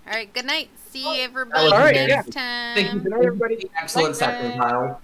A: Alright, good night. See everybody
B: All right,
A: next
B: yeah.
A: time.
E: Thank you.
B: Good night, everybody.
E: Excellent
A: Bye.
E: second, Kyle.